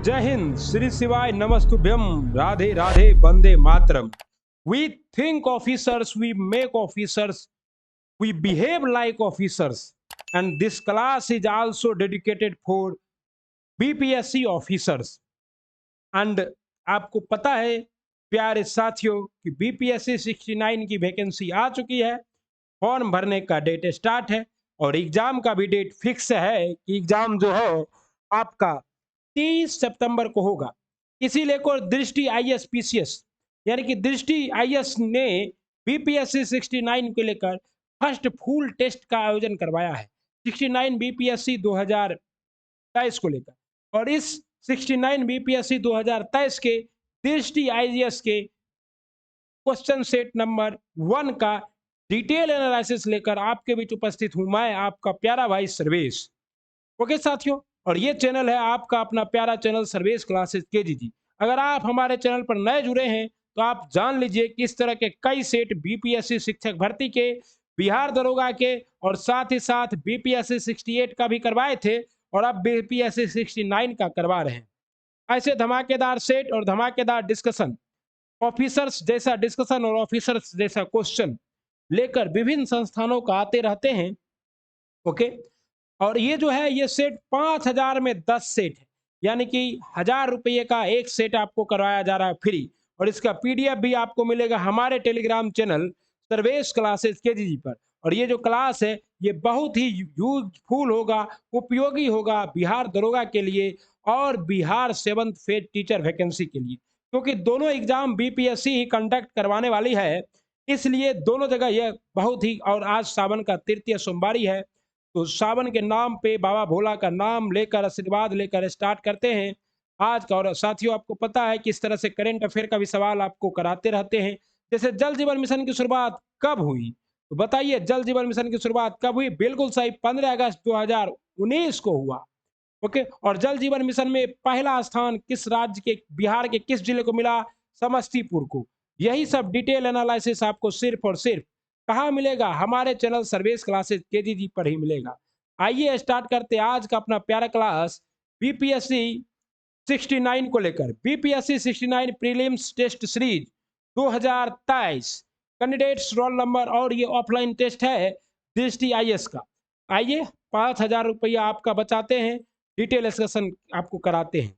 जय हिंद, श्री शिवाय, नमस्तुभ्यम, Radhe Radhe, Vande Mataram. We think officers, we make officers, we behave like officers, and this class is also dedicated for BPSC officers. And आपको पता है प्यारे साथियों कि BPSC 69 की वैकेंसी आ चुकी है। फॉर्म भरने का डेट स्टार्ट है और एग्जाम का भी डेट फिक्स है कि एग्जाम जो है आपका 30 सितंबर को होगा। इसीलिए को दृष्टि आईएएस पीसीएस यानी कि दृष्टि आईएएस ने बीपीएससी 69 को लेकर फर्स्ट फुल टेस्ट का आयोजन करवाया है 69 बीपीएससी 2023 को लेकर। और इस 69 बीपीएससी 2023 के दृष्टि आईएएस के क्वेश्चन सेट नंबर 1 का डिटेल एनालिसिस लेकर आपके बीच उपस्थित हूं मैं, आपका प्यारा भाई सर्वेश। ओके साथियों, और ये चैनल है आपका अपना प्यारा चैनल सर्वेश क्लासेस केजीजी। अगर आप हमारे चैनल पर नए जुड़े हैं तो आप जान लीजिए कि इस तरह के कई सेट बीपीएससी शिक्षक भर्ती के, बिहार दरोगा के और साथ ही साथ बीपीएससी 68 का भी करवाए थे और अब बीपीएससी 69 का करवा रहे हैं। ऐसे धमाकेदार सेट और धमाकेदार डिस्कशन, ऑफिसर्स जैसा डिस्कशन और ऑफिसर्स जैसा क्वेश्चन लेकर विभिन्न संस्थानों का आते रहते हैं। ओके, और ये जो है ये सेट 5000 में 10 सेट है, यानी कि 1000 रुपये का एक सेट आपको करवाया जा रहा है फ्री। और इसका पीडीएफ भी आपको मिलेगा हमारे टेलीग्राम चैनल सर्वेश क्लासेस केजीजी पर। और ये जो क्लास है ये बहुत ही यूजफुल होगा, उपयोगी होगा बिहार दरोगा के लिए और Bihar 7th phase teacher vacancy के लिए, क्योंकि दोनों एग्जाम बीपीएससी ही कंडक्ट करवाने वाली है। इसलिए दोनों जगह यह बहुत ही, और आज सावन का तृतीय सोमवारी है तो सावन के नाम पे बाबा भोला का नाम लेकर आशीर्वाद लेकर स्टार्ट करते हैं आज का। और साथियों आपको पता है किस तरह से करंट अफेयर का भी सवाल आपको कराते रहते हैं। जैसे जल जीवन मिशन की शुरुआत कब हुई, तो बताइए जल जीवन मिशन की शुरुआत कब हुई? बिल्कुल सही, 15 अगस्त 2019 को हुआ। ओके, और जल जीवन मिशन में पहला स्थान किस राज्य के, बिहार के किस जिले को मिला? समस्तीपुर को। यही सब डिटेल एनालिसिस आपको सिर्फ और सिर्फ कहाँ मिलेगा? हमारे चैनल सर्वेश क्लासेस केजीजी पर ही मिलेगा। आइए स्टार्ट करते आज का अपना प्यारा क्लास बीपीएससी 69 को लेकर। BPSC 69 prelims test series 2023 candidates roll number, और ये ऑफलाइन टेस्ट है दृष्टि आईएएस का। आइए 5000 रुपया आपका बचाते हैं, डिटेल डिस्कशन आपको कराते हैं।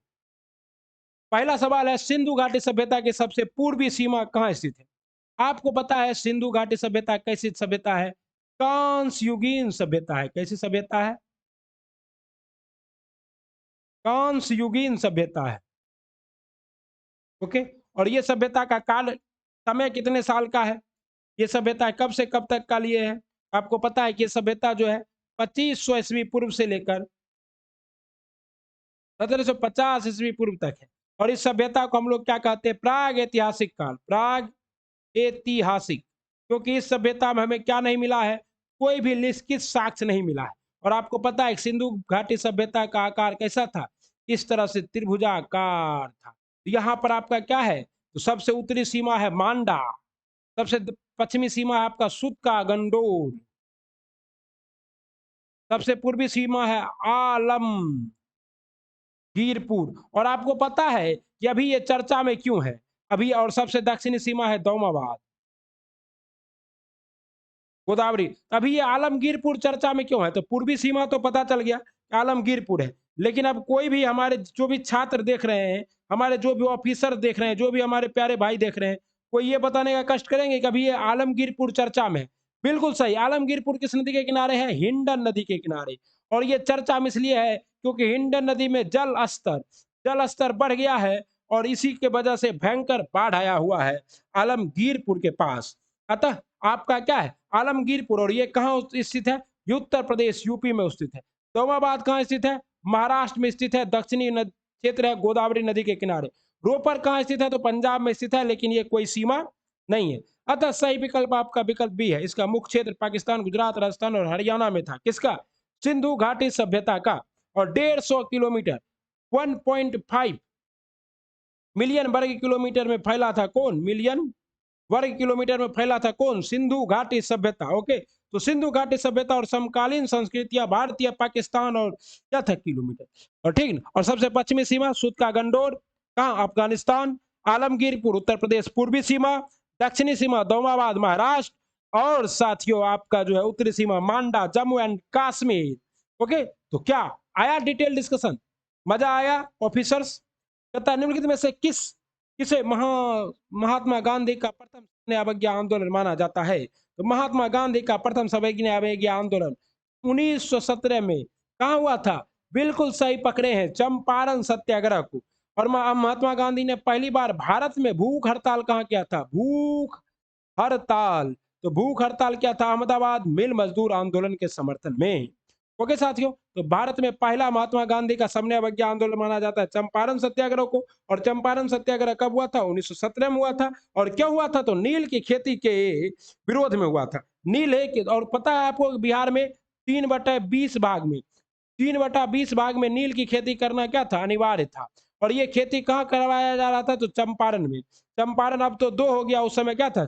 पहला सवाल है, सिंधु घाटी सभ्यता की सबसे पूर्वी सीमा कहाँ स्थित है? आपको पता है सिंधु घाटी सभ्यता कैसी सभ्यता है? कांस्य युगीन सभ्यता है। कैसी सभ्यता है? कांस्य युगीन सभ्यता है। ओके, और ये सभ्यता का काल समय कितने साल का है? ये सभ्यता कब से कब तक का लिए है? आपको पता है कि ये सभ्यता जो है 2500 ईस्वी पूर्व से लेकर 1750 ईस्वी पूर्व तक है। और इस सभ्यता को हम लोग क्या कहते हैं? प्राग ऐतिहासिक काल, प्राग ऐतिहासिक। क्योंकि इस सभ्यता में हमें क्या नहीं मिला है? कोई भी लिखित साक्ष्य नहीं मिला है। और आपको पता है सिंधु घाटी सभ्यता का आकार कैसा था? इस तरह से त्रिभुजाकार था। यहाँ पर आपका क्या है? तो सबसे उत्तरी सीमा है मांडा, सबसे पश्चिमी सीमा है आपका सुत का गंडोर, सबसे पूर्वी सीमा है आलमगीरपुर। और आपको पता है कि अभी ये चर्चा में क्यों है अभी? और सबसे दक्षिणी सीमा है दौमाबाद, गोदावरी। अभी ये आलमगीरपुर चर्चा में क्यों है? तो पूर्वी सीमा तो पता चल गया आलमगीरपुर है, लेकिन अब कोई भी हमारे जो भी छात्र देख रहे हैं, हमारे जो भी ऑफिसर देख रहे हैं, जो भी हमारे प्यारे भाई देख रहे हैं, कोई ये बताने का कष्ट करेंगे कि अभी ये आलमगीरपुर चर्चा में है। बिल्कुल सही, आलमगीरपुर किस नदी के किनारे है? हिंडन नदी के किनारे। और ये चर्चा में इसलिए है क्योंकि हिंडन नदी में जल स्तर बढ़ गया है और इसी के वजह से भयंकर बाढ़ आया हुआ है आलमगीरपुर के पास। अतः आपका क्या है? आलमगीरपुर। और ये कहाँ स्थित है? उत्तर प्रदेश यूपी में स्थित है। दौमाबाद कहाँ स्थित है? महाराष्ट्र में स्थित है, दक्षिणी क्षेत्र है, गोदावरी नदी के किनारे। रोपर कहाँ स्थित है? तो पंजाब में स्थित है, लेकिन ये कोई सीमा नहीं है। अतः सही विकल्प आपका विकल्प बी है। इसका मुख्य क्षेत्र पाकिस्तान, गुजरात, राजस्थान और हरियाणा में था। किसका? सिंधु घाटी सभ्यता का। और 150 किलोमीटर 1.5 मिलियन वर्ग किलोमीटर में फैला था। कौन? मिलियन वर्ग किलोमीटर में फैला था कौन? सिंधु घाटी सभ्यता। ओके, तो सिंधु घाटी सभ्यता और समकालीन संस्कृतियां भारतीय पाकिस्तान और क्या था किलोमीटर, और ठीक ना। और सबसे पश्चिमी सीमा सूत का गंडोर कहाँ, अफगानिस्तान। आलमगीरपुर उत्तर प्रदेश पूर्वी सीमा। दक्षिणी सीमा दोमाबाद महाराष्ट्र। और साथियों आपका जो है उत्तरी सीमा मांडा जम्मू एंड कश्मीर। ओके, तो क्या आया डिटेल डिस्कशन, मजा आया ऑफिसर्स। कहता है निम्नलिखित में से किसे महात्मा गांधी का प्रथम सविनय अवज्ञा आंदोलन माना जाता है। तो महात्मा गांधी का प्रथम सविनय अवज्ञा आंदोलन 1917 में कहाँ हुआ था, बिल्कुल सही पकड़े हैं, चंपारण सत्याग्रह को। और महात्मा गांधी ने पहली बार भारत में भूख हड़ताल कहाँ किया था, भूख हड़ताल। तो भूख हड़ताल क्या था, अहमदाबाद मिल मजदूर आंदोलन के समर्थन में। ओके साथियों, तो भारत में पहला महात्मा गांधी का सविनय अवज्ञा आंदोलन माना जाता है चंपारण सत्याग्रह को। और चंपारण सत्याग्रह कब हुआ था, 1917 में हुआ था। और क्या हुआ था, तो नील की खेती के विरोध में हुआ था। नील है, और पता है आपको बिहार में 3/20 भाग में 3/20 भाग में नील की खेती करना क्या था, अनिवार्य था। और ये खेती कहाँ करवाया जा रहा था, तो चंपारण में। चंपारण अब तो 2 हो गया, उस समय क्या था,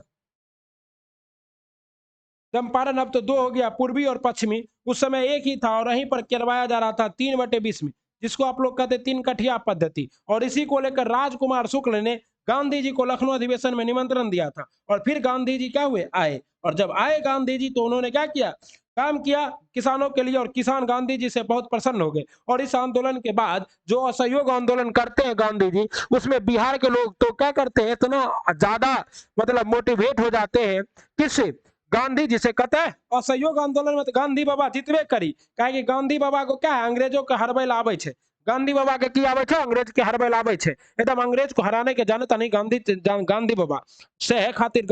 चंपारण अब तो 2 हो गया, पूर्वी और पश्चिमी। उस समय एक ही था और वहीं पर करवाया जा रहा था 3/20 में, जिसको आप लोग कहते 3 कठिया पद्धति। और इसी को लेकर राजकुमार शुक्ल ने गांधी जी को लखनऊ अधिवेशन में निमंत्रण दिया था। और फिर गांधी जी क्या हुए, आए। और जब आए गांधी जी तो उन्होंने क्या किया, काम किया किसानों के लिए। और किसान गांधी जी से बहुत प्रसन्न हो गए। और इस आंदोलन के बाद जो असहयोग आंदोलन करते हैं गांधी जी, उसमें बिहार के लोग तो क्या करते हैं, इतना ज्यादा मतलब मोटिवेट हो जाते हैं, किससे, गांधी जी से। कहते हैं असहयोग आंदोलन में तो गांधी बाबा जितबे करी, कहे कि गांधी बाबा को क्या है, अंग्रेजों के हरबै लावे छे। गांधी बाबा के की आवे छे, अंग्रेज के हरबै लावे छे। एकदम अंग्रेज को हराने के जानता नहीं गांधी बाबा से है खातिर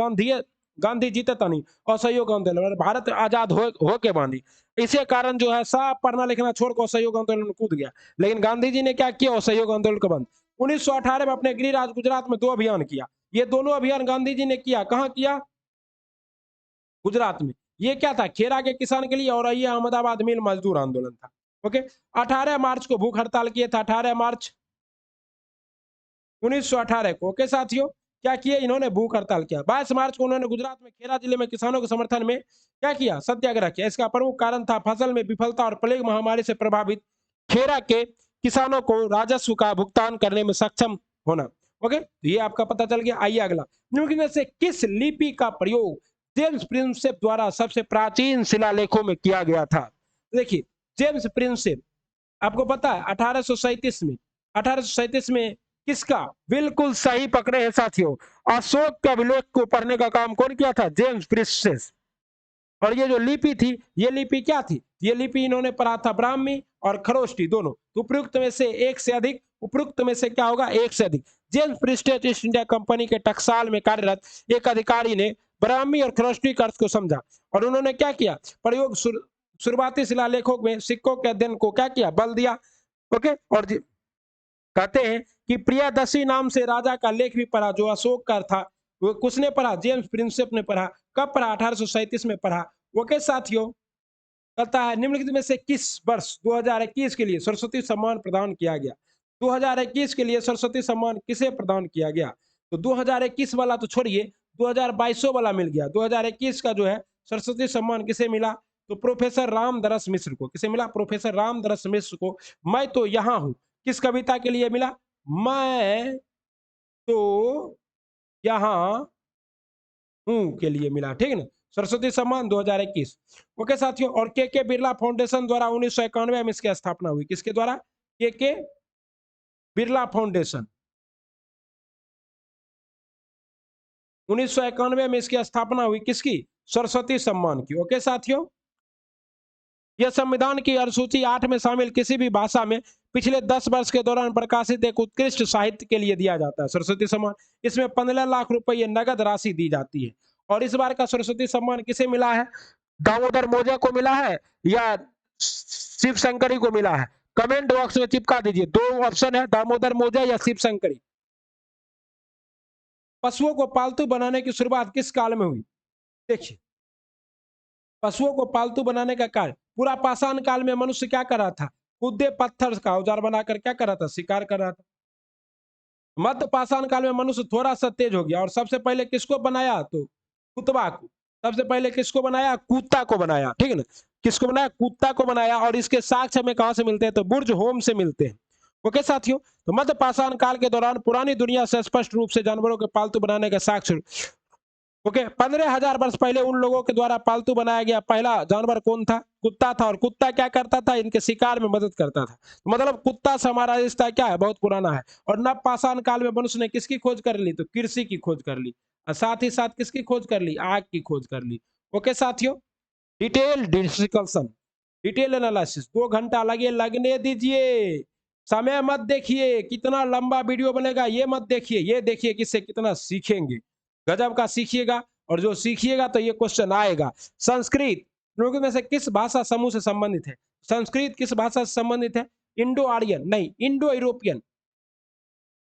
गांधी जीते तनी असहयोग आंदोलन, और भारत आजाद हो के बांधी। इसी कारण जो है सब पढ़ना लिखना छोड़ कर असहयोग आंदोलन में कूद गया। लेकिन गांधी जी ने क्या किया, असहयोग आंदोलन को बंद। 1918 में अपने गृह गुजरात में 2 अभियान किया। ये दोनों अभियान गांधी जी ने किया, कहाँ किया, गुजरात में। ये क्या था, खेरा के किसान के लिए, और ये अहमदाबाद मिल मजदूर आंदोलन था। ओके, 18 मार्च को भूख हड़ताल किया था, 18 मार्च 1918 को। ओके साथियों, क्या किए इन्होंने, भूख हड़ताल किया। 22 मार्च को उन्होंने गुजरात में खेरा जिले में किसानों के समर्थन में क्या किया, सत्याग्रह किया। इसका प्रमुख कारण था फसल में विफलता और प्लेग महामारी से प्रभावित खेरा के किसानों को राजस्व का भुगतान करने में सक्षम होना। ओके, तो ये आपका पता चल गया। आइए अगला, निम्नलिखित में से किस लिपि का प्रयोग जेम्स प्रिंसेप द्वारा सबसे प्राचीन शिलालेखों में किया गया था। देखिए जेम्स प्रिंसेप, आपको पता है 1837 में 1837 में किसका, बिल्कुल सही पकड़े हैं साथियों, अशोक के अभिलेख को पढ़ने का काम कौन किया था, जेम्स प्रिंसेप। और ये जो लिपि थी, ये लिपि क्या थी, ये लिपि इन्होंने पढ़ा था ब्राह्मी और खरोष्टी दोनों। तो उपयुक्त में से एक से अधिक, उपयुक्त में से क्या होगा, एक से अधिक। James Prinsep east India company के टकसाल में कार्यरत एक अधिकारी ने ब्राह्मी और खरोष्टी का अर्थ को समझा। और उन्होंने क्या किया, प्रयोग शुरुआती शिलालेखों में सिक्कों के अध्ययन को क्या किया, बल दिया। ओके, और कहते हैं कि प्रियदर्शी नाम से राजा का लेख भी पढ़ा, जो अशोक का था। वो किसने पढ़ा, जेम्स प्रिंसेप ने पढ़ा। कब पढ़ा, 1837 में पढ़ा। ओके साथियों, कहता है निम्नलिखित में से किस वर्ष 2021 के लिए सरस्वती सम्मान प्रदान किया गया। 2021 के लिए सरस्वती सम्मान किसे प्रदान किया गया, तो 2021 वाला तो छोड़िए, 2022 वाला मिल गया। 2021 का जो है सरस्वती सम्मान किसे मिला, तो प्रोफेसर रामदरस मिश्र को। किसे मिला, प्रोफेसर रामदरस मिश्र को। मैं तो यहाँ हूं, किस कविता के लिए मिला, मैं तो यहाँ हूं के लिए मिला, ठीक है ना, सरस्वती सम्मान 2021। ओके साथियों, और के बिरला फाउंडेशन द्वारा 1991 में इसकी स्थापना हुई। किसके द्वारा, के बिरला फाउंडेशन, 1991 में इसकी स्थापना हुई, किसकी, सरस्वती सम्मान की। ओके साथियों, यह संविधान की अनुसूची 8 में शामिल किसी भी भाषा में पिछले 10 वर्ष के दौरान प्रकाशित एक उत्कृष्ट साहित्य के लिए दिया जाता है सरस्वती सम्मान। इसमें 15 लाख रुपए नगद राशि दी जाती है। और इस बार का सरस्वती सम्मान किसे मिला है, दामोदर मोजा को मिला है या शिव शंकरी को मिला है, कमेंट बॉक्स में चिपका दीजिए। 2 ऑप्शन है, दामोदर मोजा या शिव शंकरी। पशुओं को पालतू बनाने की शुरुआत किस काल में हुई, देखिए पशुओं को पालतू बनाने का कार्य पूरा पाषाण काल में मनुष्य क्या कर रहा था, खुदे पत्थर का औजार बनाकर क्या कर रहा था, शिकार कर रहा था। मध्य पाषाण काल में मनुष्य थोड़ा सा तेज हो गया और सबसे पहले किसको बनाया, तो कुतवा को। सबसे पहले किसको बनाया? कुत्ता को बनाया, ठीक है ना। किसको बनाया? कुत्ता को बनाया। और इसके साक्ष्य हमें कहां से मिलते हैं? तो बुर्ज होम से मिलते हैं। ओके साथियों, तो मध्य पाषाण काल के दौरान पुरानी दुनिया से स्पष्ट रूप से जानवरों के पालतू बनाने का साक्ष्य। ओके, 15,000 वर्ष पहले उन लोगों के द्वारा पालतू बनाया गया पहला जानवर कौन था? कुत्ता था। और कुत्ता क्या करता था? इनके शिकार में मदद करता था। मतलब कुत्ता से हमारा रिश्ता क्या है? बहुत पुराना है। और नव पाषाण काल में मनुष्य ने किसकी खोज कर ली? तो कृषि की खोज कर ली। और साथ ही साथ किसकी खोज कर ली? आग की खोज कर ली। ओके साथियों, डिटेल डिस्कशन, डिटेल एनालिसिस 2 घंटा लगे, लगने दीजिए। समय मत देखिए कितना लंबा वीडियो बनेगा, ये मत देखिए, ये देखिए किससे कितना सीखेंगे। गजब का सीखिएगा। और जो सीखिएगा तो ये क्वेश्चन आएगा। संस्कृत लोगों में से किस भाषा समूह से संबंधित है? संस्कृत किस भाषा से संबंधित है? इंडो आर्यन नहीं, इंडो यूरोपियन।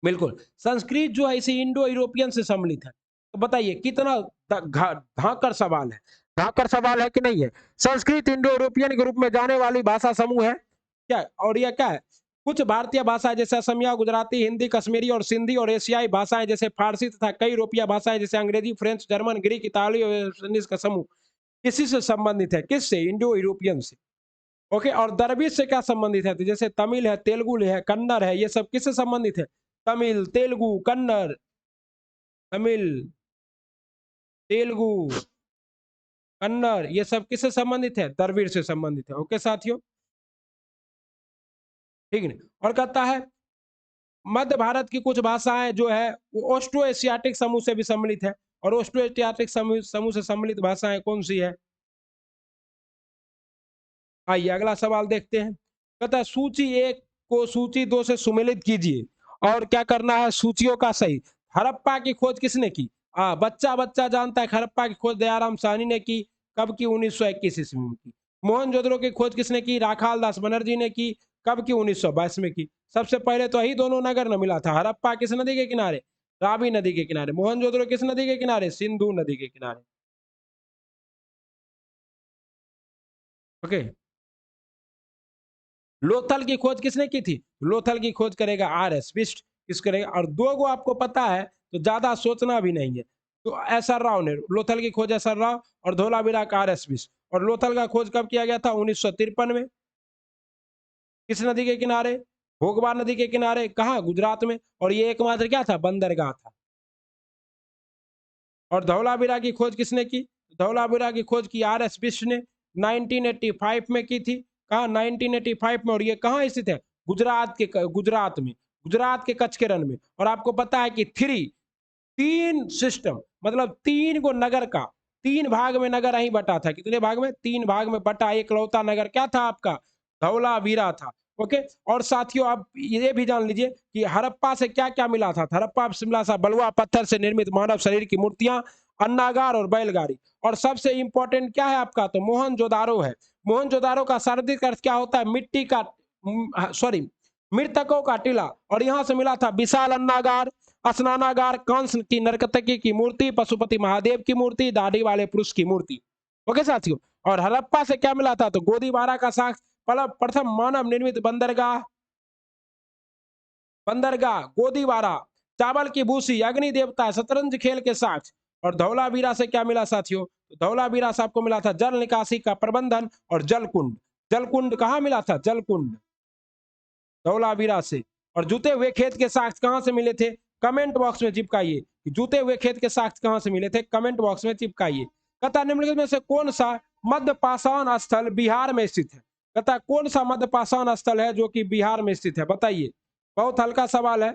बिल्कुल, संस्कृत जो है इसे इंडो यूरोपियन से सम्मिलित है। तो बताइए कितना धाकड़ सवाल है। धाकड़ सवाल है कि नहीं है? संस्कृत इंडो यूरोपियन के रूप में जाने वाली भाषा समूह है क्या? और यह क्या है? कुछ भारतीय भाषाएं जैसे असमिया, गुजराती, हिंदी, कश्मीरी और सिंधी, और एशियाई भाषाएं जैसे फारसी तथा कई यूरोपीय भाषाएं जैसे अंग्रेजी, फ्रेंच, जर्मन, ग्रीक, इताली और स्पेनिश का समूह किसी से संबंधित है? किससे? इंडो यूरोपियन से। ओके, और दरवेश से क्या संबंधित है? तो जैसे तमिल है, तेलुगु है, कन्नड़ है, ये सब किससे संबंधित है? तमिल, तेलुगु, कन्नड़, तमिल, तेलुगु, कन्नड़, ये सब किससे संबंधित है? द्रविड़ से संबंधित है। ओके साथियों, ठीक है। और कहता है मध्य भारत की कुछ भाषाएं जो है वो ऑस्ट्रो एशियाटिक समूह से भी सम्मिलित है। और ऑस्ट्रो एशियाटिक समूह से सम्मिलित भाषाएं कौन सी है? आइए अगला सवाल देखते हैं। कहता है सूची 1 को सूची 2 से सुमेलित कीजिए। और क्या करना है? सूचियों का सही। हड़प्पा की खोज किसने की? बच्चा बच्चा जानता है हड़प्पा की खोज दयाराम साहनी ने की। कब की? 1921 ईस्वी में की। मोहनजोदड़ो की खोज किसने की? राखाल दास बनर्जी ने की। कब की? 1922 में की। सबसे पहले तो यही दोनों नगर न मिला था। हड़प्पा किस नदी के किनारे? रावी नदी के किनारे। मोहनजोदड़ो किस नदी के किनारे? सिंधु नदी के किनारे। ओके, लोथल की खोज किसने की थी? लोथल की खोज करेगा आर एस बिस्ट। किस करेगा? और दो गो आपको पता है तो ज्यादा सोचना भी नहीं है। तो एसआर राव ने लोथल की खोज, एसआर राव, और धोलावीरा का आर एस बिस्ट। और लोथल का खोज कब किया गया था? 1953 में। किस नदी के किनारे? भोगवा नदी के किनारे। कहा? गुजरात में। और ये एकमात्र क्या था? बंदरगाह था। और धौलावीरा की खोज किसने की? धौलावीरा की खोज की आर एस बिस्ट ने 1985 में की थी। कहा? 1985 में। और ये कहाँ स्थित है? गुजरात में, गुजरात के कच्छ के रण में। और आपको पता है कि तीन सिस्टम, मतलब 3 को नगर का 3 भाग में नगर ही बटा था। कितने भाग में? 3 भाग में बटा एकलौता नगर क्या था आपका? धौलावीरा था। ओके, और साथियों आप ये भी जान लीजिए कि हड़प्पा से क्या क्या मिला था। हड़प्पा से मिला था बलुआ पत्थर से निर्मित मानव शरीर की मूर्तियां, अन्नागार और बैलगाड़ी। और सबसे इंपॉर्टेंट क्या है आपका? तो मोहनजोदारो है। मोहनजोदारो का शाब्दिक अर्थ क्या होता है? मिट्टी का, सॉरी, मृतकों का टीला। और यहां से मिला था विशाल अन्नागार, स्नानागार, कंस की नरकटकी की मूर्ति, पशुपति महादेव की मूर्ति, दाढ़ी वाले पुरुष की मूर्ति। ओके साथियों, और हड़प्पा से क्या मिला था? तो गोदीबारा का साक्ष्य, प्रथम मानव निर्मित बंदरगाह, गोदीबारा, चावल की भूसी, अग्नि देवता, शतरंज खेल के साक्ष्य। और धौलावीरा से क्या मिला साथियों? तो धौलावीरा से आपको मिला था जल निकासी का प्रबंधन और जलकुंड। जलकुंड कहाँ मिला था? जलकुंड धौलावीरा से। और जूते हुए खेत के साक्ष्य कहां से मिले थे? कमेंट बॉक्स में चिपकाइए। जूते हुए खेत के साक्ष्य कहां से मिले थे? कमेंट बॉक्स में चिपकाइए। कहता निम्नलिखित में से कौन सा मध्य पाषाण स्थल बिहार में स्थित है? कहता कौन सा मध्य पाषाण स्थल है जो कि बिहार में स्थित है? बताइए, बहुत हल्का सवाल है।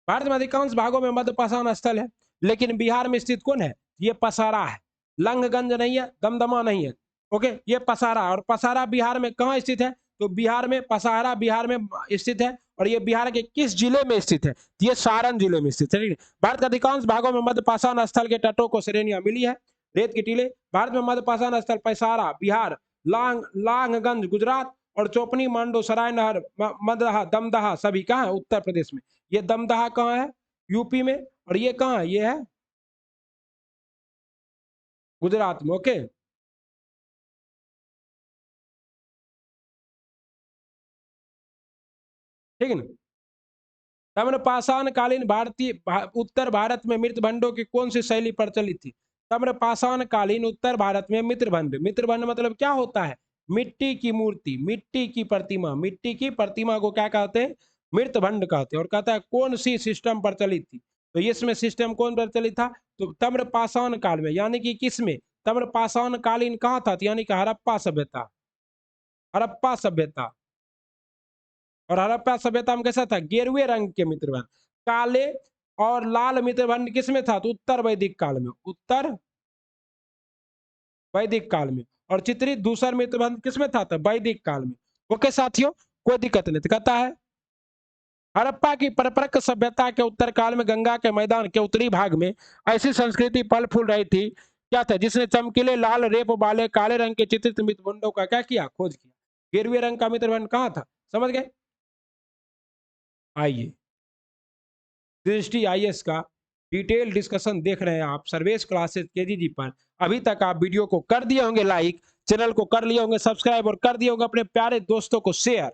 भारत में अधिकांश भागों में मध्य पाषाण स्थल है, लेकिन बिहार में स्थित कौन है? ये पसारा है। लंगगंज नहीं है, दमदमा नहीं है। ओके, ये पसारा। और पसारा बिहार में कहाँ स्थित है? तो बिहार में पसारा बिहार में स्थित है। और ये बिहार के किस जिले में स्थित है? ये सारण जिले में स्थित है। भारत के अधिकांश भागों में मध्य पाषाण स्थल के तटों को श्रेणियां मिली है। रेत के टीले। भारत में मध्य पाषाण स्थल पसारा बिहार, लांगगंज गुजरात, और चोपनी, मांडो, सराय नहर, मदहा, दमदहा सभी कहाँ है? उत्तर प्रदेश में। ये दमदहा कहाँ है? यूपी में। और ये कहाँ है? ये है गुजरात में। ओके, ठीक है ना। ताम्रपाषाण कालीन उत्तर भारत में मृतभंडों की कौन सी शैली प्रचलित थी? ताम्रपाषाण कालीन उत्तर भारत में मित्रभंड, मित्रभंड मतलब क्या होता है? मिट्टी की मूर्ति, मिट्टी की प्रतिमा, मिट्टी की प्रतिमा को क्या कहते हैं? मृतभंड कहते हैं। और कहता है कौन सी सिस्टम प्रचलित थी? तो इसमें सिस्टम कौन प्रचलित था? तो ताम्रपाषाण काल में, यानी कि किसमें? ताम्रपाषाण कालीन कहाँ था? तो यानी कि हड़प्पा सभ्यता, हड़प्पा सभ्यता। और हड़प्पा सभ्यता में कैसा था? गेरुए रंग के मित्रबंध, काले और लाल मित्रबंध किसमें था? तो उत्तर वैदिक काल में, उत्तर वैदिक काल में। और चित्रित दूसर मित्रबंध किसमें था? तो वैदिक काल में। ओके साथियों, कोई दिक्कत नहीं। तो कहता है हड़प्पा की परंपरागत सभ्यता के उत्तर काल में गंगा के मैदान के उत्तरी भाग में ऐसी संस्कृति फल फूल रही थी, क्या था, जिसने चमकीले लाल रेप वाले काले रंग के चित्रित मित्रबंधों का क्या किया? खोज किया। गेरुए रंग का मित्रबंध कहाँ था? समझ गए? आइए, दृष्टि आईएएस का डिटेल डिस्कशन देख रहे हैं आप सर्वेश क्लासेस केजीजी पर। अभी तक आप वीडियो को कर दिए होंगे लाइक, चैनल को कर लिए होंगे सब्सक्राइब और कर दिए होंगे अपने प्यारे दोस्तों को शेयर,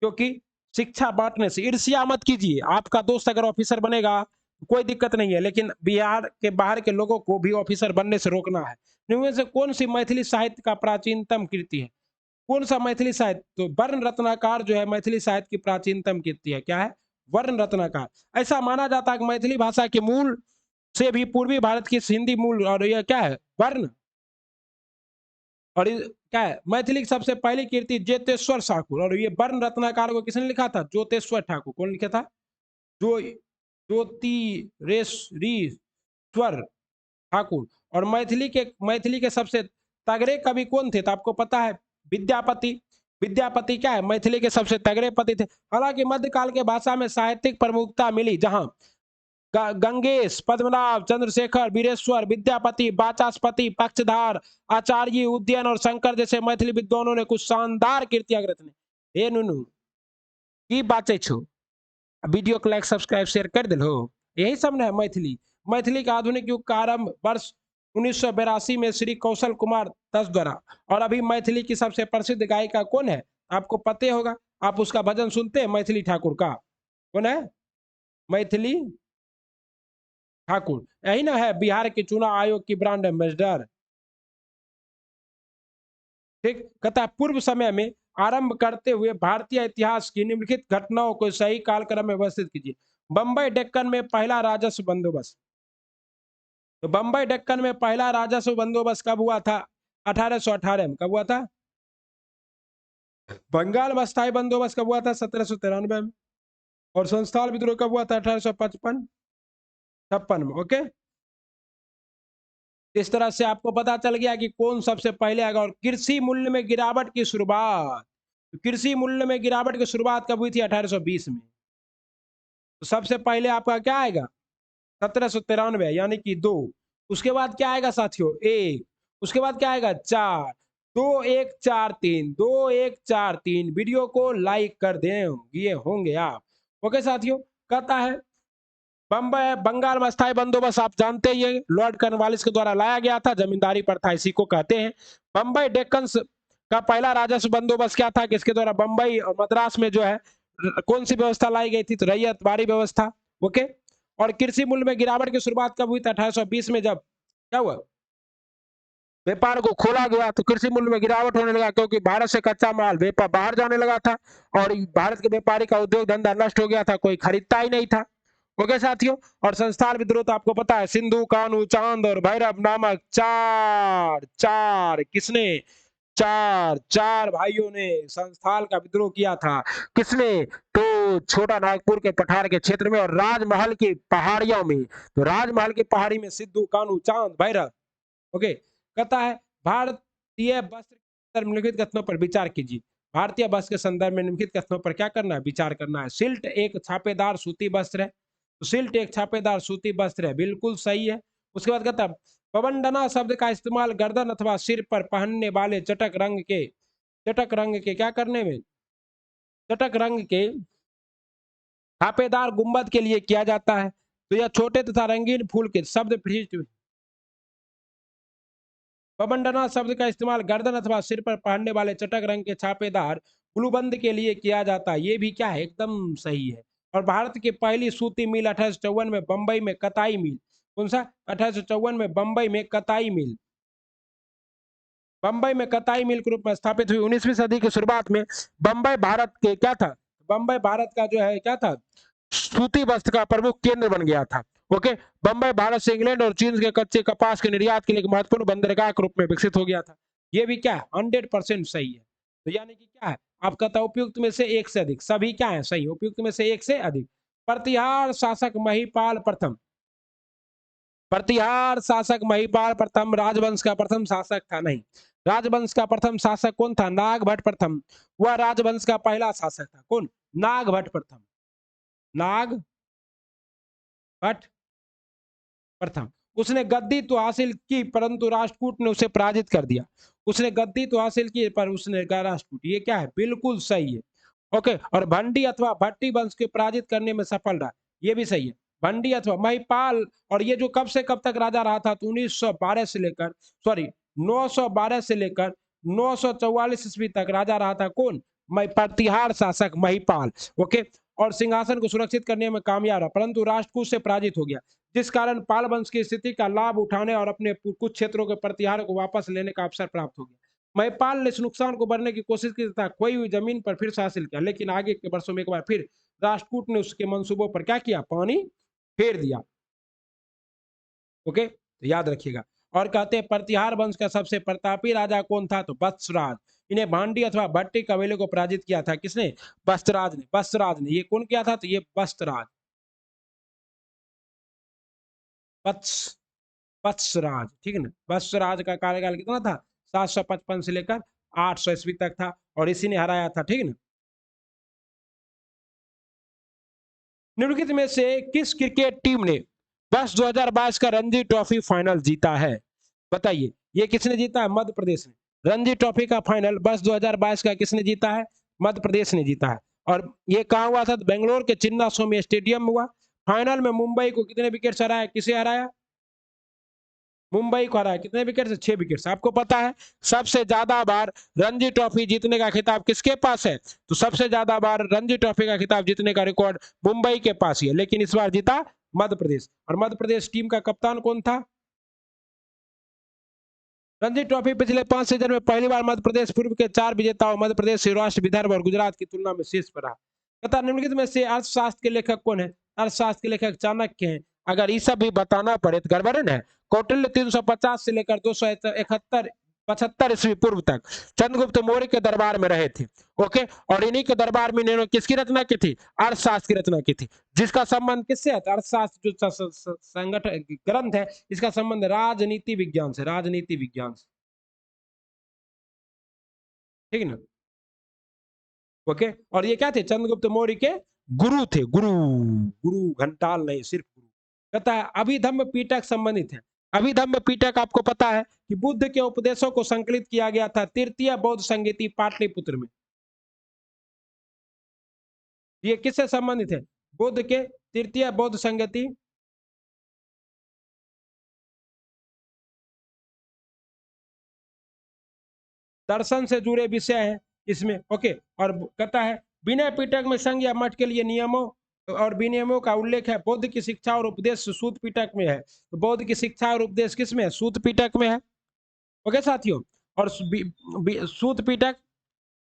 क्योंकि शिक्षा बांटने से ईर्ष्या मत कीजिए। आपका दोस्त अगर ऑफिसर बनेगा कोई दिक्कत नहीं है, लेकिन बिहार के बाहर के लोगों को भी ऑफिसर बनने से रोकना है। इनमें से कौन सी मैथिली साहित्य का प्राचीनतम कृति है? कौन सा मैथिली साहित्य? तो वर्ण रत्नाकर जो है मैथिली साहित्य की प्राचीनतम कृति है। क्या है? वर्ण रत्नाकर। ऐसा माना जाता है कि मैथिली भाषा के मूल से भी पूर्वी भारत की हिंदी मूल, और यह क्या है? वर्ण। और क्या है? मैथिली की सबसे पहली कृति ज्योतेश्वर ठाकुर। और ये वर्ण रत्नाकर को किसने लिखा था? ज्योतेश्वर ठाकुर। कौन लिखा था? जो ज्योतिरेश्वर ठाकुर। और मैथिली के सबसे तगड़े कवि कौन थे? तो आपको पता है, विद्यापति। विद्यापति क्या है? मैथिली के सबसे तगड़े पति थे। हालांकि मध्यकाल के भाषा में साहित्यिक प्रमुखता मिली, जहां गंगेश, पद्मनाभ, चंद्रशेखर, वीरेश्वर, विद्यापति, वाचस्पति, पक्षधार, आचार्य, उदयन और शंकर जैसे मैथिली विद्वानों ने कुछ शानदार कृतियां रचनी। हे नुनू की बातें छो, वीडियो को लाइक सब्सक्राइब शेयर कर दिल हो। यही सब है मैथिली। मैथिली का आधुनिक युग का आरंभ वर्ष 1982 में श्री कौशल कुमार दस द्वारा। और अभी मैथिली की सबसे प्रसिद्ध गायिका कौन है? आपको पता होगा, आप उसका भजन सुनते हैं मैथिली ठाकुर का। कौन है? मैथिली ठाकुर। यही ना है बिहार के चुनाव आयोग की ब्रांड एम्बेसडर। ठीक। कहता पूर्व समय में आरंभ करते हुए भारतीय इतिहास की निम्नलिखित घटनाओं को सही कालक्रम में व्यवस्थित कीजिए। बंबई डेक्कन में पहला राजस्व बंदोबस्त। तो बंबई डेक्कन में पहला राजस्व बंदोबस्त कब हुआ था? 1818 में। कब हुआ था? बंगाल में स्थायी बंदोबस्त कब हुआ था? 1793 में। और संस्थान विद्रोह कब हुआ था? 1855 छप्पन में। ओके, इस तरह से आपको पता चल गया कि कौन सबसे पहले आएगा। और कृषि मूल्य में गिरावट की शुरुआत, कृषि मूल्य में गिरावट की शुरुआत कब हुई थी? 1820 में। तो सबसे पहले आपका क्या आएगा? 1793, यानी कि 2। उसके बाद क्या आएगा साथियों? 1। उसके बाद क्या आएगा? 4। 2143, 2143। वीडियो को लाइक कर दें, ये होंगे आप। ओके साथियों, कहता है बंबई बंगाल में स्थायी बंदोबस्त आप जानते ही हैं, लॉर्ड कॉर्नवालिस के द्वारा लाया गया था, जमींदारी पर था, इसी को कहते हैं। बंबई डेक्कन का पहला राजस्व बंदोबस्त क्या था? किसके द्वारा? बंबई और मद्रास में जो है कौन सी व्यवस्था लाई गई थी? तो रैयतवाड़ी व्यवस्था। ओके। और कृषि मूल्य में गिरावट की शुरुआत कब हुई थी? 1820 में। जब क्या हुआ? व्यापार को खोला गया तो कृषि मूल्य में गिरावट होने लगा, क्योंकि भारत से कच्चा माल व्यापार बाहर जाने लगा था और भारत के व्यापारी का उद्योग धंधा नष्ट हो गया था, कोई खरीदता ही नहीं था। ओके साथियों, और संस्थान विद्रोह तो आपको पता है, सिंधु, कान्हू, चांद और भैरव नामक चार चार किसने? चार चार भाइयों ने संस्थान का विद्रोह किया था। किसने? तो छोटा नागपुर के पठार के क्षेत्र में और राजमहल की पहाड़ियों में। तो राजमहल की पहाड़ी में सिद्धू, कान्हू, चांद, भैरव। ओके। कहता है भारतीय वस्त्र के निम्नलिखित कथनों पर विचार कीजिए। भारतीय वस्त्र के संदर्भ में निम्नलिखित कथनों पर क्या करना है? विचार करना है। सिल्ट एक छापेदार सूती वस्त्र है। तो सिल्ट एक छापेदार सूती वस्त्र है, बिल्कुल सही है। उसके बाद कहता है पवंडना शब्द का इस्तेमाल गर्दन अथवा सिर पर पहनने वाले चटक रंग के क्या करने में? चटक रंग के छापेदार गुंबद के लिए किया जाता है। तो यह छोटे तथा रंगीन फूल के शब्द पवंडना शब्द का इस्तेमाल गर्दन अथवा सिर पर पहनने वाले चटक रंग के छापेदार गुलूबंद के लिए किया जाता है। ये भी क्या है? एकदम सही है। और भारत की पहली सूती मिल 1854 में बंबई में कताई मिल, कौन सा? 1854 में बंबई में कताई मिल, बंबई में कताई मिल के रूप में स्थापित हुई। 19वीं सदी की शुरुआत में बंबई भारत के क्या था, बंबई भारत का जो है क्या था, सूती वस्त्र का प्रमुख केंद्र बन गया था। ओके, बंबई भारत से इंग्लैंड और चीन के कच्चे कपास के निर्यात के लिए एक महत्वपूर्ण बंदरगाह के रूप में विकसित हो गया था। ये भी क्या है, 100% सही है। तो यानी कि क्या है आपका था, उपयुक्त में से एक से अधिक, सभी क्या है सही, उपयुक्त में से एक से अधिक। प्रतिहार शासक महिपाल प्रथम, प्रतिहार शासक महिपाल प्रथम राजवंश का प्रथम शासक था, नहीं, राजवंश का प्रथम शासक कौन था? नागभट्ट प्रथम। वह राजवंश का पहला शासक था, कौन? नागभट्ट प्रथम, नागभट्ट प्रथम। उसने गद्दी तो हासिल की परंतु राष्ट्रकूट ने उसे पराजित कर दिया। उसने गद्दी तो हासिल की पर उसने कहा राष्ट्रकूट, ये क्या है, बिल्कुल सही है। ओके, और भंडी अथवा भट्टी वंश के पराजित करने में सफल रहा, ये भी सही है। भंडी अथवा महिपाल, और ये जो कब से कब तक राजा रहा था? तो 1912 से लेकर, सॉरी 912 से लेकर 944 ईस्वी तक राजा रहा था, कौन? प्रतिहार शासक महिपाल। ओके, और सिंहासन को सुरक्षित करने में कामयाब रहा परंतु राष्ट्रकूट से पराजित हो गया, जिस कारण पाल वंश की स्थिति का लाभ उठाने और अपने कुछ क्षेत्रों के प्रतिहार को वापस लेने का अवसर प्राप्त हो गया। महिपाल ने इस नुकसान को भरने की कोशिश की तथा खोई हुई जमीन पर फिर से हासिल किया, लेकिन आगे के वर्षों में एक बार फिर राष्ट्रकूट ने उसके मंसूबों पर क्या किया? पानी फेर दिया। ओके, तो याद रखिएगा। और कहते हैं प्रतिहार वंश का सबसे प्रतापी राजा कौन था? तो वत्सराज। इन्हें भांडी अथवा भट्टी कबीले को पराजित किया था, किसने? वत्सराज ने, वत्सराज ने। ये कौन किया था? तो ये वत्सराज, वत्स वत्सराज, ठीक है ना। वत्सराज का कार्यकाल कितना था? 755 से लेकर 800 ईस्वी तक था, और इसी ने हराया था, ठीक है ना। निम्नलिखित में से किस क्रिकेट टीम ने वर्ष 2022 का रणजी ट्रॉफी फाइनल जीता है? बताइए, ये किसने जीता है? मध्य प्रदेश ने। रणजी ट्रॉफी का फाइनल वर्ष 2022 का किसने जीता है? मध्य प्रदेश ने जीता है। और ये कहा हुआ था? बेंगलोर के चिन्ना स्वामी स्टेडियम में हुआ। फाइनल में मुंबई को कितने विकेट से हराया? किसे हराया? मुंबई को हराया। कितने विकेट से? 6 विकेट से। आपको पता है सबसे ज्यादा बार रणजी ट्रॉफी जीतने का खिताब किसके पास है? तो सबसे ज्यादा बार रणजी ट्रॉफी का खिताब जीतने का रिकॉर्ड मुंबई के पास ही है, लेकिन इस बार जीता मध्य प्रदेश। और मध्य प्रदेश टीम का कप्तान कौन था? रणजी ट्रॉफी पिछले 5 सीजन में पहली बार मध्य प्रदेश पूर्व के 4 विजेताओं मध्य प्रदेश, सौराष्ट्र, विदर्भ और गुजरात की तुलना में शीर्ष पर रहा। तथा निम्नलिखित में से अर्थशास्त्र के लेखक कौन है? अर्थशास्त्र के लेखक चाणक्य हैं। अगर ये सब भी बताना पड़े तो गड़बड़ है ना। कौटिल्य 350 से लेकर 271 75 ईस्वी पूर्व तक चंद्रगुप्त मौर्य के दरबार में रहे थे। ओके, और इन्हीं के दरबार में इन्होंने किसकी रचना की थी? अर्थशास्त्र की रचना की थी, जिसका संबंध किससे है? अर्थशास्त्र जो संगठन ग्रंथ है, इसका संबंध राजनीति विज्ञान से, राजनीति विज्ञान से, ठीक है ना। ओके, और ये क्या थे? चंद्रगुप्त मौर्य के गुरु थे, गुरु, गुरु घंटाल नहीं, सिर्फ गुरु। कहता है अभिधम्म पीटक संबंधित है। अभिधम्म पीटक आपको पता है कि बुद्ध के उपदेशों को संकलित किया गया था तृतीय बौद्ध संगीति पाटलिपुत्र में। ये किससे संबंधित है? बुद्ध के तृतीय बौद्ध संगीति, दर्शन से जुड़े विषय है इसमें। ओके, और कहता है विनय पिटक में संघ या मठ के लिए नियमों और विनियमों का उल्लेख है। बौद्ध की शिक्षा और उपदेश सूत पिटक में है। तो बौद्ध की शिक्षा और उपदेश किस में है? सूत पिटक में है। ओके साथियों, और सूत पिटक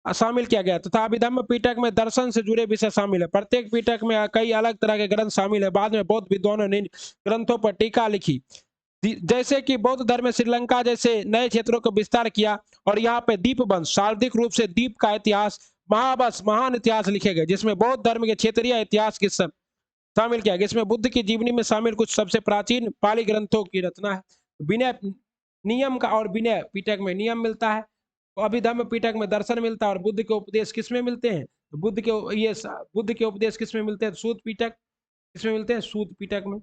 शामिल किया गया तथा अभिधम्म पिटक में दर्शन से जुड़े विषय शामिल है। प्रत्येक पिटक में कई अलग तरह के ग्रंथ शामिल है। बाद में बौद्ध विद्वानों ने ग्रंथों पर टीका लिखी, जैसे कि बौद्ध धर्म में श्रीलंका जैसे नए क्षेत्रों को विस्तार किया, और यहाँ पे दीप वंश, शाब्दिक रूप से दीप का इतिहास, महावंश, महान इतिहास लिखे गए, जिसमें बौद्ध धर्म के क्षेत्रीय इतिहास की सब शामिल किया गया। इसमें बुद्ध की जीवनी में शामिल कुछ सबसे प्राचीन पाली ग्रंथों की रचना है। विनय नियम का और विनय पिटक में नियम मिलता है, अभिधम्म पिटक में दर्शन मिलता है, और बुद्ध के उपदेश किस में मिलते हैं? तो बुद्ध के उपदेश किस में मिलते हैं? सूत पिटक, किसमें मिलते हैं? सूत पिटक में।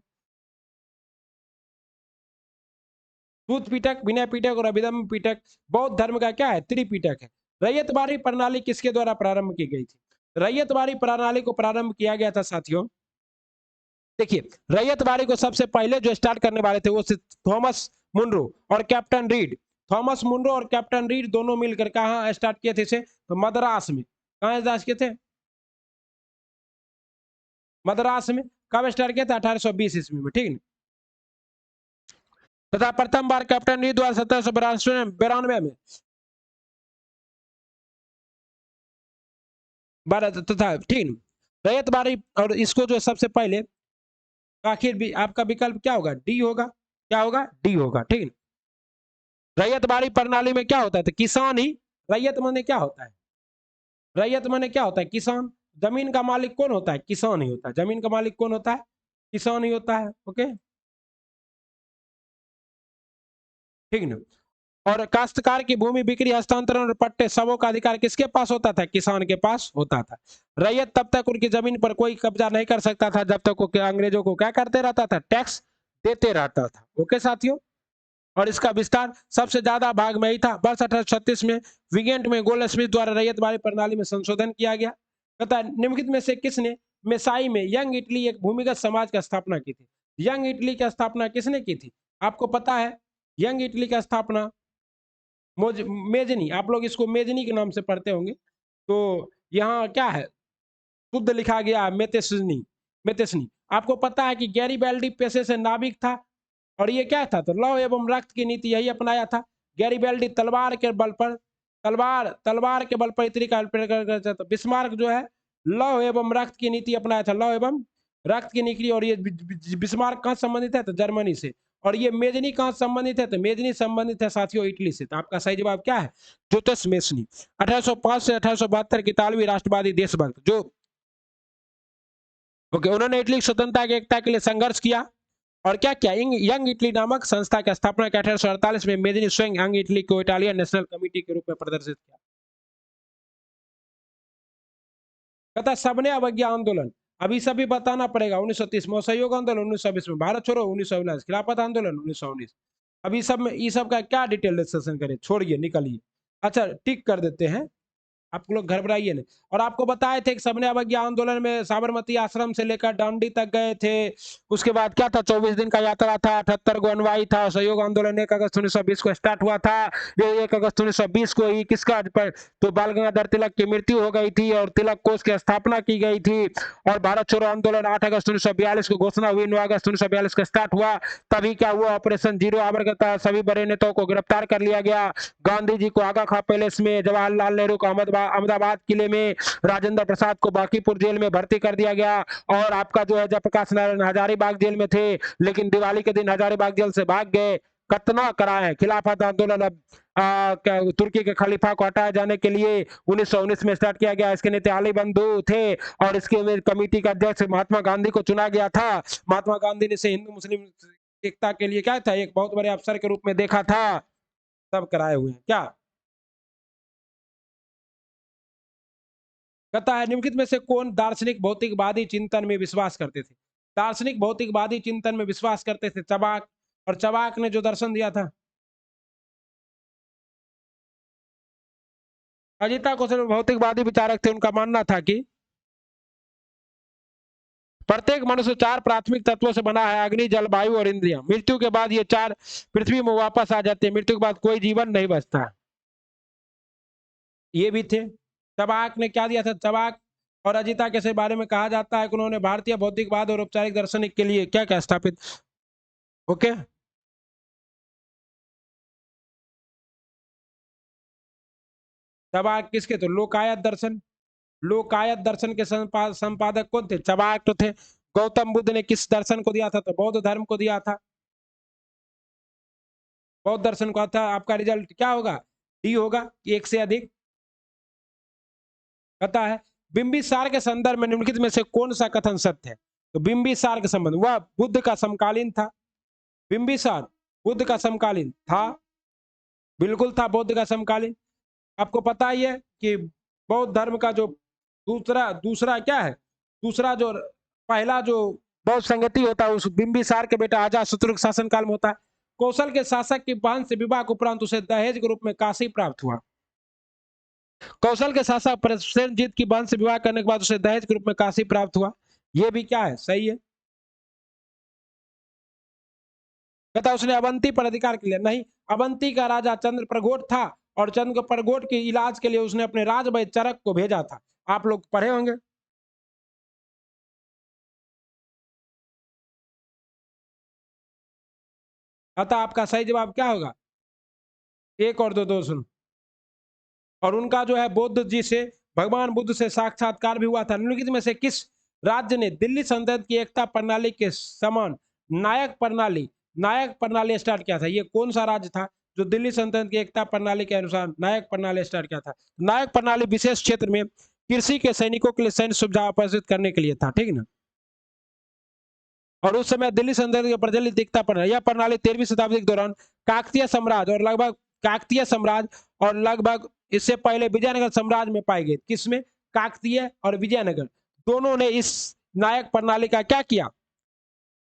सूत पिटक, विनय पिटक और अभिधम्म पिटक बौद्ध धर्म का क्या है? त्रिपिटक है। रैयतवाड़ी प्रणाली किसके द्वारा प्रारंभ की गई थी? रैयतवाड़ी प्रणाली को प्रारंभ किया गया था साथियों, देखिए, रैयतवाड़ी को सबसे पहले जो स्टार्ट करने वाले थे वो थॉमस मुनरो और कैप्टन रीड। थॉमस मुनरो और कैप्टन रीड दोनों मिलकर कहाँ स्टार्ट किए थे इसे? तो मद्रास में। कहाँ स्टार्ट किए थे? मद्रास में। कब स्टार्ट किया था? 1820 ईस्वी में, ठीक है। तथा प्रथम बार कैप्टन नी द्वारा 1792 में भारत तथा, ठीक है। रैयत बाड़ी, और इसको जो सबसे पहले, आखिर भी आपका विकल्प क्या होगा? डी होगा। क्या होगा? डी होगा, ठीक है। रैयत बाड़ी प्रणाली में क्या होता है? तो किसान ही, रैयत माने क्या होता है? रैयत माने क्या होता है? किसान। जमीन का मालिक कौन होता है? किसान ही होता है। जमीन का मालिक कौन होता है? किसान ही होता है। ओके, ठीक है ना। और काश्तकार की भूमि बिक्री, हस्तांतरण और पट्टे सबों का अधिकार किसके पास होता था? किसान के पास होता था। रैयत तब तक उनकी जमीन पर कोई कब्जा नहीं कर सकता था जब तक वो अंग्रेजों को क्या करते रहता था? टैक्स देते रहता था। ओके साथियों, और इसका विस्तार सबसे ज्यादा भाग में ही था। वर्ष 1836 में विगेंट में गोल्ड स्मिथ द्वारा रैयतवाड़ी प्रणाली में संशोधन किया गया। तथा निम्नलिखित में से किसने मेसाई में यंग इटली एक भूमिगत समाज की स्थापना की थी? यंग इटली की स्थापना किसने की थी? आपको पता है यंग इटली की स्थापना मेजनी, आप लोग इसको मेजनी के नाम से पढ़ते होंगे। तो यहाँ क्या है? शुद्ध लिखा गया मेतेस्नी। मेतेस्नी। आपको पता है कि गैरीबेल्डी पेशे से नाविक था, और ये क्या था? तो लौ एवं रक्त की नीति यही अपनाया था। गैरीबेल्डी तलवार के बल पर, तलवार के बल पर इतनी का बिस्मार्क जो है लौ एवं रक्त की नीति अपनाया था। लौ एवं रक्त की नीति। और ये बिस्मार्क कहाँ संबंधित है? तो जर्मनी से। और ये मेजनी कहाँ संबंधित है? तो मेजनी संबंधित है साथियों इटली से। तो आपका सही जवाब क्या है? जूतस मेसनी। 1805 से 1872 की इतालवी राष्ट्रवादी देशभक्त जो, ओके, उन्होंने इटली की स्वतंत्रता की एकता के लिए संघर्ष किया। और क्या क्या? यंग इटली नामक संस्था की स्थापना की 1848 में मेजनी स्वयं यंग इटली को इटालियन नेशनल कमेटी के रूप में प्रदर्शित किया। कहता सबने अवज्ञा आंदोलन, अभी सभी बताना पड़ेगा। 1930 में असहयोग आंदोलन, 1920 में भारत छोड़ो, 1919 खिलाफत आंदोलन, 1919। अभी सब में ये सब का क्या डिटेल डिस्कशन करें? छोड़िए, निकलिए। अच्छा, टिक कर देते हैं, आप लोग घबराइए नहीं। और आपको बताए थे कि सबने अवज्ञा आंदोलन में साबरमती आश्रम से लेकर डांडी तक गए थे। उसके बाद क्या था? 24 दिन का यात्रा था, 78 गो अनुयायी था। सहयोग आंदोलन 1 अगस्त 1920 को स्टार्ट हुआ था। ये 1 अगस्त 1920 को ही किसका पर, तो बाल गंगाधर तिलक की मृत्यु हो गई थी और तिलक कोष की स्थापना की गई थी। और भारत छोड़ो आंदोलन 8 अगस्त 1942 को घोषणा हुई, 9 अगस्त 1942 को स्टार्ट हुआ। तभी क्या हुआ? ऑपरेशन जीरो आवर के तहत सभी बड़े नेताओं को गिरफ्तार कर लिया गया। गांधी जी को आगा खां पैलेस में, जवाहरलाल नेहरू को अहमदाबाद किले में, राजेंद्र प्रसाद को बांकीपुर जेल में भर्ती कर दिया गया। और आपका जो है जयप्रकाश नारायण हजारीबाग जेल में थे, लेकिन दिवाली के दिन हजारीबाग जेल से भाग गए। कतना कराए खिलाफत आंदोलन अब तुर्की के खलीफा को हटाए जाने के लिए 1919 में स्टार्ट किया गया। इसके नेता अली बंधु थे और इसके कमेटी का अध्यक्ष महात्मा गांधी को चुना गया था। महात्मा गांधी ने इसे हिंदू मुस्लिम एकता के लिए क्या था? एक बहुत बड़े अफसर के रूप में देखा था। सब कराए हुए हैं क्या? कहता है निम्नलिखित में से कौन दार्शनिक भौतिकवादी चिंतन में विश्वास करते थे? दार्शनिक भौतिकवादी चिंतन में विश्वास करते थे चबाक। और चबाक ने जो दर्शन दिया था, अजिता कौशल भौतिकवादी विचारक थे। उनका मानना था कि प्रत्येक मनुष्य 4 प्राथमिक तत्वों से बना है, अग्नि, जल, वायु और इंद्रिया। मृत्यु के बाद ये 4 पृथ्वी में वापस आ जाते हैं। मृत्यु के बाद कोई जीवन नहीं बचता। ये भी थे। चबाक ने क्या दिया था? चबाक और अजिता के बारे में कहा जाता है कि उन्होंने भारतीय भौतिकवाद और औपचारिक दार्शनिक के लिए क्या क्या स्थापित। ओके, चबाक किसके? तो लोकायत दर्शन। लोकायत दर्शन के संपादक कौन थे? चबाक तो थे। गौतम बुद्ध ने किस दर्शन को दिया था? तो बौद्ध धर्म को दिया था। बौद्ध दर्शन को था। आपका रिजल्ट क्या होगा? डी होगा कि एक से अधिक। कहता है बिंबिसार के संदर्भ में निम्नलिखित में से कौन सा कथन सत्य है? तो बिंबिसार के संबंध, वह बुद्ध का समकालीन था। बिंबिसार बुद्ध का समकालीन था, बिल्कुल था बौद्ध का समकालीन। आपको पता ही है कि बौद्ध धर्म का जो दूसरा दूसरा क्या है, दूसरा जो पहला जो बौद्ध संगति होता है उस बिंबिसार के बेटा अजातशत्रु के शासन काल में होता है। कौशल के शासक की बहन से विवाह के उपरांत उसे दहेज के रूप में काशी प्राप्त हुआ। कौशल के शासक प्रसेनजीत की बहन से विवाह करने के बाद उसे दहेज के रूप में काशी प्राप्त हुआ। ये भी क्या है? सही है। कहता उसने अवंती पर अधिकार किया। नहीं, अवंती का राजा चंद्र प्रघोट था और चंद्र प्रघोट के इलाज के लिए उसने अपने राजवैद्य चरक को भेजा था। आप लोग पढ़े होंगे। अतः आपका सही जवाब क्या होगा? एक और दो, दो सुन। और उनका जो है बुद्ध जी से, भगवान बुद्ध से साक्षात्कार भी हुआ था। निम्नलिखित में से किस राज्य ने दिल्ली सल्तनत की एकता प्रणाली के समान नायक प्रणाली स्टार्ट किया था? ये कौन सा राज्य था जो दिल्ली सल्तनत की एकता प्रणाली के अनुसार नायक प्रणाली स्टार्ट किया था? नायक प्रणाली विशेष क्षेत्र में कृषि के सैनिकों के लिए सैन्य सुविधा उपस्थित करने के लिए था, ठीक ना। और उस समय दिल्ली सल्तनत की प्रचलित एकता प्रणाली, यह प्रणाली 13वीं शताब्दी के दौरान काकतीय साम्राज्य और लगभग इससे पहले विजयनगर साम्राज्य में पाई गई। किसमें? काकतीय और विजयनगर दोनों ने इस नायक प्रणाली का क्या किया?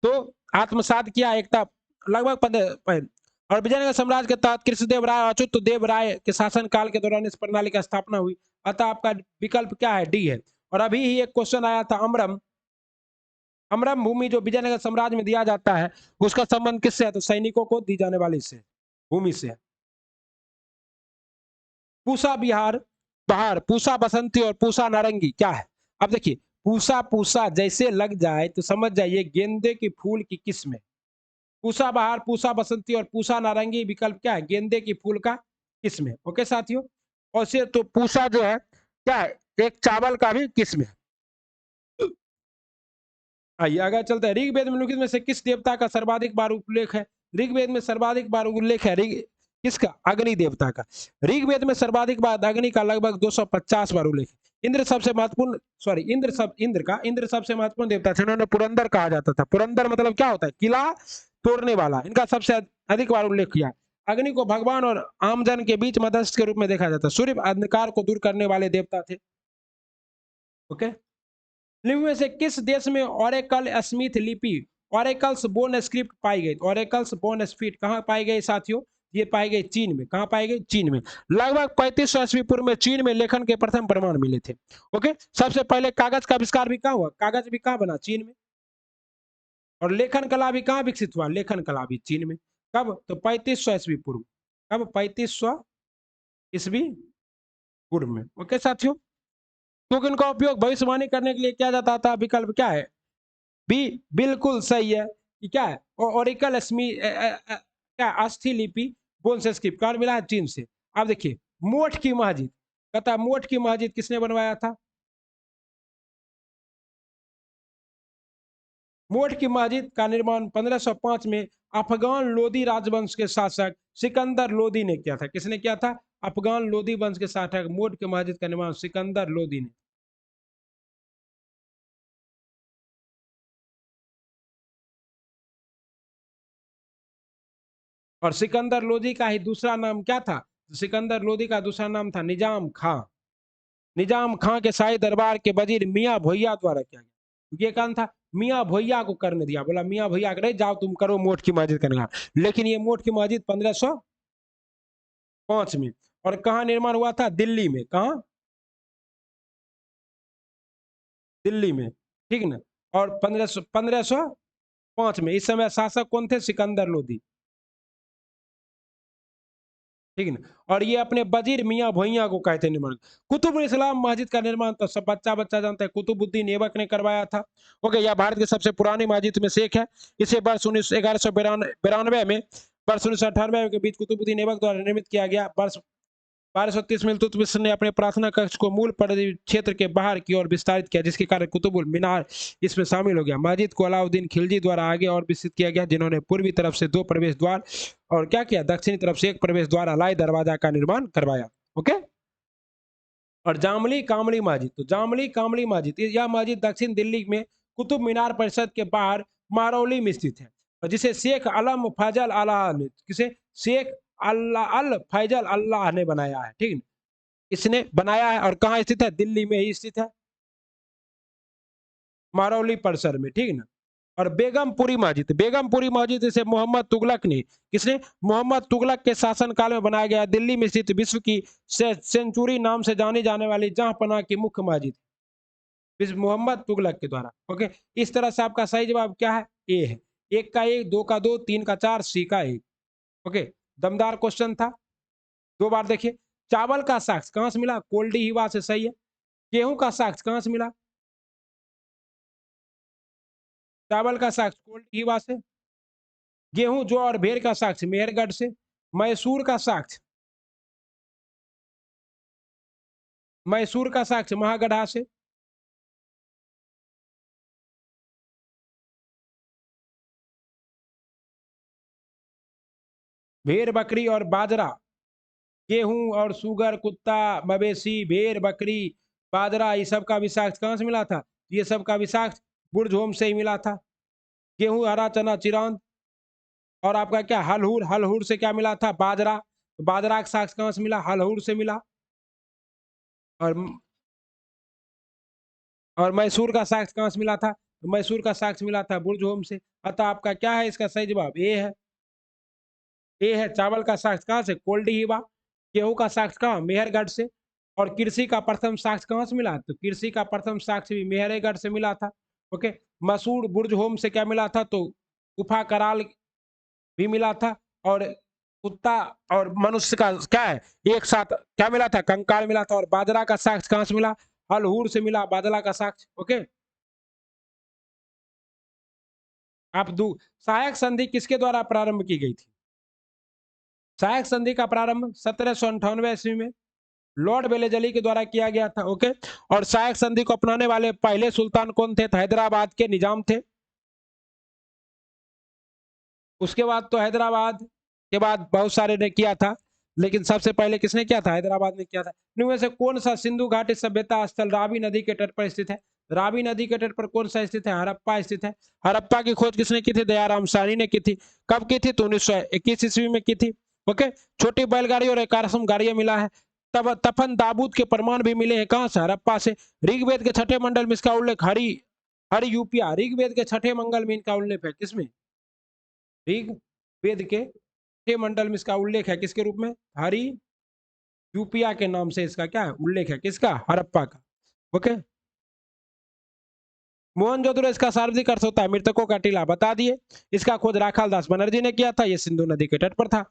तो आत्मसात किया, एकता लगभग। और विजयनगर साम्राज्य के तहत कृष्णदेव राय अच्युत देव राय के शासन काल के दौरान इस प्रणाली की स्थापना हुई। अतः आपका विकल्प क्या है? डी है। और अभी ही एक क्वेश्चन आया था, अमरम भूमि जो विजयनगर साम्राज्य में दिया जाता है, उसका संबंध किससे है? तो सैनिकों को दी जाने वाली से भूमि से। पूसा बहार, पूसा बसंती और पूसा नारंगी क्या है? अब देखिए, पूसा पूसा जैसे लग जाए तो समझ जाइए गेंदे के फूल की किस्म है। पूसा बहार, पूसा बसंती और पूसा नारंगी विकल्प क्या है? गेंदे की फूल का किस्म है। ओके साथियों। और से तो पूसा जो है क्या है? एक चावल का भी किस्म है। आइए आगे चलते हैं। ऋग्वेद में निम्नलिखित में से किस देवता का सर्वाधिक बार उल्लेख है? ऋग्वेद में सर्वाधिक बार उल्लेख है किसका? अग्नि देवता का। ऋग्वेद में सर्वाधिक बार अग्नि का लगभग 250 बार उल्लेख है। इंद्र सबसे महत्वपूर्ण, सॉरी, इंद्र सबसे महत्वपूर्ण देवता थे। उन्होंने पुरंदर कहा जाता था। पुरंदर मतलब क्या होता है? किला तोड़ने वाला। इनका सबसे अधिक बार उल्लेख किया। अग्नि को भगवान और आमजन के बीच मध्यस्थ के रूप में देखा जाता है। सूर्य अंधकार को दूर करने वाले देवता थे। ओके। निम्न में से किस देश में ओरेकल स्मिथ लिपि, ओरेकल्स बोन स्क्रिप्ट पाई गई? ओरेकल्स बोन स्क्रिप्ट कहाँ पाई गई साथियों? ये पाई गई चीन में। कहाँ पाई गई? चीन में। लगभग 3500 ईस्वी पूर्व में चीन में लेखन के प्रथम प्रमाण मिले थे। ओके। सबसे पहले कागज का आविष्कार भी कहाँ हुआ? कागज भी कहाँ बना? चीन में। और लेखन कला भी कहाँ विकसित हुआ? लेखन कला भी चीन में। कब? तो 3500 ईस्वी पूर्व। कब? 3500 ईस्वी पूर्व में। ओके साथियों। टोकन का उपयोग भविष्यवाणी करने के लिए किया जाता था। विकल्प क्या है? बी बिल्कुल सही है। कि क्या है? ओरिकल क्या अस्थि लिपि बोन से स्क्रिप्ट कहाँ मिला है? चीन से। अब देखिए, मोठ की मस्जिद, कहता मोठ की मस्जिद किसने बनवाया था? मोठ की मस्जिद का निर्माण 1505 में अफगान लोदी राजवंश के शासक सिकंदर लोदी ने किया था। किसने किया था? अफगान लोदी वंश के शासक मोठ की मस्जिद का निर्माण सिकंदर लोदी ने। और सिकंदर लोदी का ही दूसरा नाम क्या था? सिकंदर लोदी का दूसरा नाम था निजाम खां। निजाम खां के शाही दरबार के वजीर मियां भोइया द्वारा किया गया। ये काम था, मियां भोइया को करने दिया। बोला मियां भोइया करे जाओ तुम करो मोठ की मस्जिद का निर्माण। लेकिन ये मोठ की मस्जिद 1505 में। और कहाँ निर्माण हुआ था? दिल्ली में। कहाँ? दिल्ली में। ठीक ना। और 1505 में। इस समय शासक कौन थे? सिकंदर लोधी। ठीक है ना। और ये अपने वजीर मियां भोइया को कहते निर्माण। कुतुब इस्लाम मस्जिद का निर्माण तो सब बच्चा बच्चा जानता है, कुतुबुद्दीन ऐबक ने करवाया था। ओके। यह भारत की सबसे पुरानी मस्जिद में से एक है। इसे वर्ष 1192 में, वर्ष 1998 के बीच कुतुबुद्दीन ऐबक द्वारा निर्मित किया गया। वर्ष 1230 में इल्तुतमिश ने अपने प्रार्थना कक्ष को मूल क्षेत्र के बाहर की ओर विस्तारित किया, जिसके कारण कुतुबुल मीनार इसमें शामिल हो गया। मस्जिद को अलाउद्दीन खिलजी द्वारा आगे और विस्तृत किया गया, जिन्होंने पूर्वी तरफ से 2 प्रवेश द्वार और क्या किया? दक्षिणी तरफ से 1 प्रवेश द्वार अलाई दरवाजा का निर्माण करवाया। ओके। और जामली कामली मस्जिद, तो जामली कामली मस्जिद, यह मस्जिद दक्षिण दिल्ली में कुतुब मीनार परिषद के बाहर मारौली में स्थित है। और जिसे शेख अलम फैजल अल्लाह ने, किसे? शेख अल फैजल अल्लाह ने बनाया है। ठीक है। इसने बनाया है। और कहाँ स्थित है? दिल्ली में ही स्थित है, मारौली परिसर में। ठीक है ना। और बेगमपुरी मस्जिद इसे मोहम्मद तुगलक ने, किसने? मोहम्मद तुगलक के शासनकाल में बनाया गया। दिल्ली में स्थित विश्व की सेंचुरी नाम से जानी जाने वाली जहांपनाह की मुख्य मस्जिद मोहम्मद तुगलक के द्वारा। ओके। इस तरह से आपका सही जवाब क्या है? ए है। 1 का 1, 2 का 2, 3 का 4, सी का 1। ओके। दमदार क्वेश्चन था। 2 बार देखिए। चावल का साक्ष्य कहां से मिला? कोल्डी हिवा से। सही है। गेहूं का साक्ष्य कहां से मिला? चावल का साक्ष्य कोल्डी हिवा से। गेहूं जौ और भेड़ का साक्ष्य मेहरगढ़ से। मैसूर का साक्ष्य, मैसूर का साक्ष्य महागढ़ा से। भेड़ बकरी और बाजरा, गेहूं और सुगर, कुत्ता, मवेशी, भेड़ बकरी, बाजरा, ये सब का भी साक्ष्य कहां से मिला था? ये सब का भी साक्ष्य बुर्ज होम से ही मिला था। गेहूं, हरा चना, चिरौंद, और आपका क्या हलहूर, हलहूर से क्या मिला था? बाजरा। तो बाजरा का साक्ष्य कहां से मिला? हलहूर से मिला। और मैसूर का साक्ष्य कहां से मिला था? तो मैसूर का साक्ष्य मिला था बुर्ज होम से। अतः आपका क्या है इसका सही जवाब? ए है। ए है। चावल का साक्ष्य कहां से? कोल्ड हिवा। गेहूं का साक्ष्य कहां? मेहरगढ़ से। और कृषि का प्रथम साक्ष्य कहां से मिला? तो कृषि का प्रथम साक्ष्य भी मेहरगढ़ से मिला था। ओके। मसूर बुर्ज होम से क्या मिला था? तो गुफा कराल भी मिला था। और कुत्ता और मनुष्य का क्या है एक साथ क्या मिला था? कंकाल मिला था। और बाजरा का साक्ष्य कहां से मिला? हलहूर से मिला बाजरा का साक्ष्य। ओके। आप दू सहायक संधि किसके द्वारा प्रारंभ की गई थी? सहायक संधि का प्रारंभ 1798 ईस्वी में लॉर्ड बेलेजली के द्वारा किया गया था। ओके। और सहायक संधि को अपनाने वाले पहले सुल्तान कौन थे? तो हैदराबाद के निजाम थे। उसके बाद तो हैदराबाद के बाद बहुत सारे ने किया था, लेकिन सबसे पहले किसने किया था? हैदराबाद ने किया था। इनमें से कौन सा सिंधु घाटी सभ्यता स्थल रावी नदी के तट पर स्थित है? रावी नदी के तट पर कौन सा स्थित है? हड़प्पा स्थित है। हड़प्पा की खोज किसने की थी? दयाराम साहनी ने की थी। कब की थी? तो 1921 ईस्वी में की थी। ओके। छोटी बैलगाड़ी और एक गाड़ियां मिला है। तब तफन दाबूद के प्रमाण भी मिले हैं। कहां से? हड़प्पा से। ऋग्वेद के छठे मंडल में इसका उल्लेख हरि हरि यूपिया, ऋग्वेद के छठे मंगल में इनका उल्लेख है। किसमें? ऋग्वेद के छठे मंडल में इसका उल्लेख है। किसके रूप में? हरि यूपिया के नाम से इसका क्या है? उल्लेख है। किसका? हड़प्पा का। ओके। मोहनजोदड़ो इसका शाब्दिक अर्थ होता है मृतकों का टीला, बता दिए। इसका खोज राखाल दास बनर्जी ने किया था। यह सिंधु नदी के तट पर था।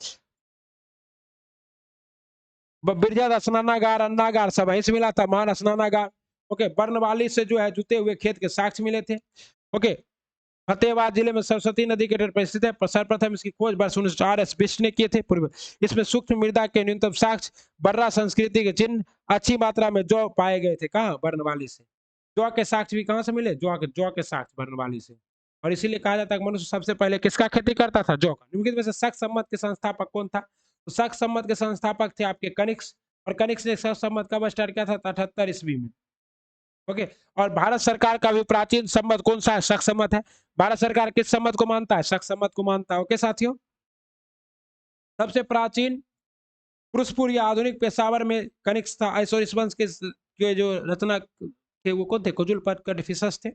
बिरजा स्नानागार, अन्नागार सब वहीं से मिला था। महान स्नानागार। ओके। बर्नवाली से जो है जुते हुए खेत के साक्ष्य मिले थे। ओके। फतेहाबाद जिले में सरस्वती नदी के तट पर स्थित है। सर्वप्रथम इसकी खोज वर्ष 1908 बिष्ट ने किए थे। पूर्व इसमें सूक्ष्म मृदा के न्यूनतम साक्ष्य, बर्रा संस्कृति के चिन्ह, अच्छी मात्रा में जौ पाए गए थे। कहाँ? बर्नवाली से। जौ के साक्ष्य भी कहां से मिले? जौ के साक्ष्य बर्नवाली से। और इसीलिए कहा जाता है कि मनुष्य सबसे पहले किसका खेती करता था? जौ का। निम्नलिखित में से शक संमत के संस्थापक कौन था? तो शक संमत के संस्थापक थे आपके कनिक्स। और कनिक्स ने शक संमत कब स्टार्ट किया था? 78 ईस्वी में। ओके। और भारत सरकार का भी प्राचीन सम्मत कौन सा है? शक सम्मत है। भारत सरकार किस सम्मत को मानता है? शक सम्मत को मानता है। ओके साथियों। सबसे प्राचीन पुरुषपुर या आधुनिक पेशावर में कनिक्स था। सॉरी, इस वंश के जो रचना थे वो कौन थे? कुजुल कटफिसस थे।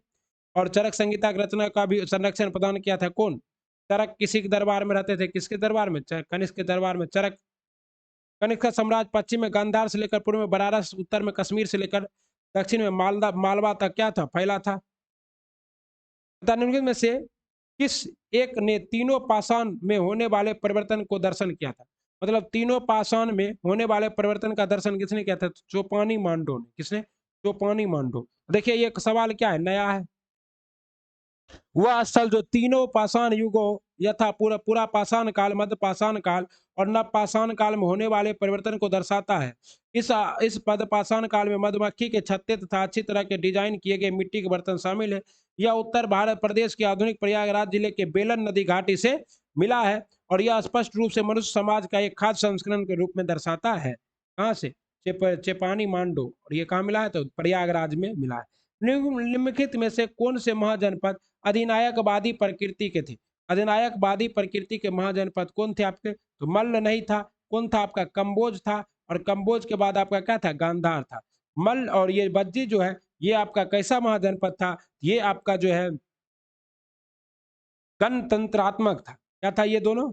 और चरक संहिता की रचना का भी संरक्षण प्रदान किया था। कौन? चरक किसी के दरबार में रहते थे? किसके दरबार में? कनिष्क के दरबार में चरक। कनिष्क का साम्राज्य पश्चिम में गांधार से लेकर पूर्व में बनारस, उत्तर में कश्मीर से लेकर दक्षिण में मालवा तक क्या था? फैला था। निम्नलिखित में से किस एक ने तीनों पाषाण में होने वाले परिवर्तन को दर्शन किया था? मतलब तीनों पाषाण में होने वाले परिवर्तन का दर्शन किसने किया था? चोपानी मांडो ने। किसने? चोपानी मांडो। देखिए ये सवाल क्या है? नया है। वह स्थल जो तीनों पाषाण युगों यथा पूरा पूरा पाषाण काल, मध्य पाषाण काल और नव पाषाण काल में होने वाले परिवर्तन को दर्शाता है। इस पद पाषाण काल में मधुमक्खी के छत्ते तथा अच्छी तरह के डिजाइन किए गए मिट्टी के बर्तन शामिल है। यह उत्तर भारत प्रदेश के आधुनिक प्रयागराज जिले के बेलन नदी घाटी से मिला है। और यह स्पष्ट रूप से मनुष्य समाज का एक खाद्य संस्करण के रूप में दर्शाता है। कहाँ से? चेपानी मांडो। और ये कहाँ मिला है? तो प्रयागराज में मिला है। निम्नलिखित में से कौन से महाजनपद अधिनायकवादी प्रकृति के थे? अधिनायकवादी प्रकृति के महाजनपद कौन थे आपके? तो मल्ल नहीं था। कौन था आपका? कंबोज था। और कंबोज के बाद आपका क्या था? गांधार था। मल्ल और ये बज्जी जो है ये आपका कैसा महाजनपद था? ये आपका जो है गणतंत्रात्मक था। क्या था ये दोनों?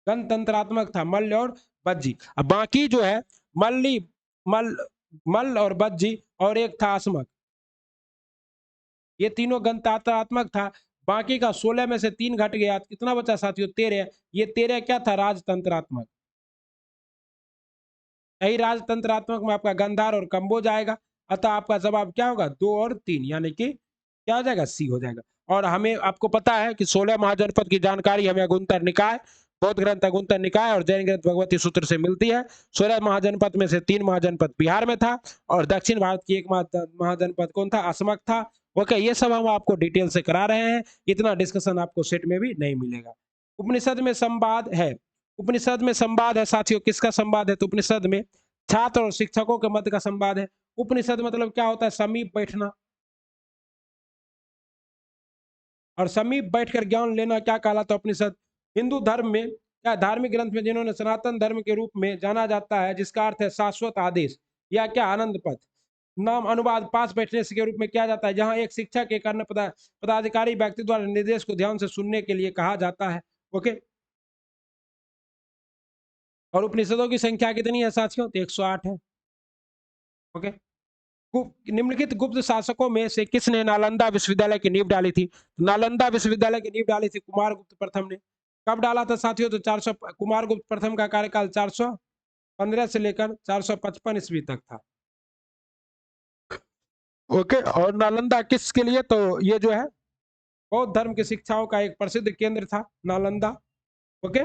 गणतंत्रात्मक था, मल्ल और बज्जी। अब बाकी जो है मल्ली मल्ल मल्ल और बज्जी और एक था असमक, ये तीनों गणतंत्रात्मक था। बाकी का 16 में से 3 घट गया। कितना बचा साथियों? 13। ये 13 क्या था? राजतंत्रात्मक। यही राजतंत्रात्मक में आपका गंधार और कंबोज आएगा। अतः आपका जवाब क्या होगा? 2 और 3, यानी कि क्या हो जाएगा? सी हो जाएगा। और हमें आपको पता है कि 16 महाजनपद की जानकारी हमें अगुंतर निकाय, बौद्ध ग्रंथ अगुंतर निकाय और जैन ग्रंथ भगवती सूत्र से मिलती है। 16 महाजनपद में से 3 महाजनपद बिहार में था और दक्षिण भारत की एक महाजनपद कौन था? असमक था। ओके, ये सब हम आपको डिटेल से करा रहे हैं, इतना डिस्कशन आपको सेट में भी नहीं मिलेगा। उपनिषद में संवाद है, उपनिषद में संवाद है साथियों, किसका संवाद है? तो उपनिषद में छात्र और शिक्षकों के मध्य का संवाद है। उपनिषद मतलब क्या होता है? समीप बैठना, और समीप बैठकर ज्ञान लेना क्या कहलाता है? उपनिषद। हिंदू धर्म में क्या धार्मिक ग्रंथ में जिन्होंने सनातन धर्म के रूप में जाना जाता है, जिसका अर्थ है शाश्वत आदेश या क्या आनंद पथ, नाम अनुवाद पास बैठने के रूप में किया जाता है, जहां एक शिक्षक एक अन्य पदाधिकारी व्यक्ति द्वारा निर्देश को ध्यान से सुनने के लिए कहा जाता है। ओके, और उपनिषदों की संख्या कितनी है साथियों? तो 108 है। ओके, निम्नलिखित गुप्त शासकों में से किसने नालंदा विश्वविद्यालय की नींव डाली थी? नालंदा विश्वविद्यालय की नींव डाली थी कुमार गुप्त प्रथम ने। कब डाला था साथियों? तो 400, कुमार गुप्त प्रथम का कार्यकाल 415 से लेकर 455 ईस्वी तक था। ओके, और नालंदा किसके लिए? तो ये जो है बौद्ध धर्म की शिक्षाओं का एक प्रसिद्ध केंद्र था नालंदा। ओके,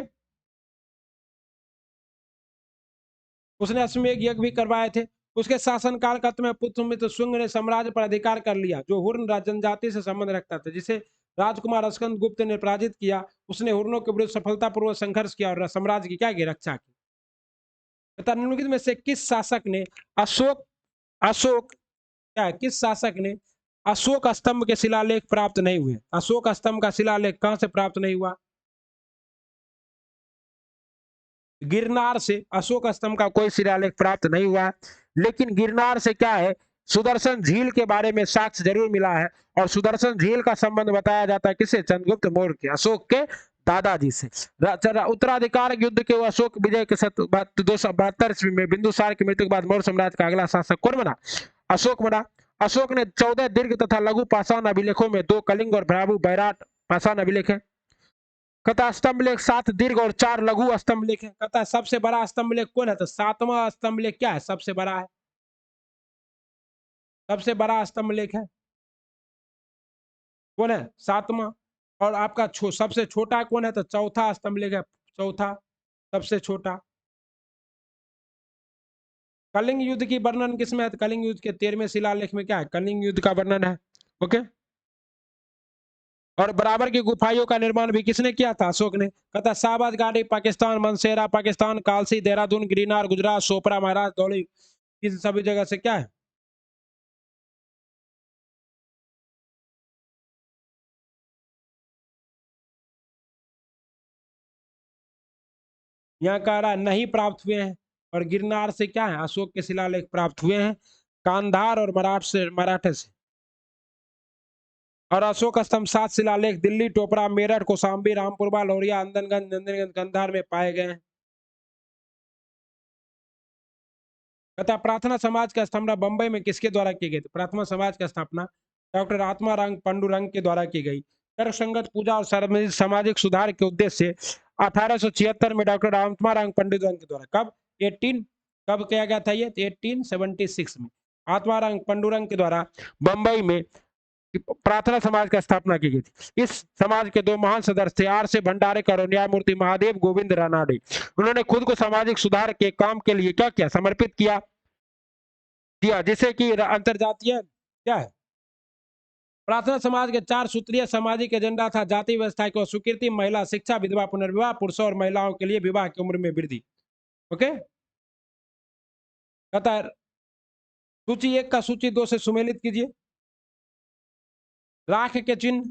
उसने अश्वमेध यज्ञ भी करवाए थे। उसके शासनकाल का में पुत्रमित्र शुंग ने साम्राज्य पर अधिकार कर लिया, जो हुर्ण जनजाति से संबंध रखता था, जिसे राजकुमार स्कंद गुप्त ने पराजित किया। उसने हुर्णों के विरुद्ध सफलतापूर्वक संघर्ष किया और साम्राज्य की क्या की रक्षा की। निम्नलिखित में से किस शासक ने अशोक अशोक क्या है, किस शासक ने अशोक स्तंभ के शिलालेख प्राप्त नहीं हुए? अशोक स्तंभ का शिलालेख कहां से प्राप्त नहीं हुआ? गिरनार से अशोक स्तंभ का कोई शिलालेख प्राप्त नहीं हुआ, लेकिन गिरनार से क्या है, सुदर्शन झील के बारे में साक्ष्य जरूर मिला है। और सुदर्शन झील का संबंध बताया जाता है किससे? चंद्रगुप्त मौर्य के, अशोक के दादाजी से। उत्तराधिकार युद्ध के अशोक विजय के 272 ईस्वी में बिंदुसार की मृत्यु के बाद मौर्य साम्राज्य का अगला शासक कौन बना? अशोक बना। अशोक ने 14 दीर्घ तथा लघु पाषाण अभिलेखों में 2 कलिंग और भ्राभु बैराट पाषाण अभिलेख है। कथा स्तंभ लेख 7 दीर्घ और 4 लघु स्तंभ लेख है। कथा सबसे बड़ा स्तंभ लेख कौन है? तो 7वां स्तंभ लेख क्या है? सबसे बड़ा है, सबसे बड़ा स्तंभ लेख है कौन है? 7वां। और आपका सबसे छोटा कौन है? तो चौथा स्तंभ लेख है, चौथा सबसे छोटा। कलिंग युद्ध की वर्णन किसमें है? तो कलिंग युद्ध के 13वें शिलालेख में क्या है? कलिंग युद्ध का वर्णन है। ओके, और बराबर की गुफाइयों का निर्माण भी किसने किया था? अशोक ने। कहता शाहबाज घाटी पाकिस्तान, मनसेरा पाकिस्तान, कालसी देहरादून गिरनार गुजरात, सोपरा महाराज दौली, इस सभी जगह से क्या है? यहाँ कह रहा नहीं प्राप्त हुए हैं, और गिरनार से क्या है? अशोक के शिलालेख प्राप्त हुए हैं, कांधार और मराठे से। और अशोक स्तंभ 7 शिलालेख दिल्ली, टोपरा, मेरठ, कौशाम्बी, रामपुरवा, लौरिया, अंदनगंज, नंदनगंज, कंधार में पाए गए हैं। कहता प्रार्थना समाज की स्थापना बंबई में किसके द्वारा की गई? प्रार्थना समाज की स्थापना डॉक्टर आत्माराम पंडुरंग के द्वारा की गई। तर्क संगत पूजा और सामाजिक सुधार के उद्देश्य से 1876 में डॉक्टर आत्माराम पंडुरंग के द्वारा, कब 18 कब किया गया था? ये 1876 में आत्माराम पंडुरंग के द्वारा बंबई में प्रार्थना समाज की स्थापना की गई थी। इस समाज के 2 महान सदस्य थे, आर से भंडारेकर और न्यायमूर्ति महादेव गोविंद रानाडे। उन्होंने खुद को सामाजिक सुधार के काम के लिए क्या किया? समर्पित किया, जिसे कि अंतरजातीय क्या है, प्रार्थना समाज के 4 सूत्रीय सामाजिक एजेंडा था: जाति व्यवस्था की स्वीकृति, महिला शिक्षा, विधवा पुनर्विवाह, पुरुषों और महिलाओं के लिए विवाह की उम्र में वृद्धि। ओके, कहता है सूची 1 का सूची 2 से सुमेलित कीजिए। राख के चिन्ह,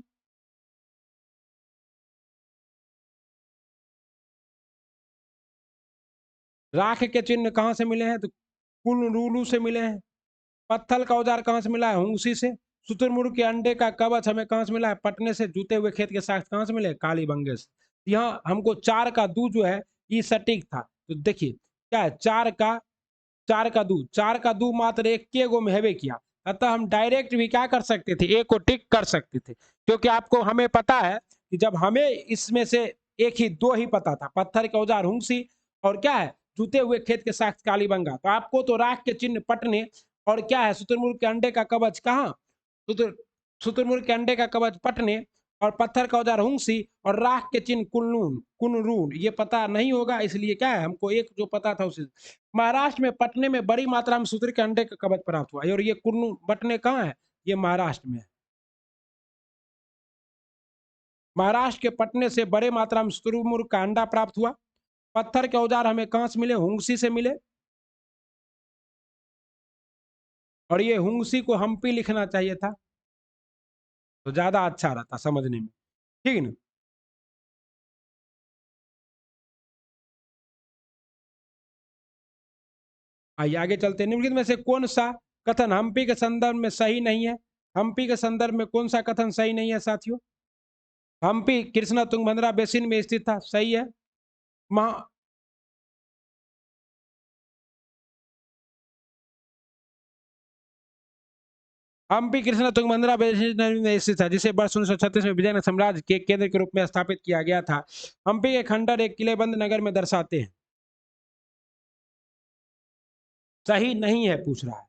राख के चिन्ह कहां से मिले हैं? तो कुलरूलू से मिले हैं। पत्थल का औजार कहां से मिला है? हुंसी से। शुतुरमुर्ग के अंडे का कवच हमें कहां से मिला है? पटने से। जूते हुए खेत के साथ कहां से मिले? कालीबंगे से। यहाँ हमको 4 का दू जो है ये सटीक था। तो देखिए क्या है, 4 का दू मात्र एक के गो में हेवे किया, अतः हम डायरेक्ट भी क्या कर सकते थे? एक को टिक कर सकते थे, क्योंकि आपको हमें पता है कि जब हमें इसमें से एक ही 2 ही पता था, पत्थर के औजार हुंसी और क्या है जूते हुए खेत के साथ कालीबंगा। तो आपको तो राख के चिन्ह पटने और क्या है शुतुरमुर्ग के अंडे का कवच कहाँ? शुतुरमुर्ग के अंडे का कवच पटने, और पत्थर का औजार हुंसी, और राख के चिन्ह कुनलून कुनरून। ये पता नहीं होगा, इसलिए क्या है, हमको एक जो पता था उसे। महाराष्ट्र में पटने में बड़ी मात्रा में शुतुर के अंडे का कवच प्राप्त हुआ, और ये कुनलून पटने कहाँ है, ये महाराष्ट्र में है। महाराष्ट्र के पटने से बड़े मात्रा में शुतुरमुर्ग का अंडा प्राप्त हुआ। पत्थर के औजार हमें कहां से मिले, हुंसी से मिले, और ये हुंसी को हम्पी लिखना चाहिए था तो ज्यादा अच्छा रहता समझने में, ठीक है ना। आइए आगे चलते हैं। निम्नलिखित में से कौन सा कथन हम्पी के संदर्भ में सही नहीं है। हम्पी के संदर्भ में कौन सा कथन सही नहीं है साथियों। हम्पी कृष्णा तुंगभद्रा बेसिन में स्थित था, सही है। महा हम्पी कृष्णा तुंगभद्रा बेसिन में स्थित था, जिसे वर्ष 1936 में विजयनगर साम्राज्य के केंद्र के रूप में स्थापित किया गया था। हम्पी के खंडर एक किलेबंद नगर में दर्शाते हैं, सही नहीं है पूछ रहा है,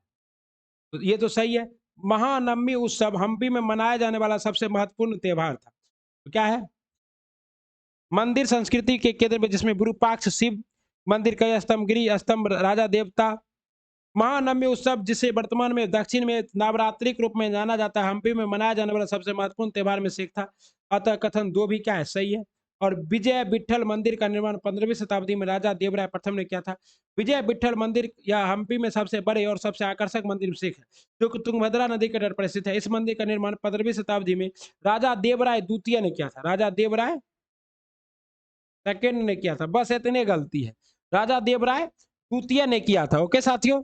तो ये तो सही है। महानवमी उत्सव हम्पी में मनाया जाने वाला सबसे महत्वपूर्ण त्योहार था, तो क्या है, मंदिर संस्कृति के केंद्र में, जिसमें विरूपाक्ष शिव मंदिर, कई स्तंभ, गिरी स्तंभ, राजा देवता। महानवमी उत्सव, जिसे वर्तमान में दक्षिण में नवरात्रि के रूप में जाना जाता है, हम्पी में मनाया जाने वाला सबसे महत्वपूर्ण त्योहार में से एक था। अतः कथन दो भी क्या है, सही है। और विजय विठल मंदिर का निर्माण 15वीं शताब्दी में राजा देवराय प्रथम ने किया था। विजय विठल मंदिर या हम्पी में सबसे बड़े और सबसे आकर्षक मंदिर में से एक है, जो कि तुंगभद्रा नदी के तट पर स्थित है। इस मंदिर का निर्माण 15वीं शताब्दी में राजा देवराय द्वितीय ने किया था। राजा देवराय सेकेंड ने किया था, बस इतने गलती है। राजा देवराय द्वितीय ने किया था। ओके साथियों,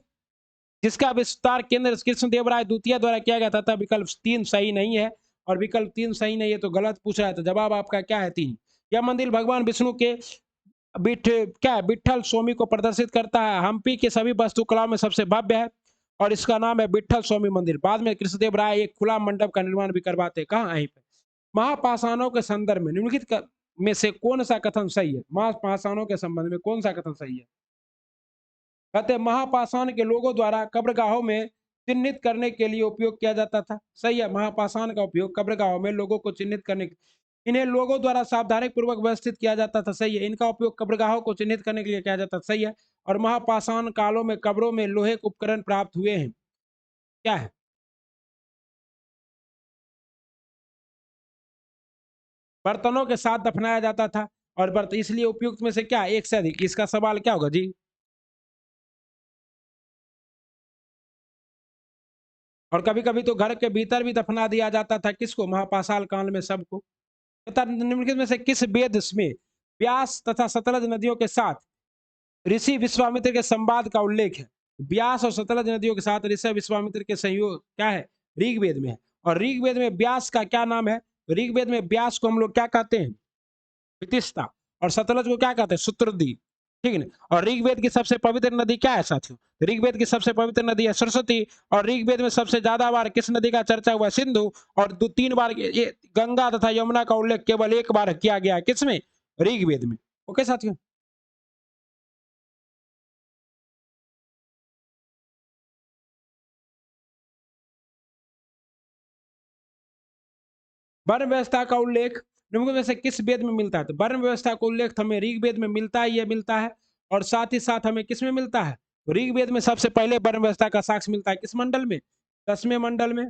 जिसका विस्तार केंद्र कृष्णदेवराय द्वितीय द्वारा किया गया था। विकल्प 3 सही नहीं है, और विकल्प 3 सही नहीं है तो गलत पूछ रहा है, तो जवाब आपका क्या है, 3। यह मंदिर भगवान विष्णु के क्या है, विठल स्वामी को प्रदर्शित करता है। हम्पी के सभी वास्तुकलाओं में सबसे भव्य है, और इसका नाम है विठल स्वामी मंदिर। बाद में कृष्णदेव राय एक खुला मंडप का निर्माण भी करवाते, कहाँ, यहीं पे। महापाषाणों के संदर्भ में निम्नलिखित में से कौन सा कथन सही है। महापाषाणों के संबंध में कौन सा कथन सही है। कहते महापाषाण के लोगों द्वारा कब्रगाहों में चिन्हित करने के लिए उपयोग किया जाता था, सही है। महापाषाण का उपयोग कब्रगाहों में लोगों को चिन्हित करने, इन्हें लोगों द्वारा सावधानी पूर्वक व्यवस्थित किया जाता था, सही है। इनका उपयोग कब्रगाहों को चिन्हित करने के लिए किया जाता था, सही है। और महापाषाण कालों में कब्रों में लोहे के उपकरण प्राप्त हुए हैं, क्या है, बर्तनों के साथ दफनाया जाता था, और बर्तन इसलिए उपयुक्त में से क्या, एक से अधिक। इसका सवाल क्या होगा जी। और कभी कभी तो घर के भीतर भी दफना दिया जाता था, किसको, महापाषाण काल में सबको। तथा निम्नलिखित में से किस वेद में व्यास तथा सतलज नदियों के साथ ऋषि विश्वामित्र के संवाद का उल्लेख है। व्यास और सतलज नदियों के साथ ऋषि विश्वामित्र के संयोग क्या है, ऋग्वेद में है। और ऋग्वेद में व्यास का क्या नाम है, ऋग्वेद में व्यास को हम लोग क्या कहते हैं, वितिस्ता, और सतलज को क्या कहते हैं, शुत्रदी, ठीक है ना। और ऋग्वेद की सबसे पवित्र नदी क्या है साथियों, ऋग्वेद की सबसे पवित्र नदी है सरस्वती। और ऋग्वेद में सबसे ज्यादा बार किस नदी का चर्चा हुआ, सिंधु। और 3 बार ये गंगा तथा यमुना का उल्लेख केवल एक बार किया गया है, किसमें, ऋग्वेद में। ओके साथियों, वर्ण व्यवस्था का उल्लेख निम्न में से किस वेद में मिलता है। तो वर्ण व्यवस्था का उल्लेख हमें ऋग्वेद में मिलता है, यह मिलता है। और साथ ही साथ हमें किस में मिलता है, ऋग्वेद में सबसे पहले वर्ण व्यवस्था का साक्ष्य मिलता है, किस मंडल में, 10वें मंडल में,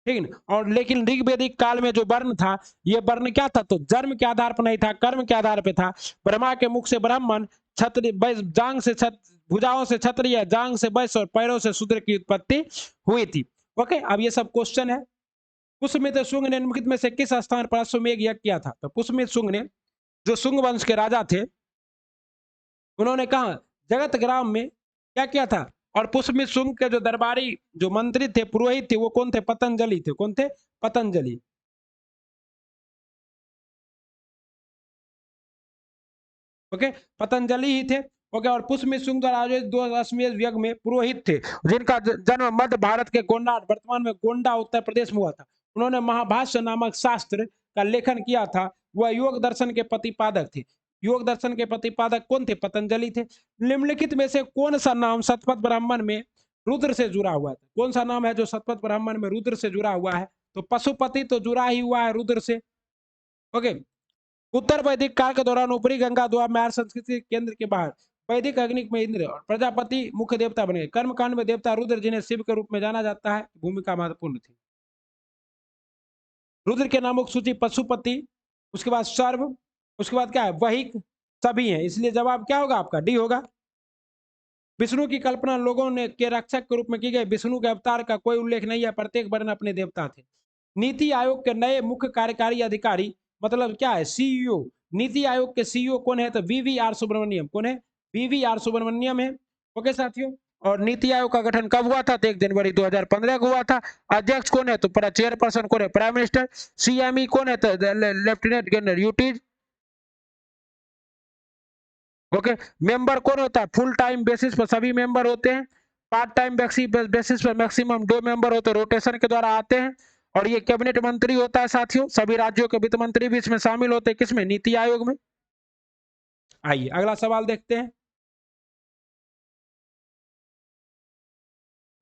ठीक है ना। और लेकिन ऋग्वेदिक काल में जो वर्ण था, ये वर्ण क्या था, तो जन्म के आधार पर नहीं था, कर्म के आधार पर था। ब्रह्मा के मुख से ब्राह्मण, क्षत्रिय, जांग से भुजाओं से क्षत्रिय, जांग से वैश्य, और पैरों से शूद्र की उत्पत्ति हुई थी। ओके, अब ये सब क्वेश्चन है। पुष्यमित्र शुंग ने निम्नलिखित में से किस स्थान पर अश्वमेघ यज्ञ किया था। तो पुष्यमित्र शुंग ने, जो शुंग वंश के राजा थे, उन्होंने कहा जगत ग्राम में क्या किया था। और पुष्यमित्र शुंग के जो दरबारी, जो मंत्री थे, पुरोहित थे, वो कौन थे, पतंजलि थे। कौन थे, पतंजलि। ओके, पतंजलि ही थे। ओके, और पुष्यमित्र शुंग द्वारा आयोजित 2 अश्वमेध यज्ञ में पुरोहित थे, जिनका जन्म मध्य भारत के गोंडा, वर्तमान में गोंडा, उत्तर प्रदेश में हुआ था। उन्होंने महाभाष्य नामक शास्त्र का लेखन किया था। वह योग दर्शन के प्रतिपादक थे। योग दर्शन के प्रतिपादक कौन थे, पतंजलि थे। निम्नलिखित में से कौन सा नाम शतपथ ब्राह्मण में रुद्र से जुड़ा हुआ था। कौन सा नाम है जो शतपथ ब्राह्मण में रुद्र से जुड़ा हुआ है? तो पशुपति तो जुड़ा ही हुआ है रुद्र से। ओके। उत्तर वैदिक काल के दौरान ऊपरी गंगा द्वार में संस्कृति केंद्र के बाहर वैदिक अग्नि में इंद्र और प्रजापति मुख्य देवता बने। कर्मकांड में देवता रुद्र जिन्हें शिव के रूप में जाना जाता है, भूमिका महत्वपूर्ण थी। रुद्र के नामों की सूची पशुपति, उसके बाद सर्व, उसके बाद क्या है वहिक, सभी हैं, इसलिए जवाब क्या होगा आपका? डी होगा। विष्णु की कल्पना लोगों ने के रक्षक के रूप में की गई। विष्णु के अवतार का कोई उल्लेख नहीं है, प्रत्येक वर्ण अपने देवता थे। नीति आयोग के नए मुख्य कार्यकारी अधिकारी मतलब क्या है? सीईओ। नीति आयोग के सीईओ कौन है? तो वीवीआर सुब्रमण्यम। कौन है? वीवीआर सुब्रमण्यम है। ओके साथियों। और नीति आयोग का गठन कब हुआ था? तो 1 जनवरी 2015 को हुआ था। अध्यक्ष कौन है? तो चेयरपर्सन कौन है? Prime minister. सीएमई कौन है? तो lieutenant general UTs. Okay. Member कौन होता है? फुल टाइम बेसिस पर सभी मेंबर होते हैं। पार्ट टाइम बेसिस पर मैक्सिमम 2 मेंबर होते हैं, रोटेशन के द्वारा आते हैं। और ये कैबिनेट मंत्री होता है साथियों। सभी राज्यों के वित्त मंत्री भी इसमें शामिल होते हैं। किसमें? नीति आयोग में। आइए अगला सवाल देखते हैं।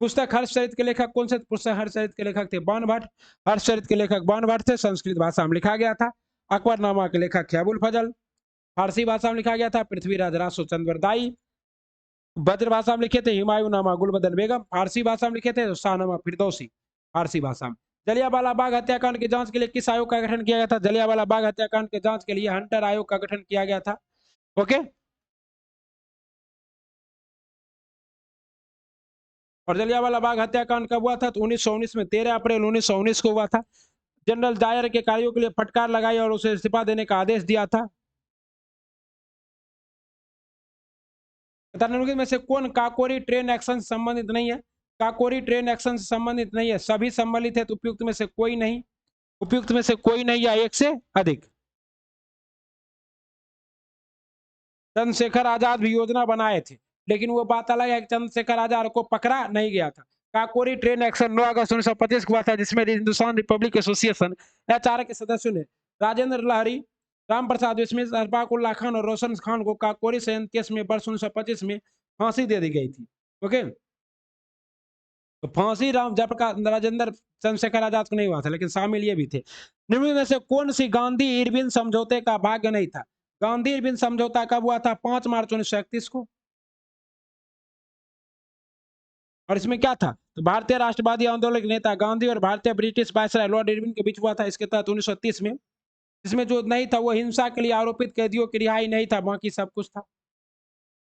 पुस्तक हर्षचरित के लेखक कौन से? पुस्तक हर्षचरित के लेखक थे बाणभट्ट। हर्षचरित के लेखक बाणभट्ट थे, संस्कृत भाषा में लिखा गया था। अकबरनामा के लेखक थे अबुल फजल। फारसी भाषा में लिखा गया था पृथ्वीराज रासो चंद्रदाई। ब्रज भाषा में लिखे थे हुमायूं नामा गुलबदन बेगम। फारसी भाषा में लिखे थे शाहनामा फिरदौसी, फारसी भाषा में। जलियांवाला बाग हत्याकांड की जांच के लिए किस आयोग का गठन किया गया था? जलियांवाला बाग हत्याकांड की जांच के लिए हंटर आयोग का गठन किया गया था। ओके। और जलियांवाला बाग हत्याकांड कब हुआ था? तो 1919 में, 13 अप्रैल 1919 को हुआ था। जनरल डायर के कार्यों के लिए फटकार लगाई और उसे इस्तीफा देने का आदेश दिया था। निम्नलिखित में से कौन काकोरी ट्रेन एक्शन से संबंधित नहीं है? काकोरी ट्रेन एक्शन से संबंधित नहीं है। सभी सम्मिलित है तो उपयुक्त में से कोई नहीं। उपयुक्त में से कोई नहीं या एक से अधिक। चंद्रशेखर आजाद भी योजना बनाए थे, लेकिन वो बात अलग है कि चंद्रशेखर आजाद को पकड़ा नहीं गया था। काकोरी ट्रेन एक्शन 9 अगस्त 1925 को हुआ था, जिसमें हिंदुस्तान रिपब्लिक एसोसिएशन एचआर के सदस्यों ने राजेंद्र लहरी, राम प्रसाद बिस्मिल, अशफाकुल्लाह खान और रोशन खान को काकोरी संयंत्र केस में वर्ष 1925 में फांसी दे दी गई थी। ओके। तो फांसी राम जयप्रकाश राजेंद्र चंद्रशेखर आजाद को नहीं हुआ था, लेकिन शामिल ये भी थे। निम्न में से कौन सी गांधी इरविन समझौते का भाग्य नहीं था? गांधी इरविन समझौता कब हुआ था? 5 मार्च 1931 को। और इसमें क्या था? तो भारतीय राष्ट्रवादी आंदोलन के नेता गांधी और भारतीय ब्रिटिश वायसराय लॉर्ड इरविन के बीच हुआ था। इसके तहत 1930 में। इसमें जो नहीं था वो हिंसा के लिए आरोपित कैदियों की रिहाई नहीं था, बाकी सब कुछ था।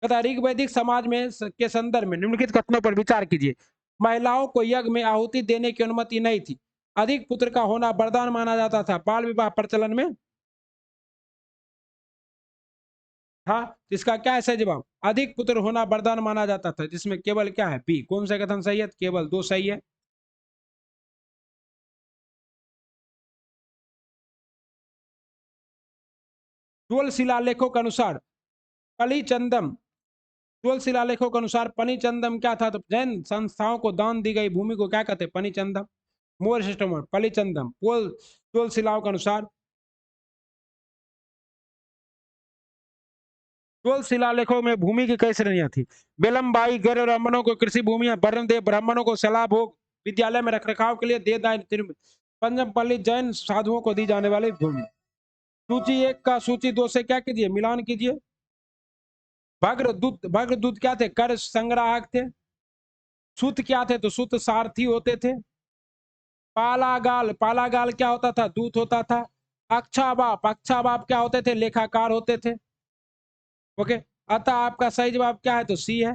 तथा ऋग्वैदिक समाज में के संदर्भ में निम्नलिखित कथनों पर विचार कीजिए। महिलाओं को यज्ञ में आहुति देने की अनुमति नहीं थी। अधिक पुत्र का होना वरदान माना जाता था। बाल विवाह प्रचलन में था। इसका क्या है सही जवाब? अधिक पुत्र होना वरदान माना जाता था, जिसमें केवल क्या है? बी। कौन सा कथन सही है? केवल 2 सही है। टोल शिलालेखों के अनुसार पलिचंदम, टोल शिलालेखों के अनुसार पनिचंदम क्या था? तो जैन संस्थाओं को दान दी गई भूमि को क्या कहते हैं? पनिचंदम। मोर सिस्टम पलिचंदम। टोल शिलाओं के अनुसार टोल शिलालेखों में भूमि की कई श्रेणियां थी। बेलमबाई गैर ब्राह्मणों को कृषि भूमियां, वर्णदेव ब्राह्मणों को सलाह भोग विद्यालय में रखरखाव के लिए दे पंचमपल्ली जैन साधुओं को दी जाने वाली भूमि। सूची 1 का सूची 2 से क्या कीजिए? मिलान कीजिए। भग्रदूत क्या थे? कर संग्राहक थे। सूत क्या थे? तो सूत सारथी होते थे। पालागाल क्या होता था? दूत होता था। अक्षाबाप क्या होते थे? लेखाकार होते थे। ओके। अतः आपका सही जवाब क्या है? तो सी है।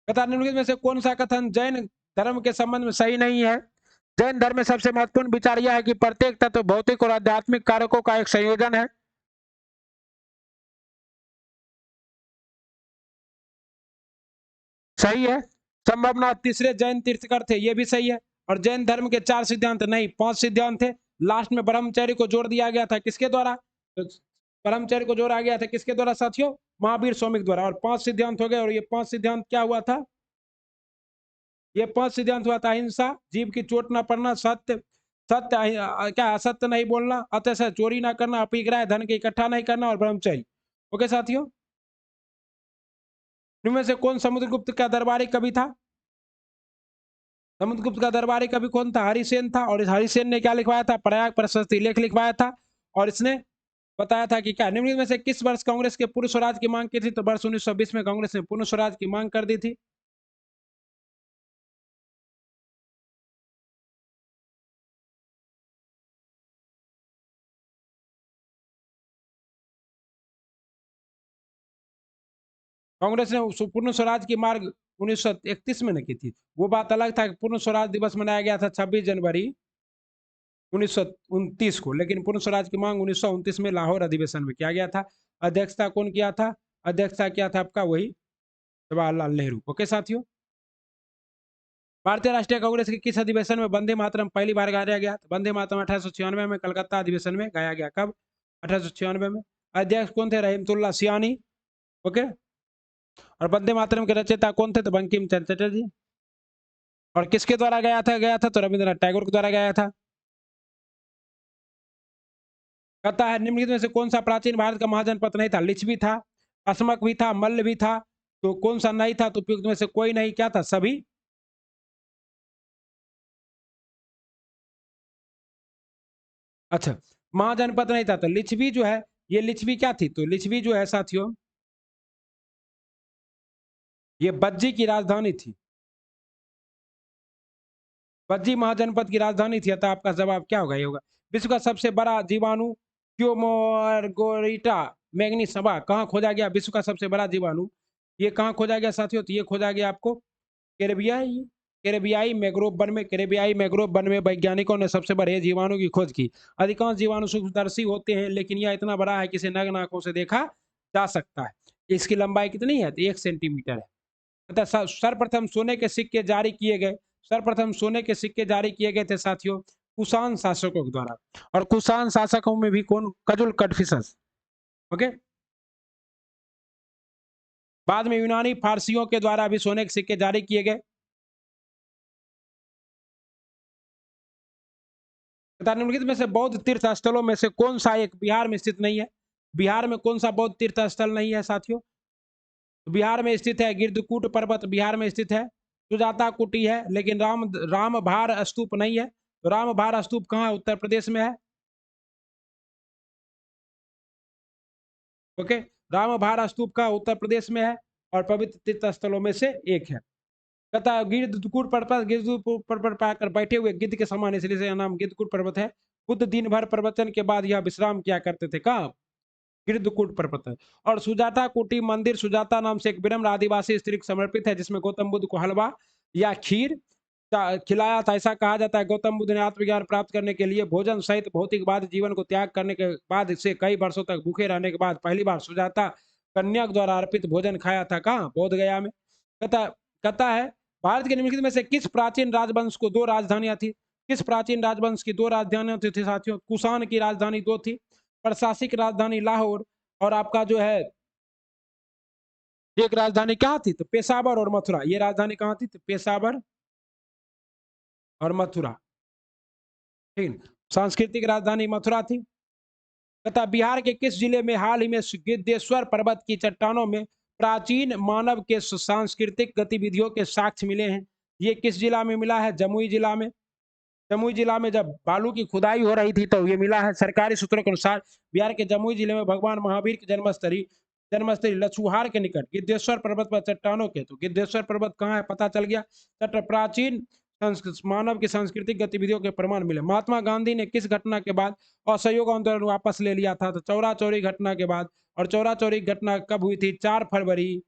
कथा निम्नलिखित में से कौन सा कथन जैन धर्म के संबंध में सही नहीं है? जैन धर्म में सबसे महत्वपूर्ण विचार यह है कि प्रत्येक तत्व भौतिक और आध्यात्मिक कारकों का एक संयोजन है। सही है। संभवना तीसरे जैन तीर्थकर थे, ये भी सही है। और जैन धर्म के 4 सिद्धांत नहीं 5 सिद्धांत थे। लास्ट में ब्रह्मचर्य को जोड़ दिया गया था, किसके द्वारा? तो ब्रह्मचर्य को जोड़ा गया था किसके द्वारा साथियों? महावीर स्वामी द्वारा। और 5 सिद्धांत हो गए। और ये 5 सिद्धांत क्या हुआ था? ये 5 सिद्धांत हुआ था अहिंसा, जीव की चोट ना पड़ना, सत्य, क्या असत्य नहीं बोलना, अत्याचार चोरी ना करना, अपरिग्रह धन के इकट्ठा नहीं करना और ब्रह्मचर्य। ओके साथियों। इनमें से कौन समुद्रगुप्त का दरबारी कवि था? समुद्रगुप्त का दरबारी कवि कौन था? हरिसेन था। और इस हरिसेन ने क्या लिखवाया था? प्रयाग प्रशस्ति लेख लिखवाया था। और इसने बताया था कि क्या निम्नलिखित में से किस वर्ष कांग्रेस के पूर्ण स्वराज की मांग की थी? तो वर्ष 1920 में कांग्रेस ने पूर्ण स्वराज की मांग कर दी थी। कांग्रेस ने पूर्ण स्वराज की मांग 1931 में न की थी। वो बात अलग था कि पूर्ण स्वराज दिवस मनाया गया था 26 जनवरी 1929 को, लेकिन पूर्ण स्वराज की मांग 1929 में लाहौर अधिवेशन में किया गया था। अध्यक्षता कौन किया था? अध्यक्षता किया था आपका वही जवाहरलाल नेहरू। ओके साथियों, भारतीय राष्ट्रीय कांग्रेस के किस अधिवेशन में वंदे मातरम पहली बार गाया गया? वंदे मातरम 1896 में कलकत्ता अधिवेशन में गाया गया। कब? 1896 में। अध्यक्ष कौन थे? रहीमतुल्ला सियानी। ओके। और वंदे मातरम के रचयिता कौन थे? तो बंकिम चंद्र चटर्जी। और किसके द्वारा गया था? तो रविंद्रनाथ टैगोर के द्वारा गया था। कहता है निम्नलिखित में से कौन सा प्राचीन भारत का महाजनपद नहीं था? लिच्छवी था, अस्मक भी था, मल्ल भी था। तो कौन सा नहीं था? तो उपयुक्त में से कोई नहीं। क्या था? सभी। अच्छा, महाजनपद नहीं था। तो लिच्छवी जो है, ये लिच्छवी क्या थी? तो लिच्छवी जो है साथियों, ये बज्जी की राजधानी थी। बज्जी महाजनपद की राजधानी थी। अतः आपका जवाब क्या होगा? ये होगा विश्व का सबसे बड़ा जीवाणु क्योमोरगोरिटा मैग्नीसबा कहाँ खोजा गया? विश्व का सबसे बड़ा जीवाणु ये कहाँ खोजा गया साथियों? तो ये खोजा गया आपको कैरेबियाई कैरेबियाई मैंग्रोव वन में। कैरेबियाई मैंग्रोव वन में वैज्ञानिकों ने सबसे बड़े जीवाणु की खोज की। अधिकांश जीवाणु सूक्ष्मदर्शी होते हैं, लेकिन यह इतना बड़ा है कि इसे नग्न आंखों से देखा जा सकता है। इसकी लंबाई कितनी है? तो 1 सेंटीमीटर है। तथा सर्वप्रथम सोने के सिक्के जारी किए गए। सर्वप्रथम सोने के सिक्के जारी किए गए थे साथियों कुषाण शासकों के द्वारा। और कुषाण शासकों में भी कौन? कजुल कटफिसस। ओके। बाद में यूनानी फारसियों के द्वारा भी सोने के सिक्के जारी किए गए। तथा निम्नलिखित में से बौद्ध तीर्थ स्थलों में से कौन सा एक बिहार में स्थित नहीं है? बिहार में कौन सा बौद्ध तीर्थ स्थल नहीं है साथियों? तो बिहार में स्थित है गिरदकूट पर्वत, बिहार में स्थित है। सुजाता कुटी है, लेकिन राम भार स्तूप नहीं है। तो राम भार स्तूप कहाँ? उत्तर प्रदेश में है। ओके। राम भार स्तूप का उत्तर प्रदेश में है और पवित्र तीर्थ स्थलों में से एक है। कहता है गिरदकूट पर्वत, गिरदकूट पर्वत पाकर बैठे हुए गिद्ध के समान, इसलिए इसका नाम गिरदकूट पर्वत है। बुद्ध दिन भर प्रवचन के बाद यह विश्राम किया करते थे। कहाँ? गिरदकूट पर्वत है। और सुजाता कुटी मंदिर सुजाता नाम से एक विनम्र आदिवासी स्त्री को समर्पित है, जिसमें गौतम बुद्ध को हलवा या खीर खिलाया था। ऐसा कहा जाता है गौतम बुद्ध ने आत्मज्ञान प्राप्त करने के लिए भोजन सहित भौतिकवाद जीवन को त्याग करने के बाद से कई वर्षों तक भूखे रहने के बाद पहली बार सुजाता कन्या द्वारा अर्पित भोजन खाया था। कहाँ? बोध गया में। कहता है भारत के निम्नलिखित में से किस प्राचीन राजवंश को दो राजधानियां थी? किस प्राचीन राजवंश की दो राजधानियां थी साथियों? कुषाण की राजधानी दो थी, प्रशासनिक राजधानी लाहौर, और आपका जो है एक राजधानी कहाँ थी? तो पेशावर और मथुरा। ये राजधानी कहाँ थी? तो पेशावर और मथुरा। ठीक। सांस्कृतिक राजधानी मथुरा थी। तथा बिहार के किस जिले में हाल ही में गिद्धेश्वर पर्वत की चट्टानों में प्राचीन मानव के सांस्कृतिक गतिविधियों के साक्ष्य मिले हैं? ये किस जिला में मिला है? जमुई जिला में। जमुई जिला में जब बालू की खुदाई हो रही थी तो ये मिला है। सरकारी सूत्रों के अनुसार बिहार के जमुई जिले में भगवान महावीर की जन्मस्थली जन्मस्थली लछुहार के निकट गिद्धेश्वर पर्वत पर चट्टानों के, तो गिद्धेश्वर पर्वत कहाँ है? पता चल गया। तट प्राचीन मानव की सांस्कृतिक गतिविधियों के प्रमाण मिले। महात्मा गांधी ने किस घटना के बाद असहयोग आंदोलन वापस ले लिया था? तो चौरा चौरी घटना के बाद। और चौरा चौरी घटना कब हुई थी? 4 फरवरी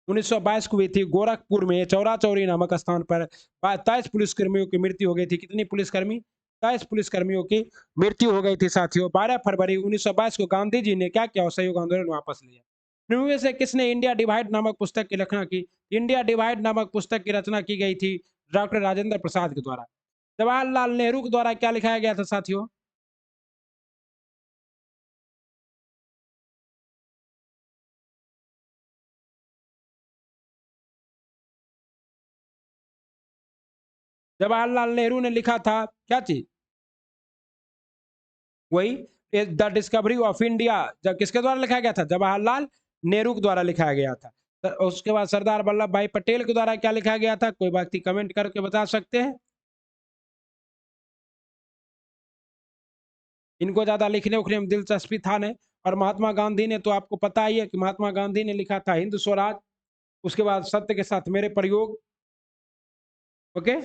1922 को हुई थी। गोरखपुर में चौरा चौरी नामक स्थान पर 23 पुलिसकर्मियों की मृत्यु हो गई थी। कितनी पुलिसकर्मी? 23 पुलिसकर्मियों की मृत्यु हो गई थी साथियों। 12 फरवरी 1922 को गांधी जी ने क्या किया? असहयोग आंदोलन वापस लिया। निम्न से किसने इंडिया डिवाइड नामक पुस्तक की रचना की? इंडिया डिवाइड नामक पुस्तक की रचना की गई थी डॉक्टर राजेंद्र प्रसाद के द्वारा। जवाहरलाल नेहरू के द्वारा क्या लिखाया गया था साथियों? जवाहरलाल नेहरू ने लिखा था क्या चीज? वही द डिस्कवरी ऑफ इंडिया जब किसके द्वारा लिखा गया था? जवाहरलाल नेहरू के द्वारा लिखा गया था। तो उसके बाद सरदार वल्लभ भाई पटेल के द्वारा क्या लिखा गया था? कोई व्यक्ति कमेंट करके बता सकते हैं? इनको ज्यादा लिखने उखने में दिलचस्पी था नहीं। और महात्मा गांधी ने तो आपको पता ही है कि महात्मा गांधी ने लिखा था हिंद स्वराज, उसके बाद सत्य के साथ मेरे प्रयोग। ओके,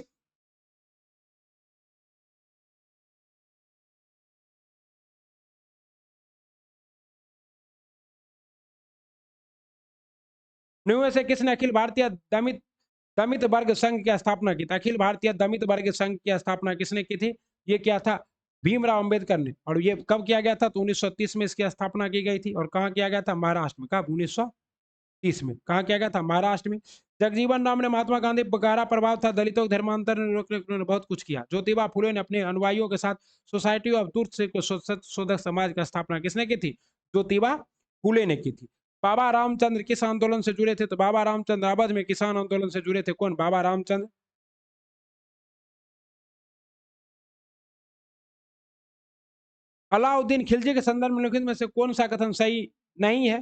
9 से किसने अखिल भारतीय दमित दमित वर्ग संघ की स्थापना की थी? अखिल भारतीय दमित वर्ग संघ की स्थापना किसने की थी? ये क्या था? भीमराव अंबेडकर ने। और ये कब किया गया था? तो 1930 में इसकी स्थापना की गई थी। और कहाँ किया गया था? महाराष्ट्र में। कब? 1930 में। कहाँ किया गया था? महाराष्ट्र में। जगजीवन राम ने महात्मा गांधी पर गहरा प्रभाव था, दलितों के धर्मांतरण रोकने के लिए बहुत कुछ किया। ज्योतिबा फुले ने अपने अनुयायियों के साथ सोसाइटी ऑफ ट्रुथ शोधक समाज की स्थापना किसने की थी? ज्योतिबा फुले ने की थी। बाबा रामचंद्र किस आंदोलन से जुड़े थे? तो बाबा रामचंद्र अवध में किसान आंदोलन से जुड़े थे। कौन? बाबा रामचंद्र। अलाउद्दीन खिलजी के संदर्भ में लिखित में से कौन सा कथन सही नहीं है?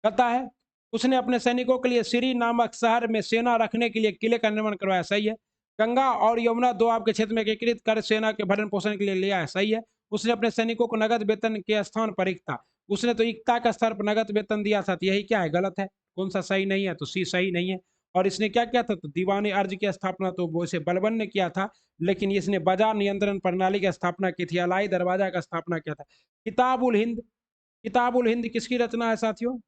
कहता है उसने अपने सैनिकों के लिए सिरी नामक शहर में सेना रखने के लिए किले का निर्माण करवाया। सही है। गंगा और यमुना दो आपके क्षेत्र में एकीकृत कर सेना के भरण पोषण के लिए लिया है। सही है। उसने अपने सैनिकों को नगद वेतन के स्थान पर एकता, उसने तो एकता का स्तर पर नगद वेतन दिया था। तो यही क्या है? गलत है। कौन सा सही नहीं है? तो सी सही नहीं है। और इसने क्या किया था? तो दीवानी अर्ज की स्थापना तो वो इसे बलबन ने किया था, लेकिन इसने बाजार नियंत्रण प्रणाली की स्थापना की थी। अलाई दरवाजा का स्थापना किया था। किताबुल हिंद, किताबुल हिंद किसकी रचना है साथियों?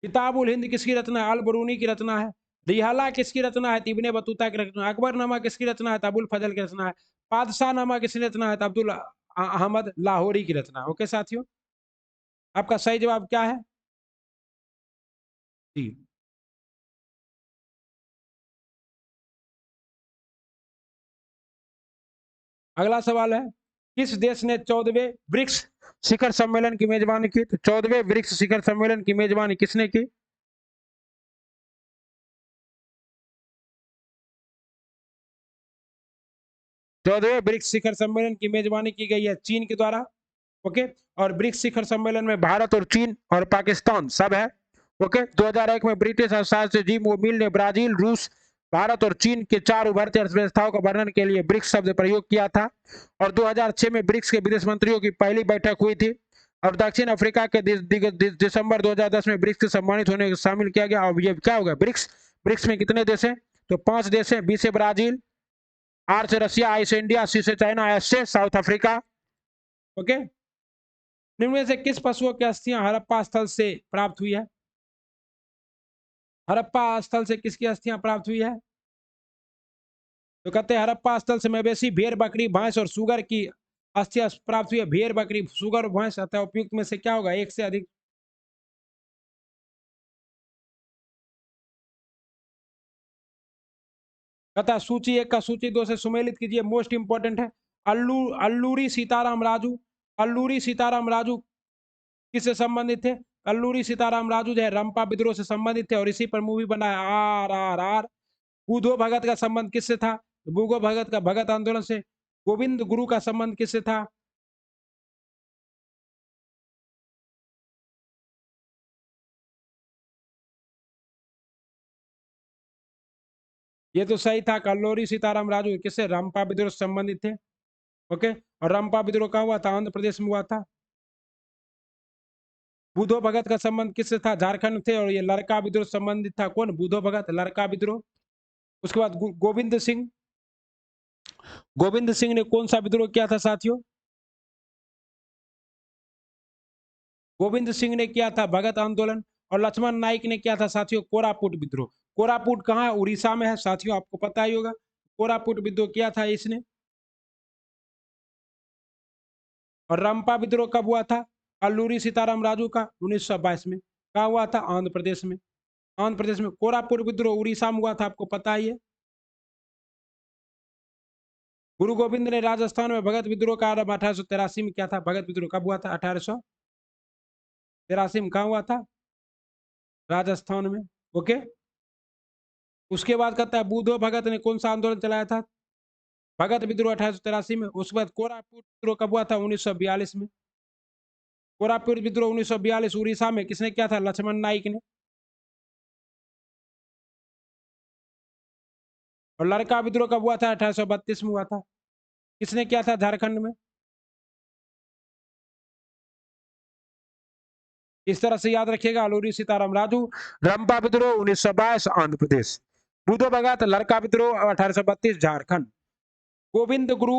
किताबुल हिंद किसकी रचना है? अल बरूनी की रचना है। रिहाला किसकी रचना है? इब्ने बतूता की रचना। अकबरनामा किसकी रचना है? तो अबुल फजल की रचना है। पादशाहनामा किसकी रचना है? तो अब्दुल अहमद लाहौरी की रचना। ओके साथियों, आपका सही जवाब क्या है? जी। अगला सवाल है, किस देश ने 14वें ब्रिक्स शिखर सम्मेलन की मेजबानी की? तो 14वें ब्रिक्स शिखर सम्मेलन की मेजबानी किसने की? 14वें ब्रिक्स शिखर सम्मेलन की मेजबानी की गई है चीन के द्वारा। ओके। और ब्रिक्स शिखर सम्मेलन में भारत और चीन और पाकिस्तान सब है। ओके। 2001 में ब्रिटिश अर्थशास्त्री जिम ओमिल ने ब्राजील, रूस, भारत और चीन के 4 उभरती अर्थव्यवस्थाओं का वर्णन के लिए ब्रिक्स शब्द प्रयोग किया था। और 2006 में ब्रिक्स के विदेश मंत्रियों की पहली बैठक हुई थी। और दक्षिण अफ्रीका के दिसंबर 2010 में ब्रिक्स के सम्मानित होने को शामिल किया गया। और ये क्या होगा? ब्रिक्स। ब्रिक्स में कितने देश हैं? तो 5 देश हैं। बी से ब्राजील, आर से रशिया, आई से इंडिया, सी से चाइना, एस से साउथ अफ्रीका। ओके। निम्न में से किस पशुओं की अस्थियां हड़प्पा स्थल से प्राप्त हुई है? हड़प्पा स्थल से किसकी अस्थियां प्राप्त हुई है? तो कहते हैं हड़प्पा स्थल से मवेशी, भेड़, बकरी, भैंस और सुगर की अस्थियां प्राप्त हुई है। भेड़, बकरी, सुगर और भैंस अतः उपयुक्त में से क्या होगा? एक से अधिक। कहता है सूची 1 का सूची 2 से सुमेलित कीजिए। मोस्ट इंपोर्टेंट है। अल्लूरी सीताराम राजू। अल्लूरी सीताराम राजू किससे संबंधित थे? अल्लूरी सीताराम राजू जो है रंपा विद्रोह से संबंधित थे और इसी पर मूवी बना है RRR। बुधो भगत का संबंध किससे था? बुधो भगत का भगत आंदोलन से। गोविंद गुरु का संबंध किससे था? ये तो सही था। कल्लोरी सीताराम राजू किससे? रंपा विद्रोह से संबंधित थे। ओके। और रंपा विद्रोह कहाँ हुआ था? आंध्र प्रदेश में हुआ था। बुधो भगत का संबंध किससे था? झारखंड थे। और ये लड़का विद्रोह से संबंधित था। कौन? बुधो भगत, लड़का विद्रोह। उसके बाद गोविंद सिंह। गोविंद सिंह ने कौन सा विद्रोह किया था साथियों? गोविंद सिंह ने किया था भगत आंदोलन। और लक्ष्मण नाइक ने किया था साथियों कोरापुट विद्रोह। कोरापुट कहाँ है? उड़ीसा में है साथियों, आपको पता ही होगा। कोरापुट विद्रोह किया था इसने। और रंपा विद्रोह कब हुआ था? अल्लूरी सीताराम राजू का 1922 में। कहा हुआ था? आंध्र प्रदेश में। आंध्र प्रदेश में। कोरापुट विद्रोह उड़ीसा में हुआ था, आपको पता ही है। गुरु गोविंद ने राजस्थान में भगत विद्रोह का आरंभ 1883 में किया था। भगत विद्रोह कब हुआ था? 1883 में। कहा हुआ था? राजस्थान में। ओके। उसके बाद कहता है बूधो भगत ने कौन सा आंदोलन चलाया था? भगत विद्रोह 1883 में। उसके बाद कोरापुट विद्रोह कब हुआ था? 1942 में। कोरापुट विद्रोह 1942 उड़ीसा में किसने किया था? लक्ष्मण नाइक ने। और लड़का विद्रोह कब हुआ था? 1832 में हुआ था। किसने किया था? झारखंड में। इस तरह से याद रखिएगा। अलोरी सीताराम राजू। रंपा विद्रोह 1922 आंध्र प्रदेश। बुधो भगत लड़का विद्रोह 1832 झारखंड। गोविंद गुरु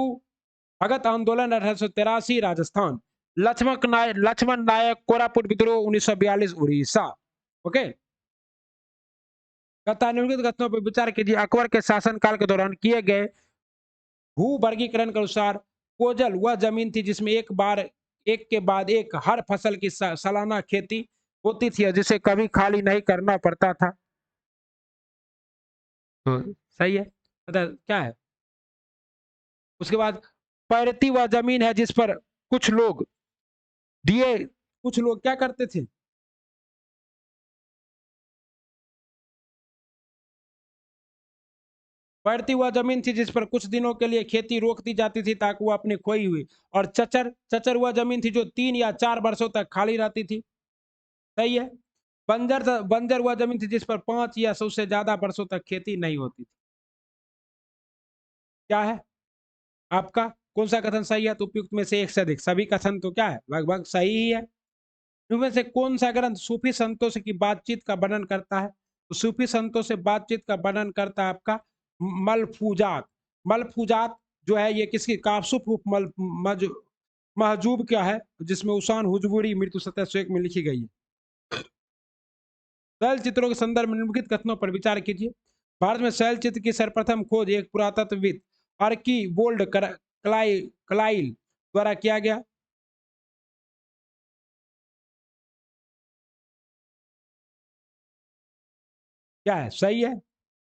भगत आंदोलन 1883 राजस्थान। लक्ष्मण नायक कोरापुट विद्रोह 1942 उड़ीसा। ओके। कहता निम्नलिखित कथनों पर विचार कीजिए। अकबर के शासनकाल के दौरान किए गए भू वर्गीकरण के अनुसार कोजल वह जमीन थी जिसमें एक के बाद एक हर फसल की सालाना खेती होती थी, जिसे कभी खाली नहीं करना पड़ता था। तो सही है। पता क्या है? उसके बाद पैरती वह जमीन है जिस पर कुछ लोग दिए कुछ लोग क्या करते थे? पैरती वह जमीन थी जिस पर कुछ दिनों के लिए खेती रोक दी जाती थी ताकि वो अपनी खोई हुई। और चचर चचर वह जमीन थी जो 3 या 4 वर्षों तक खाली रहती थी। सही है। बंजर वह जमीन थी जिस पर 5 या 100 से ज्यादा वर्षों तक खेती नहीं होती थी। क्या है आपका? कौन सा कथन सही है? तो उपयुक्त में से एक से अधिक सभी कथन तो क्या है? लगभग सही ही है। इनमें से कौन सा ग्रंथ सूफी संतों से की बातचीत का वर्णन करता है? तो सूफी संतों से बातचीत का वर्णन करता है आपका मलफूजात। मलफूजात जो है ये किसकी? काफसूफ महजूब क्या है जिसमें उसान हुजबुरी मृत्यु 1701 में लिखी गई है। शैल चित्रों के संदर्भ में निम्नलिखित कथनों पर विचार कीजिए। भारत में शैल चित्र की सर्वप्रथम खोज एक पुरातत्वविद अर्की बोल्ड क्लाइल द्वारा किया गया। क्या है? सही है।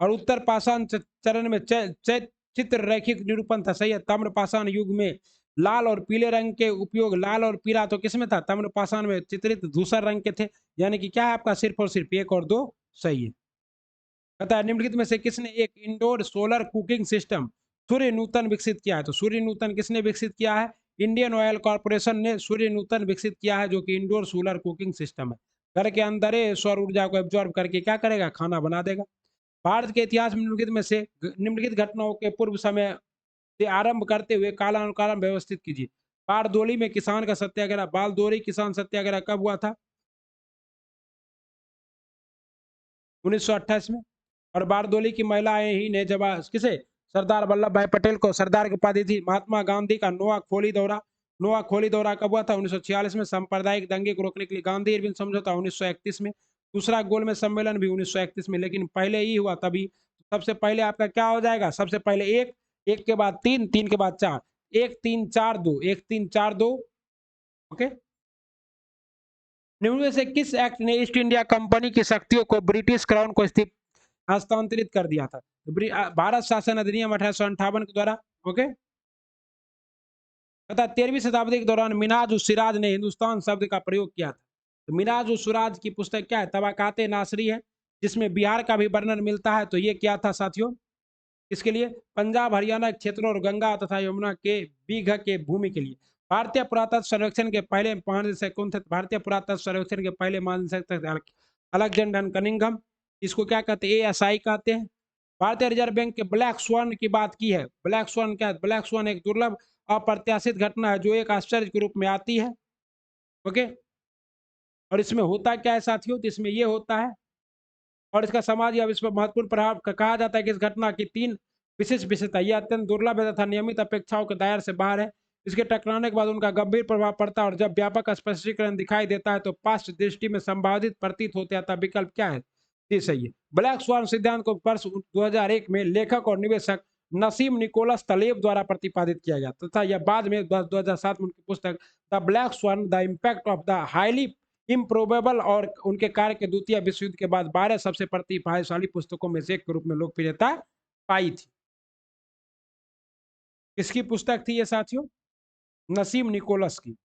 और उत्तर पाषाण चरण में चित्र रैखिक निरूपण था। सही है। ताम्र पाषाण युग में लाल और पीले रंग के उपयोग, लाल और पीला तो किसमें था? ताम्र पाषाण में चित्रित धूसर रंग के थे। यानी कि क्या है आपका? सिर्फ और सिर्फ एक और दो सही है। कहता है निम्नलिखित में से किसने एक इंडोर सोलर कुकिंग सिस्टम सूर्य नूतन विकसित किया है? तो सूर्य नूतन किसने विकसित किया है? इंडियन ऑयल कॉर्पोरेशन ने सूर्य नूतन विकसित किया है, जो कि इंडोर सोलर कुकिंग सिस्टम है। घर के अंदर सौर ऊर्जा को एब्जॉर्ब करके क्या करेगा? खाना बना देगा। भारत के इतिहास में निम्नलिखित में से निम्नलिखित घटनाओं के पूर्व समय से आरंभ करते हुए कालानुक्रम व्यवस्थित कीजिए। बारदोली में किसान का सत्याग्रह। बारदोली किसान सत्याग्रह कब हुआ था? 1928 में। और बारदोली की महिलाएं ही ने जब किसे? सरदार वल्लभ भाई पटेल को सरदार की उपाधि दी। महात्मा गांधी का नोआ खोली दौरा कब हुआ था? 1946 में। सांप्रदायिक दंगे को रोकने के लिए गांधी इरविन समझौता 1931 में। दूसरा गोलमेज सम्मेलन भी 1931 में, लेकिन पहले ही हुआ तभी। सबसे पहले आपका क्या हो जाएगा? सबसे पहले एक, एक के बाद तीन, तीन के बाद चार। 1 3 4 2, 1 3 4 2। ओके। निम्न में से किस एक्ट ने ईस्ट इंडिया कंपनी की शक्तियों को ब्रिटिश क्राउन को हस्तांतरित कर दिया था? भारत शासन अधिनियम 1858 के द्वारा। ओके। तथा 13वीं शताब्दी के दौरान मिनाज उस सिराज ने हिंदुस्तान शब्द का प्रयोग किया था। तो मिनाज उस सिराज की पुस्तक क्या है? तबाकाते नासरी है, जिसमें बिहार का भी वर्णन मिलता है। तो ये क्या था साथियों? इसके लिए पंजाब हरियाणा क्षेत्रों और गंगा तथा यमुना के बीघ के भूमि के लिए। भारतीय पुरातत्व सर्वेक्षण के पहले महानिदेशक कौन थे? भारतीय पुरातत्व सर्वेक्षण के पहले महानिदेशक अलेक्जेंडर कनिंघम। इसको क्या कहते हैं? ASI कहते हैं। भारतीय रिजर्व बैंक के ब्लैक स्वर्ण की बात की है। ब्लैक स्वर्ण क्या है? ब्लैक स्वर्ण एक दुर्लभ अप्रत्याशित घटना है जो एक आश्चर्य के रूप में आती है। ओके। और इसमें होता क्या है साथियों? तो इसमें ये होता है और इसका समाज या विश्व पर महत्वपूर्ण प्रभाव कहा जाता है कि इस घटना की 3 विशेष विशेषता: यह अत्यंत दुर्लभ है तथा नियमित अपेक्षाओं के दायरे से बाहर है। इसके टकराने के बाद उनका गंभीर प्रभाव पड़ता है और जब व्यापक स्पष्टीकरण दिखाई देता है तो पाश्च दृष्टि में संभावित प्रतीत होता है। तब विकल्प क्या है? ये सही है। ब्लैक स्वान सिद्धांत को वर्ष 2001 में लेखक और निवेशक नसीम निकोलस तलेब द्वारा प्रतिपादित किया गया तथा यह बाद में 2007 में उनकी पुस्तक the black swan the impact of the highly improbable और उनके कार्य के द्वितीय विश्व युद्ध के बाद 12 सबसे प्रतिभाशाली पुस्तकों में से एक के रूप में लोकप्रियता पाई थी। किसकी पुस्तक थी ये साथियों? नसीम निकोलस की।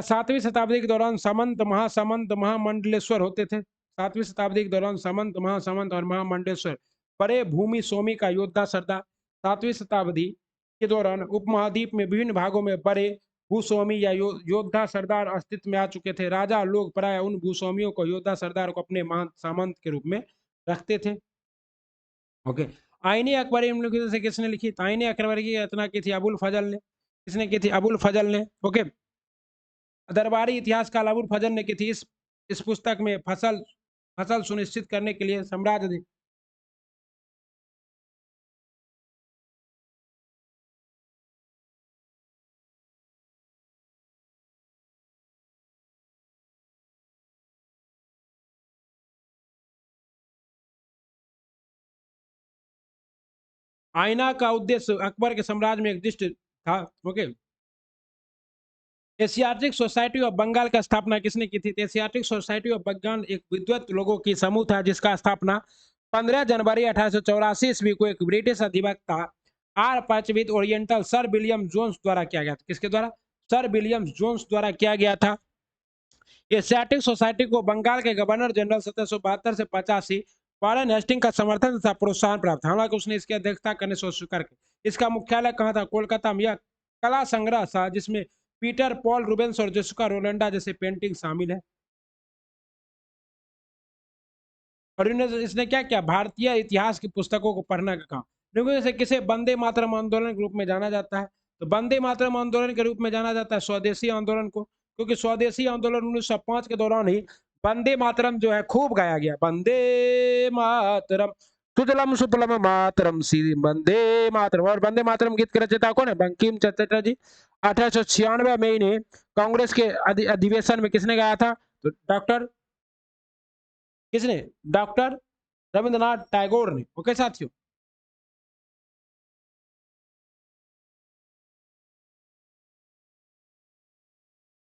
सातवीं शताब्दी के दौरान सामंत महामंडलेश्वर होते थे। सातवीं शताब्दी के दौरान सामंत और महामंडलेश्वर बड़े भूमि स्वामी का योद्धा सरदार। सातवीं शताब्दी के दौरान उपमहाद्वीप में विभिन्न भागों में बड़े भूस्वामी या योद्धा सरदार अस्तित्व में आ चुके थे। राजा लोग प्राय उन भूस्वामियों को योद्धा सरदार को अपने महान सामंत के रूप में रखते थे। ओके, आईने अकबरी निम्नलिखित से किसने लिखी? तो आईने अकबरी की रचना की थी अबुल फजल ने। किसने की थी? अबुल फजल ने। ओके, दरबारी इतिहास काल अबुल फजल ने की थी। इस पुस्तक में फसल सुनिश्चित करने के लिए साम्राज्य आईना का उद्देश्य अकबर के साम्राज्य में एक दृष्टि था। Okay, Asiatic society of Bengal का स्थापना किसने की थी? एशियाटिक सोसाइटी ऑफ बंगाल एक विद्वत लोगों की समूह था जिसका स्थापना 15 जनवरी 1884 ईस्वी को एक ब्रिटिश अधिवक्ता आर पर्चविद ओरिएंटल सर विलियम जोन्स द्वारा किया गया था। किसके द्वारा? सर विलियम जोन्स द्वारा किया गया था। एशियाटिक सोसाइटी को बंगाल के गवर्नर जनरल 1772 से 85 वारेन हेस्टिंग का समर्थन तथा प्रोत्साहन प्राप्त। हालांकि उसने इसकी अध्यक्षता करने से स्वीकार किया। इसका मुख्यालय कहाँ था? कोलकाता में। यह कला संग्रह था जिसमें पीटर पॉल रूबेंस और जेसिका रोलंडा जैसे पेंटिंग शामिल है। और इसने क्या किया? भारतीय इतिहास की पुस्तकों को पढ़ना का काम। देखो, जैसे किसे वंदे मातरम आंदोलन के रूप में जाना जाता है? तो वंदे मातरम आंदोलन के रूप में जाना जाता है स्वदेशी आंदोलन को, क्योंकि स्वदेशी आंदोलन 1905 के दौरान ही वंदे मातरम जो है खूब गाया गया। वंदे मातरम सुजलम सुफलम मातरम सी वंदे मातरम। और वंदे मातरम गीत के रचयिता कौन है? बंकिम चंद्र जी। 1896 में इन्हें कांग्रेस के अधिवेशन में किसने गाया था? तो डॉक्टर किसने? डॉक्टर रविंद्रनाथ टैगोर ने। ओके साथियों,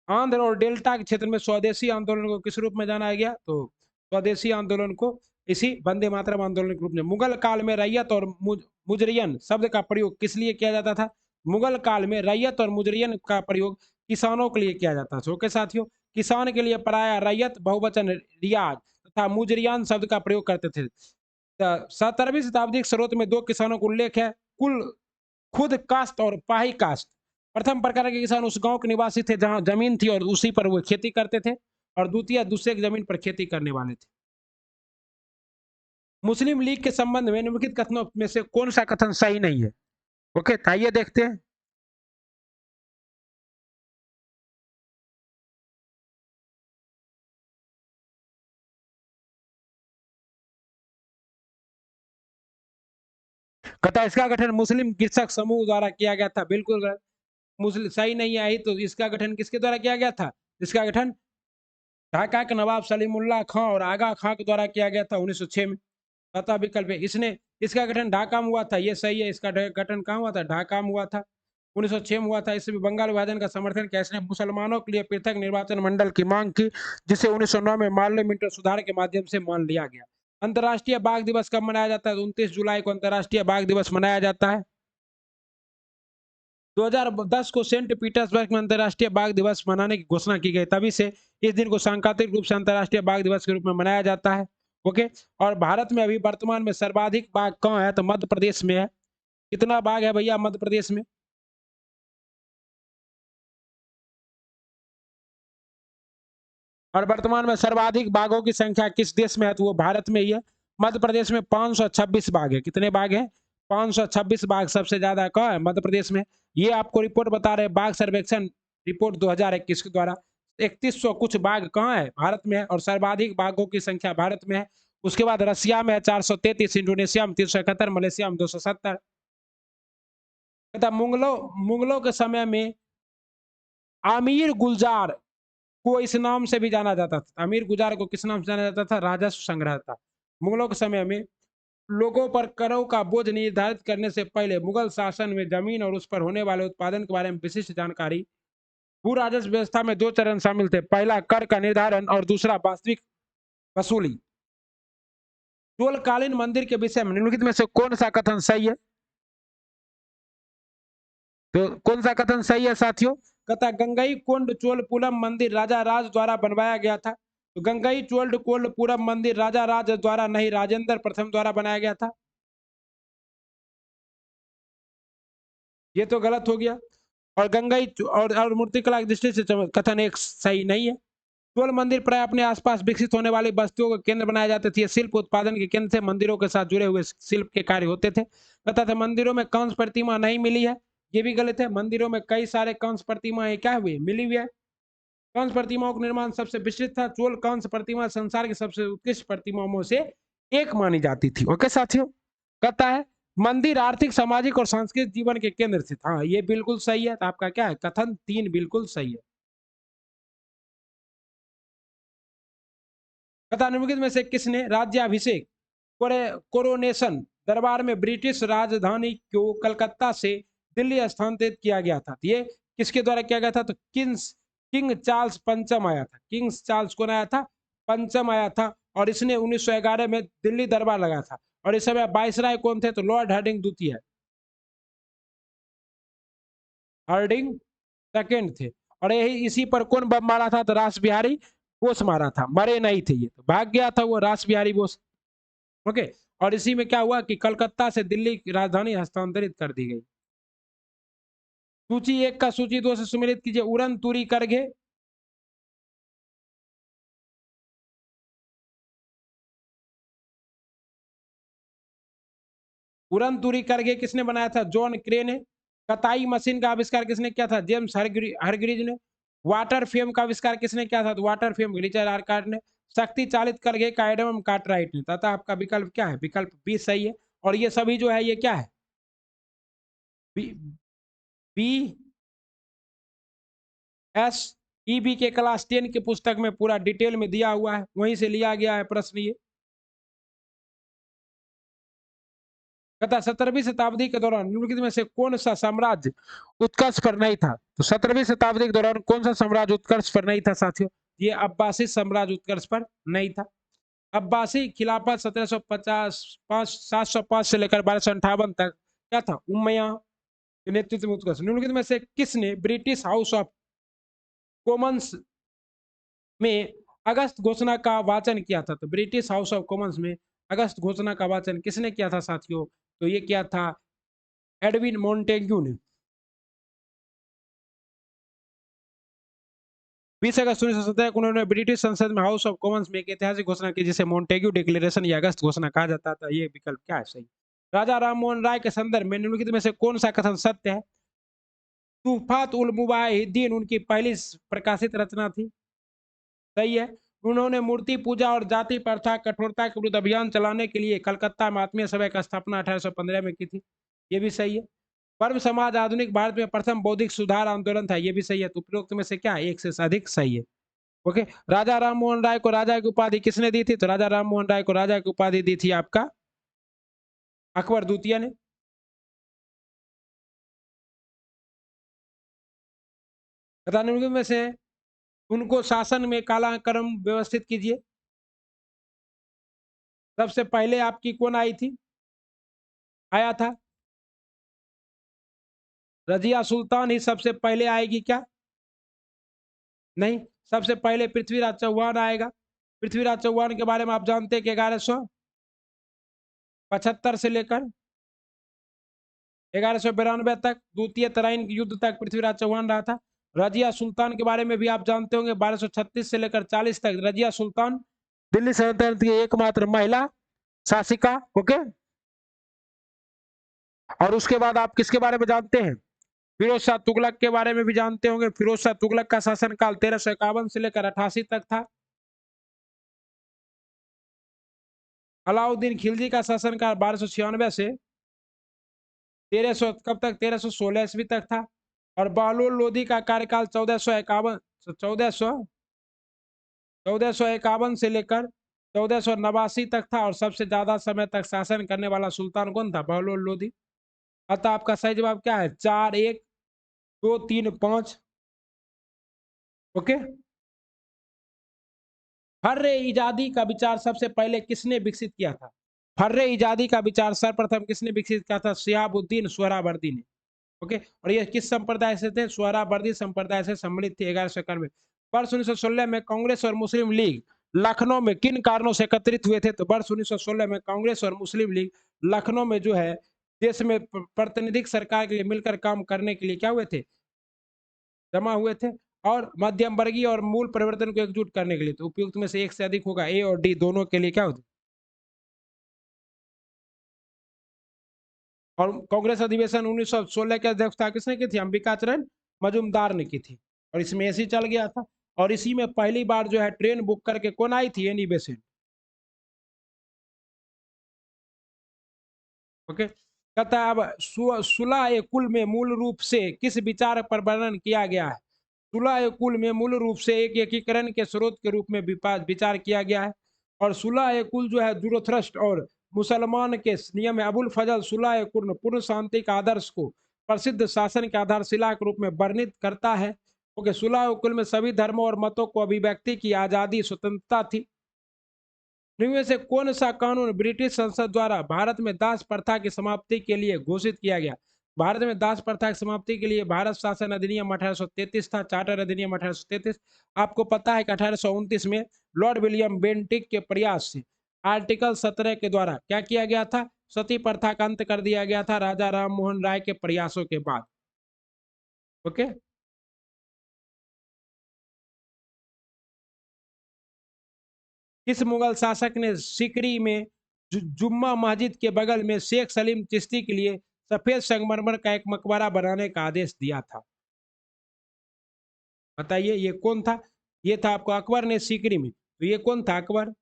आंध्र और डेल्टा के क्षेत्र में स्वदेशी आंदोलन को किस रूप में जाना गया? तो स्वदेशी आंदोलन को इसी वंदे मातरम आंदोलन के रूप में। मुगल काल में रैयत और मुजरियन शब्द का प्रयोग किस लिए किया जाता था? मुगल काल में रैयत और मुजरियन का प्रयोग किसानों के लिए किया जाता था। ओके साथियों, किसान के लिए पराया रैयत बहुवचन रियाज तथा मुजरियान शब्द का प्रयोग करते थे। 17वीं शताब्दी के स्रोत में दो किसानों का उल्लेख है, कुल खुद काश्त और पाही काश्त। प्रथम प्रकार के किसान उस गांव के निवासी थे जहां जमीन थी और उसी पर वो खेती करते थे, और द्वितीय दूसरे की जमीन पर खेती करने वाले थे। मुस्लिम लीग के संबंध में निम्नलिखित कथनों में से कौन सा कथन सही नहीं है? ओके, आइए देखते हैं। कहता इसका गठन मुस्लिम कृषक समूह द्वारा किया गया था। बिल्कुल गलत। मुस्लिम सही नहीं आई तो इसका गठन किसके द्वारा किया गया था? इसका गठन ढाका के नवाब सलीमुल्लाह खां और आगा खां के द्वारा किया गया था 1906 में। पता विकल्प है। इसने इसका गठन ढाका में हुआ था, ये सही है। इसका गठन कहाँ हुआ था? ढाका में हुआ था, 1906 में हुआ था। इससे भी बंगाल विभाजन का समर्थन किया। इसने मुसलमानों के लिए पृथक निर्वाचन मंडल की मांग की, जिसे 1909 में पार्लियामेंट्री सुधार के माध्यम से मान लिया गया। अंतर्राष्ट्रीय बाघ दिवस कब मनाया जाता है? 29 जुलाई को अंतर्राष्ट्रीय बाघ दिवस मनाया जाता है। 2010 को सेंट पीटर्सबर्ग में अंतर्राष्ट्रीय बाघ दिवस मनाने की घोषणा की गई, तभी से इस दिन को सांकेतिक रूप से अंतर्राष्ट्रीय बाघ दिवस के रूप में मनाया जाता है। ओके, और भारत में अभी वर्तमान में सर्वाधिक बाघ कहाँ है? तो मध्य प्रदेश में है। कितना बाघ है भैया मध्य प्रदेश में? और वर्तमान में सर्वाधिक बाघों की संख्या किस देश में है? तो वो भारत में ही है। मध्य प्रदेश में 526 बाघ है। कितने बाघ है? 526 बाघ सबसे ज्यादा कहाँ है? मध्य प्रदेश में। ये आपको रिपोर्ट बता रहे बाघ सर्वेक्षण रिपोर्ट 2021 के द्वारा। 3100 कुछ बाघ कहाँ है? भारत में है, और सर्वाधिक बाघों की संख्या भारत में है। उसके बाद रसिया में है 433, इंडोनेशिया में 371, मलेशिया में 270। मुगलों के समय में आमिर गुलजार को इस नाम से भी जाना जाता था। अमीर गुजार को किस नाम से जाना जाता था? राजस्व संग्रहता। मुगलों के समय में लोगों पर करों का बोझ निर्धारित करने से पहले मुगल शासन में जमीन और उस पर होने वाले उत्पादन के बारे में विशिष्ट जानकारी। भू राजस्व व्यवस्था में दो चरण शामिल थे, पहला कर का निर्धारण और दूसरा वास्तविक वसूली। चोलकालीन मंदिर के विषय में निम्नलिखित में से कौन सा कथन सही है? तो कौन सा कथन सही है साथियों? कहता गंगई कोंड चोलपुरम मंदिर राजा राज द्वारा बनवाया गया था। तो गंगई चोल्ड कोल्डपुरम मंदिर राजा राज द्वारा नहीं, राजेंद्र प्रथम द्वारा बनाया गया था। ये तो गलत हो गया। और गंगई और मूर्तिकला की दृष्टि से कथन एक सही नहीं है। चोल मंदिर प्राय अपने आसपास विकसित होने वाली बस्तियों के केंद्र बनाए जाते थे। शिल्प उत्पादन के केंद्र थे, मंदिरों के साथ जुड़े हुए शिल्प के कार्य होते थे। कहता था मंदिरों में कंस प्रतिमा नहीं मिली है, ये भी गलत है। मंदिरों में कई सारे कंस प्रतिमाएं क्या हुई, मिली हुई है। कंस प्रतिमाओं का निर्माण सबसे विस्तृत था। चोल कंस प्रतिमा संसार की सबसे उत्कृष्ट प्रतिमाओं से एक मानी जाती थी। ओके साथियों, कहता है मंदिर आर्थिक, सामाजिक और सांस्कृतिक जीवन के केंद्र थे। हाँ, ये बिल्कुल सही है। तो आपका क्या है, कथन 3 बिल्कुल सही है। कथा निम्नलिखित में से किसने राज्याभिषेक कोरोनेशन दरबार में ब्रिटिश राजधानी को कलकत्ता से दिल्ली स्थानांतरित किया गया था? ये किसके द्वारा किया गया था? तो किंग चार्ल्स पंचम आया था। किंग चार्ल्स कौन आया था? पंचम आया था। और इसने 1911 में दिल्ली दरबार लगाया था। और इस समय वायसराय कौन थे? तो लॉर्ड हार्डिंग द्वितीय, हार्डिंग सेकेंड थे। और यही इसी पर कौन बम मारा था? तो रास बिहारी बोस मारा था। मरे नहीं थे ये, तो भाग गया था वो रास बिहारी बोस। ओके। और इसी में क्या हुआ कि कलकत्ता से दिल्ली की राजधानी हस्तांतरित कर दी गई। सूची 1 का सूची 2 से सुमेलित कीजिए। उड़न तुरी करघे, उड़न तुरी करघे किसने बनाया था? जॉन क्रे ने। कताई मशीन का आविष्कार किसने किया था? जेम्स हरग्रीज ने। वाटर फ्रेम का आविष्कार किसने किया था? तो वाटर फ्रेम रिचर्ड आर्काट ने। शक्ति चालित करघे का एडम कार्टराइट ने। तथा आपका विकल्प क्या है? विकल्प बी सही है। और ये सभी जो है ये क्या है? बी, बी एस ईबी के क्लास 10 की पुस्तक में पूरा डिटेल में दिया हुआ है, वहीं से लिया गया है प्रश्न ये। कहता 17वीं शताब्दी के दौरान निम्नलिखित में से कौन सा साम्राज्य उत्कर्ष पर नहीं था? तो 17वीं शताब्दी के दौरान कौन सा साम्राज्य उत्कर्ष पर नहीं था साथियों? ये अब्बासी साम्राज्य उत्कर्ष पर नहीं था। अब्बासी खिलाफत 1750 705 से लेकर 1258 तक क्या था? उमैया के नेतृत्व में उत्कर्ष। निम्नलिखित में से किसने ब्रिटिश हाउस ऑफ कॉमन्स में अगस्त घोषणा का वाचन किया था? तो ब्रिटिश हाउस ऑफ कॉमन्स में अगस्त घोषणा का वाचन किसने किया था साथियों? तो ये किया था एडविन मोंटेग्यू ने। 20 अगस्त 1917 को उन्होंने ब्रिटिश संसद में हाउस ऑफ कॉमन्स में एक ऐतिहासिक घोषणा की जिसे मोंटेग्यू डिक्लेरेशन या अगस्त घोषणा कहा जाता था। ये विकल्प क्या है सही? राजा राम मोहन राय के संदर्भ में निम्नलिखित में से कौन सा कथन सत्य है? तूफात उल मुबाहिदीन उनकी पहली प्रकाशित रचना थी। सही है। उन्होंने मूर्ति पूजा और जाति प्रथा कठोरता के विरुद्ध अभियान चलाने के लिए कलकत्ता में आत्मीय सभा की स्थापना 1815 में की थी। ये भी सही है। पर्व समाज आधुनिक भारत में प्रथम बौद्धिक सुधार आंदोलन था। ये भी सही है। तो उपरोक्त में से क्या एक से अधिक सही है? ओके। राजा राम मोहन राय को राजा की उपाधि किसने दी थी? तो राजा राम मोहन राय को राजा की उपाधि दी थी आपका अकबर द्वितीय ने। तथा निम्नलिखित में से उनको शासन में कालाक्रम व्यवस्थित कीजिए। सबसे पहले आपकी कौन आई थी, आया था? रजिया सुल्तान ही सबसे पहले आएगी क्या? नहीं, सबसे पहले पृथ्वीराज चौहान आएगा। पृथ्वीराज चौहान के बारे में आप जानते हैं कि 1175 से लेकर 1192 तक द्वितीय तराइन युद्ध तक पृथ्वीराज चौहान रहा था। रजिया सुल्तान के बारे में भी आप जानते होंगे, 1236 से लेकर 40 तक रजिया सुल्तान दिल्ली सल्तनत की एकमात्र महिला शासिका। ओके। और उसके बाद आप किसके बारे में जानते हैं? फिरोज शाह तुगलक के बारे में भी जानते होंगे। फिरोज शाह तुगलक का शासनकाल 1351 से लेकर 88 तक था। अलाउद्दीन खिलजी का शासनकाल 1296 से 1300 कब तक? 1316 ईस्वी तक था। और बहलोल लोधी का कार्यकाल 1451 से लेकर 1489 तक था। और सबसे ज्यादा समय तक शासन करने वाला सुल्तान कौन था? बहलोल लोधी। अतः आपका सही जवाब क्या है? 4 1 2 3 5। ओके। फर्रे इजादी का विचार सबसे पहले किसने विकसित किया था? फर्रे इजादी का विचार सर्वप्रथम किसने विकसित किया था? शिहाबुद्दीन सोहरावर्दी ने। ओके, और ये किस संप्रदाय से थे? सोहरावर्दी संप्रदाय से सम्मिलित थे 1191 में। वर्ष 1916 में कांग्रेस और मुस्लिम लीग लखनऊ में किन कारणों से एकत्रित हुए थे? तो वर्ष 1916 में कांग्रेस और मुस्लिम लीग लखनऊ में जो है देश में प्रतिनिधिक सरकार के लिए मिलकर काम करने के लिए क्या हुए थे? जमा हुए थे। और मध्यम वर्गीय और मूल परिवर्तन को एकजुट करने के लिए। तो उपयुक्त में से एक से अधिक होगा, ए और डी दोनों के लिए क्या होता? और कांग्रेस अधिवेशन 1916 की अध्यक्षता किसने की थी? अंबिकाचरण मजूमदार ने की थी। और इसमें एसी चल गया था। और इसी में पहली बार जो है ट्रेन बुक करके कौन आई थी? Annie Besant. ओके, कहता है अब सुलह ए कुल में मूल रूप से किस विचार पर वर्णन किया गया है? सुलह ए कुल में मूल रूप से एक एकीकरण के स्रोत के रूप में विचार किया गया है। और सुलह ए कुल जो है जुरथ्रस्ट और मुसलमान के नियम है। अबुल फजल सुलह ए कुल पूर्ण शांति का आदर्श को प्रसिद्ध शासन के आधारशिला के रूप में वर्णित करता है। ओके, सुलह ए कुल में सभी धर्मों और मतों को अभिव्यक्ति की आजादी स्वतंत्रता थी। इनमें से कौन सा कानून ब्रिटिश संसद द्वारा भारत में दास प्रथा की समाप्ति के लिए घोषित किया गया? भारत में दास प्रथा की समाप्ति के लिए भारत शासन अधिनियम 1833 था, चार्टर अधिनियम 1833। आपको पता है कि 1829 में लॉर्ड विलियम बेंटिक के प्रयास से आर्टिकल 17 के द्वारा क्या किया गया था? सती प्रथा का अंत कर दिया गया था, राजा राम मोहन राय के प्रयासों के बाद। ओके, किस मुगल शासक ने सिकरी में जुम्मा मस्जिद के बगल में शेख सलीम चिश्ती के लिए सफेद संगमरमर का एक मकबरा बनाने का आदेश दिया था? बताइए ये कौन था? ये था आपको अकबर ने सीकरी में। तो ये कौन था? अकबर।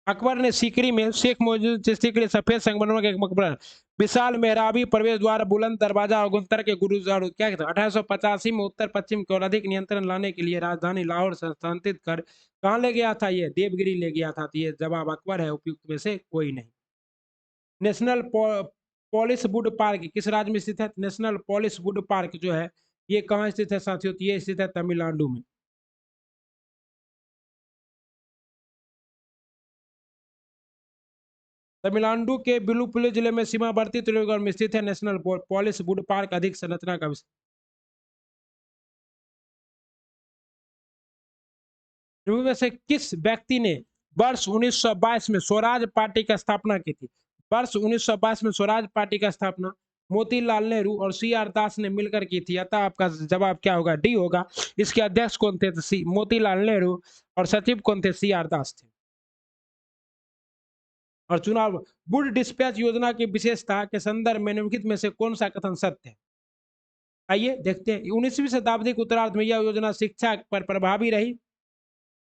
अकबर ने सीकरी में शेख मोहम्मद चिश्ती के लिए सफेद संगमरमर का एक मकबरा, विशाल मेहराबी प्रवेश द्वार, बुलंद दरवाजा और गुंतर के गुरुद्वार क्या कहते हैं? 1885 में उत्तर पश्चिम की ओर अधिक नियंत्रण लाने के लिए राजधानी लाहौर से स्थानांतरित कर कहाँ ले गया था? ये देवगिरी ले गया था। तो ये जवाब अकबर है, उपयुक्त में से कोई नहीं। नेशनल पॉलिस वुड पार्क किस राज्य में स्थित है? नेशनल पॉलिस वुड पार्क जो है ये कहाँ स्थित है साथियों? तो ये स्थित है तमिलनाडु में। तमिलनाडु के विलुपुले जिले में सीमावर्ती त्रिवेंद्रम में स्थित है नेशनल पॉलिस वुड पार्क। अधिक संरचना का इनमें में से किस व्यक्ति ने वर्ष 1922 में स्वराज पार्टी की स्थापना की थी? वर्ष 1922 में स्वराज पार्टी की स्थापना मोतीलाल नेहरू और सी आर दास ने मिलकर की थी। अतः आपका जवाब क्या होगा? डी होगा। इसके अध्यक्ष कौन थे? तो मोतीलाल नेहरू। और सचिव कौन थे? सी आर दास थे। और चुनाव वुड डिस्पैच योजना की विशेषता के संदर्भ में निम्नलिखित में से कौन सा कथन सत्य है? आइए देखते हैं। 19वीं शताब्दी के उत्तरार्ध में यह योजना शिक्षा पर प्रभावी रही।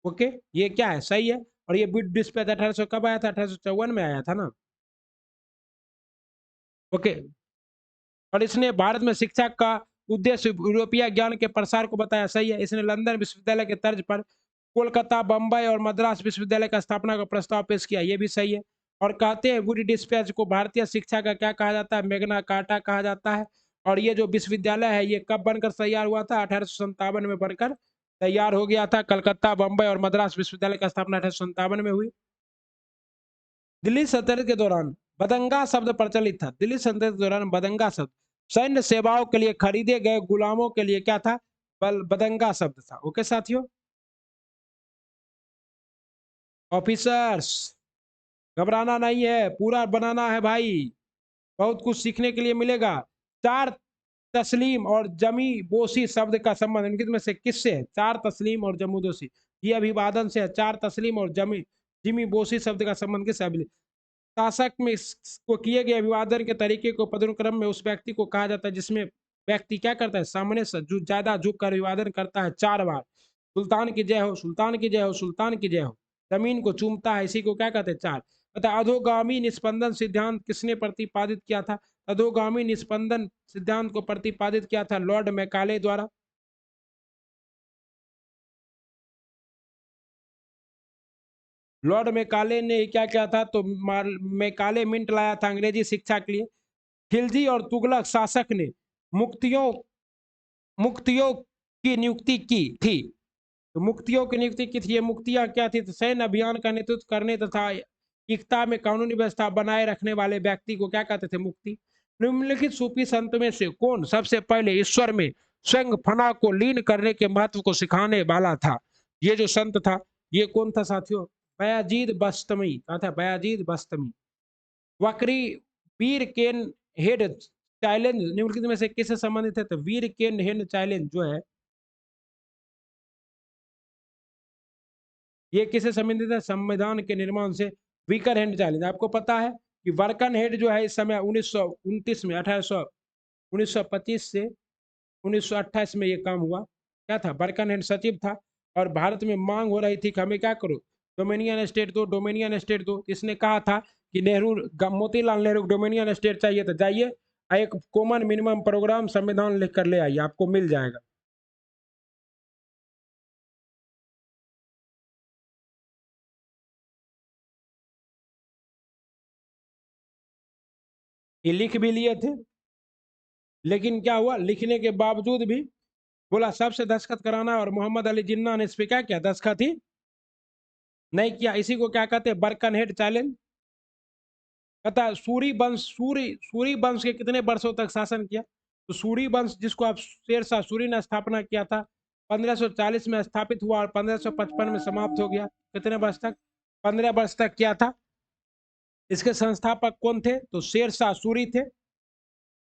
ओके, ये क्या है? सही है। और ये वुड डिस्पैच 1800 कब आया था? 1854 में आया था ना। ओके, और इसने भारत में शिक्षा का उद्देश्य यूरोपीय ज्ञान के प्रसार को बताया। सही है। इसने लंदन विश्वविद्यालय के तर्ज पर कोलकाता, बंबई और मद्रास विश्वविद्यालय का स्थापना का प्रस्ताव पेश किया। ये भी सही है। और कहते हैं वुड डिस्पैच को भारतीय शिक्षा का क्या कहा जाता है? मैग्ना कार्टा कहा जाता है। और ये जो विश्वविद्यालय है ये कब बनकर तैयार हुआ था? 1857 में बनकर तैयार हो गया था। कलकत्ता, बंबई और मद्रास विश्वविद्यालय का स्थापना 1857 में हुई। दिल्ली सल्तनत के दौरान बदंगा शब्द प्रचलित था। दिल्ली सल्तनत के दौरान बदंगा शब्द सैन्य सेवाओं के लिए खरीदे गए गुलामों के लिए क्या था? बदंगा शब्द था। ओके साथियों, ऑफिसर्स घबराना नहीं है, पूरा बनाना है भाई। बहुत कुछ सीखने के लिए मिलेगा। चार तस्लीम और जमी बोसी शब्द का संबंध इनके में से किससे है? चार तस्लीम और जमुदोसी, ये अभिवादन से है। चार तस्लीम और जिमी बोसी शब्द का संबंध किससे? शासक में को किए गए अभिवादन के तरीके को पदानुक्रम में उस व्यक्ति को कहा जाता है जिसमें व्यक्ति क्या करता है? सामने से ज्यादा झुक कर अभिवादन करता है 4 बार। सुल्तान की जय हो, सुल्तान की जय हो, सुल्तान की जय हो। जमीन को चूमता है, इसी को क्या कहते हैं? चार। अतः अधोगामी निस्पंदन सिद्धांत किसने प्रतिपादित किया था? अधोगामी निस्पंदन सिद्धांत को प्रतिपादित किया था लॉर्ड मैकाले द्वारा। लॉर्ड मैकाले ने क्या किया था? तो मैकाले मिंट लाया था अंग्रेजी शिक्षा के लिए। खिलजी और तुगलक शासक ने मुक्तियों मुक्तियों की नियुक्ति की थी। तो मुक्तियों की नियुक्ति की थी। ये मुक्तियां क्या थी? तो सैन्य अभियान का नेतृत्व करने तथा एकता में कानूनी व्यवस्था बनाए रखने वाले व्यक्ति को क्या कहते थे? मुक्ति। निम्नलिखित सूफी संत में से कौन सबसे पहले ईश्वर में स्वयं फना को लीन करने के महत्व को सिखाने वाला था? ये जो संत था, ये कौन था साथियों? बयाजीद बस्तमी। कहा था? बयाजीद बस्तमी। वक्री वीर केन हेड चैलेंज निम्नलिखित में से किससे संबंधित है? तो वीर केन हेड चैलेंज जो है, ये किससे संबंधित है? संविधान के निर्माण से। वीकर हैंड चैलेंज, आपको पता है कि वर्कन हेड जो है इस समय 1929 में 1925 से 1928 में ये काम हुआ। क्या था? बर्कन हैंड सचिव था। और भारत में मांग हो रही थी कि हमें क्या करो, डोमिनियन स्टेट दो, डोमिनियन स्टेट दो। इसने कहा था कि मोतीलाल नेहरू डोमिनियन स्टेट चाहिए, तो जाइए एक कॉमन मिनिमम प्रोग्राम संविधान लिख कर ले आइए, आपको मिल जाएगा। ये लिख भी लिए थे, लेकिन क्या हुआ, लिखने के बावजूद भी बोला सबसे दस्तखत कराना, और मोहम्मद अली जिन्ना ने इस पे क्या किया? दस्तखत ही नहीं किया। इसी को क्या कहते हैं? Birken head challenge. कहता है सूरी वंश के कितने वर्षों तक शासन किया? तो सूरी वंश, जिसको आप शेरशाह सूरी ने स्थापना किया था, 1540 में स्थापित हुआ और 1555 में समाप्त हो गया। कितने वर्ष तक? 15 वर्ष तक किया था। इसके संस्थापक कौन थे? तो शेरशाह सूरी थे।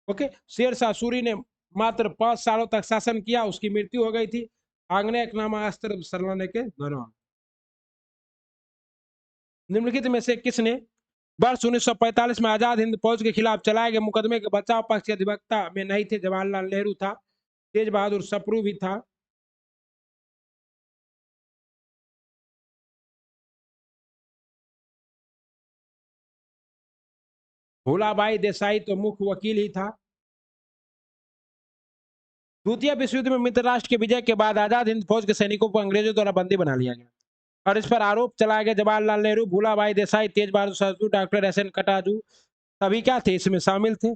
ओके, शेरशाह सूरी ने मात्र 5 सालों तक शासन किया, उसकी मृत्यु हो गई थी आग्नेयनामा अस्त्र सरलाने के दौरान। निम्नलिखित में से किसने वर्ष 1945 में आजाद हिंद फौज के खिलाफ चलाए गए मुकदमे के बचाव पक्ष के अधिवक्ता में नहीं थे? जवाहरलाल नेहरू था, तेज बहादुर सप्रू भी था। भोलाबाई देसाई तो मुख्य वकील ही था। द्वितीय विश्व युद्ध में मित्र राष्ट्र के विजय के बाद आजाद हिंद फौज के सैनिकों को अंग्रेजों द्वारा बंदी बना लिया गया और इस पर आरोप चलाया गया। जवाहरलाल नेहरू, भूलाबाई देसाई, तेज बहादुर सप्रू, डॉक्टर एस एन कटाजू सभी क्या थे? इसमें शामिल थे।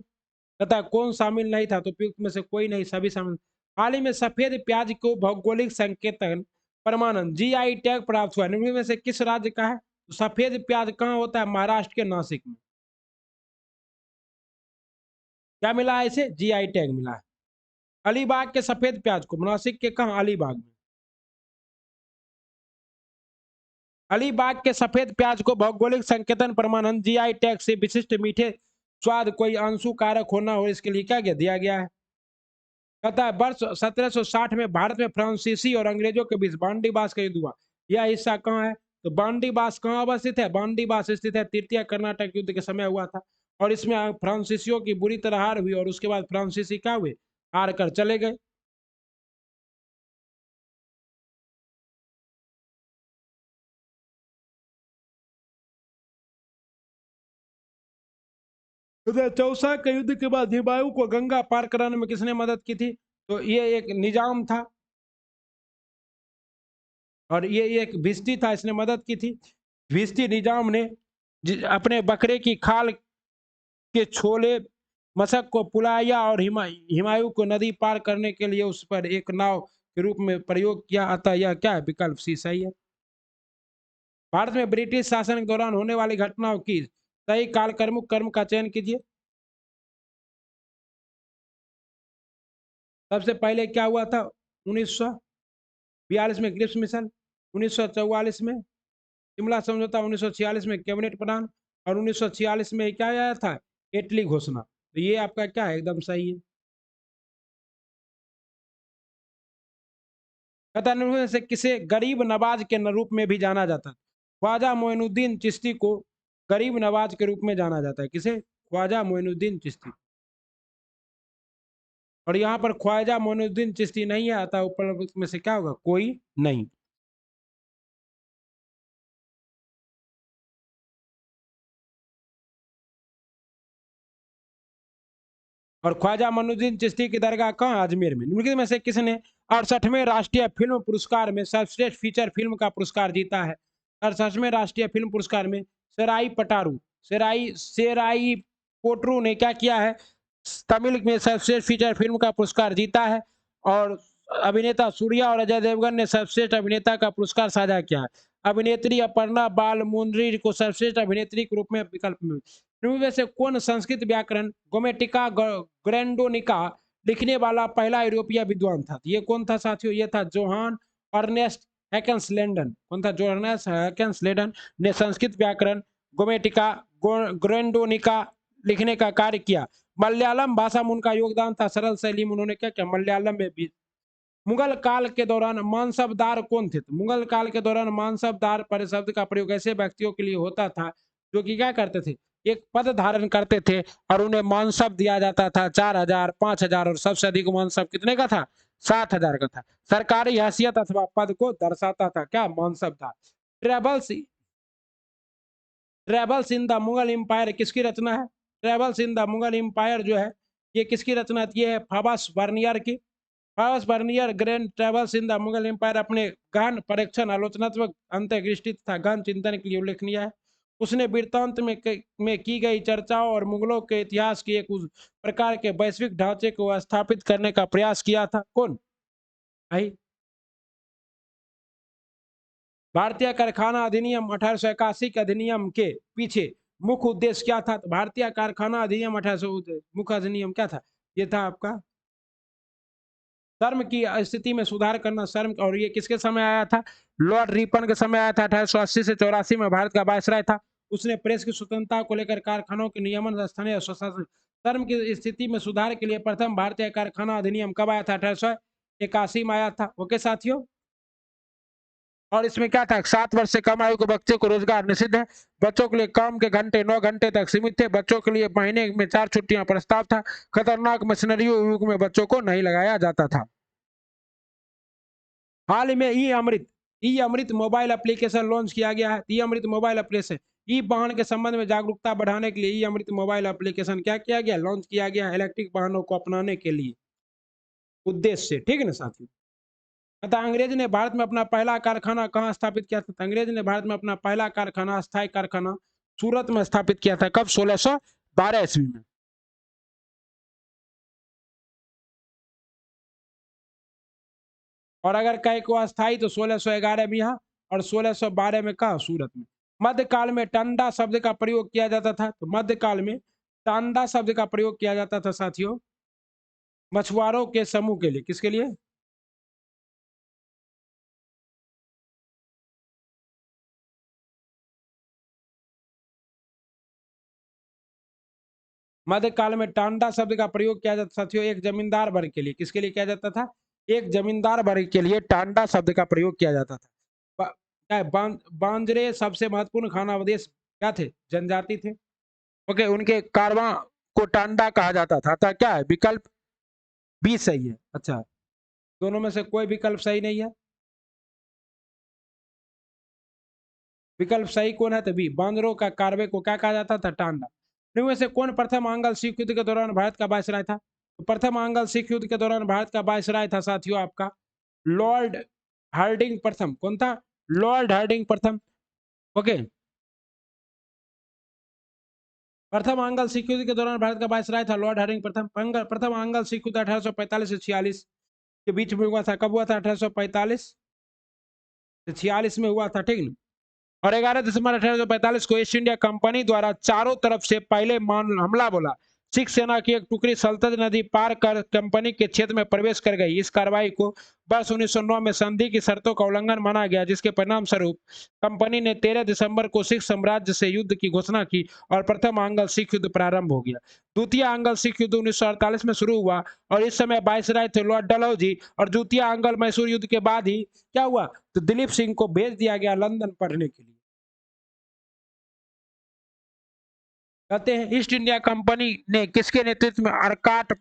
तथा कौन शामिल नहीं था? तो उपयुक्त में से कोई नहीं, सभी शामिल। हाल ही में सफेद प्याज को भौगोलिक संकेतन परमानंद जीआई टैग प्राप्त हुआ, निम्न में से किस राज्य का है? तो सफेद प्याज कहाँ होता है? महाराष्ट्र के नासिक में। क्या मिला है इसे? जीआई टैग मिला है। अलीबाग के सफेद प्याज को, नासिक के कहा? अलीबाग में। अलीबाग के सफेद प्याज को भौगोलिक संकेतन परमानंद जीआई टैग से विशिष्ट मीठे स्वाद, कोई अंशु कारक होना हो, इसके लिए क्या दिया गया है? कहता है वर्ष 1760 में भारत में फ्रांसीसी और अंग्रेजों के बीच बांडीबास का युद्ध हुआ। यह हिस्सा कहाँ है? तो बांडीबास कहाँ अवस्थित है? बांडीबास स्थित है, तृतीय कर्नाटक युद्ध के समय हुआ था। और इसमें फ्रांसीसियों की बुरी तरह हार हुई और उसके बाद फ्रांसीसी क्या हुए? हार कर चले गए। चौसा के युद्ध के बाद हुमायूं को गंगा पार कराने में किसने मदद की थी? तो ये एक निजाम था और ये एक भिस्ती था, इसने मदद की थी। भिस्ती निजाम ने अपने बकरे की खाल के छोले मशक को पुलाया और हुमायूं को नदी पार करने के लिए उस पर एक नाव के रूप में प्रयोग किया। अतः यह क्या है? विकल्प सी सही है। भारत में ब्रिटिश शासन के दौरान होने वाली घटनाओं की सही कालक्रम कर्म का चयन कीजिए। सबसे पहले क्या हुआ था? 1942 में ग्रिप्स मिशन, 1944 में शिमला समझौता, 1946 में कैबिनेट प्रधान और 1946 में क्या आया था? एटली घोषणा। तो ये आपका क्या है? एकदम सही है। कतानुर से किसे गरीब नवाज के रूप में भी जाना जाता है? ख्वाजा मोइनुद्दीन चिश्ती को गरीब नवाज के रूप में जाना जाता है। किसे? ख्वाजा मोइनुद्दीन चिश्ती। और यहाँ पर ख्वाजा मोइनुद्दीन चिश्ती नहीं है, अतः ऊपर में से क्या होगा? कोई नहीं। और ख्वाजा मोइनुद्दीन चिश्ती की दरगाह कहाँ? अजमेर में। निम्नलिखित में से किसने 68वें राष्ट्रीय फिल्म पुरस्कार में सर्वश्रेष्ठ फीचर फिल्म का पुरस्कार जीता है? 68वें राष्ट्रीय फिल्म पुरस्कार में सेराई पटारू सेराई सेराई पोट्रू ने क्या किया है? तमिल में सर्वश्रेष्ठ फीचर फिल्म का पुरस्कार जीता है। और अभिनेता सूर्या और अजय देवगन ने सर्वश्रेष्ठ अभिनेता का पुरस्कार साझा किया है। अभिनेत्री अपर्णा बाल मुंद्री को सर्वश्रेष्ठ अभिनेत्री के रूप में विकल्प में निम्न में से कौन संस्कृत व्याकरण गोमेटिका ग्रैंडोनिका लिखने वाला पहला यूरोपीय विद्वान था? ये कौन था साथियों? ये था जोहान अर्नेस्ट हैकेंसलेंडन। कौन था? जोहान हैकेंसलेंडन ने संस्कृत व्याकरण गोमेटिका ग्रैंडोनिका लिखने का कार्य किया। मलयालम भाषा में उनका योगदान था। सरल शैली में उन्होंने क्या किया? मलयालम में भी। मुगल काल के दौरान मानसबदार कौन थे? तो मुगल काल के दौरान मानसबदार परिशब्द का प्रयोग ऐसे व्यक्तियों के लिए होता था जो कि क्या करते थे? एक पद धारण करते थे और उन्हें मानसब दिया जाता था 4,000, 5,000 और सबसे अधिक मानसब कितने का था? 7,000 का था। सरकारी हैसियत अथवा पद को दर्शाता था क्या? मानसबदार। Travels travels in the Mughal empire किसकी रचना है? Travels in the Mughal empire जो है ये किसकी रचना? ये है फॉबस बर्नियर की। फॉबस Bernier grand travels in the Mughal empire अपने गहन परीक्षण आलोचनात्मक अंतर्दृष्टि तथा गहन चिंतन के लिए उल्लेखनीय है। उसने वृत्तांत में की गई चर्चाओं और मुगलों के इतिहास की एक उस प्रकार के वैश्विक ढांचे को स्थापित करने का प्रयास किया था। कौन? भाई भारतीय कारखाना अधिनियम 1881 के अधिनियम के पीछे मुख्य उद्देश्य क्या था? तो भारतीय कारखाना अधिनियम 1800 मुख्य अधिनियम क्या था? ये था आपका श्रम की स्थिति में सुधार करना। श्रम और ये किसके समय आया था? लॉर्ड रिपन के समय आया था। 1880 से 84 में भारत का वायसराय था। उसने प्रेस की स्वतंत्रता को लेकर कारखानों के नियमन स्थानीय स्वशासन श्रम की स्थिति में सुधार के लिए प्रथम भारतीय कारखाना अधिनियम कब आया था? 1881 में आया था। ओके साथियों, और इसमें क्या था? 7 वर्ष से कम आयु के बच्चे को रोजगार निषिद्ध है। बच्चों के लिए काम के घंटे 9 घंटे तक सीमित थे। बच्चों के लिए महीने में 4 छुट्टियां प्रस्ताव था। खतरनाक मशीनरियों युग में बच्चों को नहीं लगाया जाता था। हाल ही में ई अमृत मोबाइल एप्लीकेशन लॉन्च किया गया है। ई अमृत मोबाइल एप्लीकेशन ई वाहन के संबंध में जागरूकता बढ़ाने के लिए ई अमृत मोबाइल एप्लीकेशन क्या किया गया? लॉन्च किया गया है इलेक्ट्रिक वाहनों को अपनाने के लिए उद्देश्य से। ठीक है ना साथियों? तथा अंग्रेज ने भारत में अपना पहला कारखाना कहाँ स्थापित किया था? अंग्रेज ने भारत में अपना पहला कारखाना अस्थायी कारखाना सूरत में स्थापित किया था। कब? 1612 ईस्वी में। और अगर कहे को अस्थाई तो 1611 में यहाँ और 1612 में कहा? सूरत में। मध्यकाल में टांडा शब्द का प्रयोग किया जाता था। तो मध्यकाल में टांडा शब्द का प्रयोग किया जाता था साथियों मछुआरों के समूह के लिए। किसके लिए? मध्यकाल में टांडा शब्द का प्रयोग किया जाता साथियों एक जमींदार वर्ग के लिए। किसके लिए किया जाता था? एक जमींदार वर्ग के लिए टांडा शब्द का प्रयोग किया जाता था। बांजरे सबसे महत्वपूर्ण खानावदेश क्या थे? जनजाति थे। ओके, उनके कारवां को टांडा कहा जाता था। अतः क्या है? विकल्प बी सही है। अच्छा, दोनों में से कोई विकल्प सही नहीं है। विकल्प सही कौन है? तो बी, बांदरों का कार्य को क्या कहा जाता था? टांडा। इनमें से कौन प्रथम आंग्ल सिख युद्ध के दौरान भारत का वायसराय था? तो प्रथम आंग्ल सिख युद्ध के दौरान भारत का वायसराय था साथियों आपका लॉर्ड हार्डिंग प्रथम। कौन था? लॉर्ड हार्डिंग प्रथम। ओके, प्रथम आंग्ल सिख युद्ध के दौरान भारत का वायसराय था लॉर्ड हार्डिंग प्रथम। प्रथम आंग्ल सिख युद्ध 1845 से 46 के बीच में हुआ था। कब हुआ था? 1845 से 46 में हुआ था। ठीक ना? और 11 दिसंबर 1845 को ईस्ट इंडिया कंपनी द्वारा चारों तरफ से पहले मान हमला बोला। सिख सेना की एक टुकड़ी सल्तनत नदी पार कर कंपनी के क्षेत्र में प्रवेश कर गई। इस कार्रवाई को वर्ष 1909 में संधि की शर्तों का उल्लंघन माना गया, जिसके परिणाम स्वरूप कंपनी ने 13 दिसंबर को सिख साम्राज्य से युद्ध की घोषणा की और प्रथम आंग्ल सिख युद्ध प्रारंभ हो गया। द्वितीय आंग्ल सिख युद्ध 1948 में शुरू हुआ और इस समय वायसराय थे लॉर्ड डलहौजी। और द्वितीय आंग्ल मैसूर युद्ध के बाद ही क्या हुआ? तो दिलीप सिंह को भेज दिया गया लंदन पढ़ने के लिए। कहते हैं ईस्ट इंडिया कंपनी ने किसके नेतृत्व में अरकाट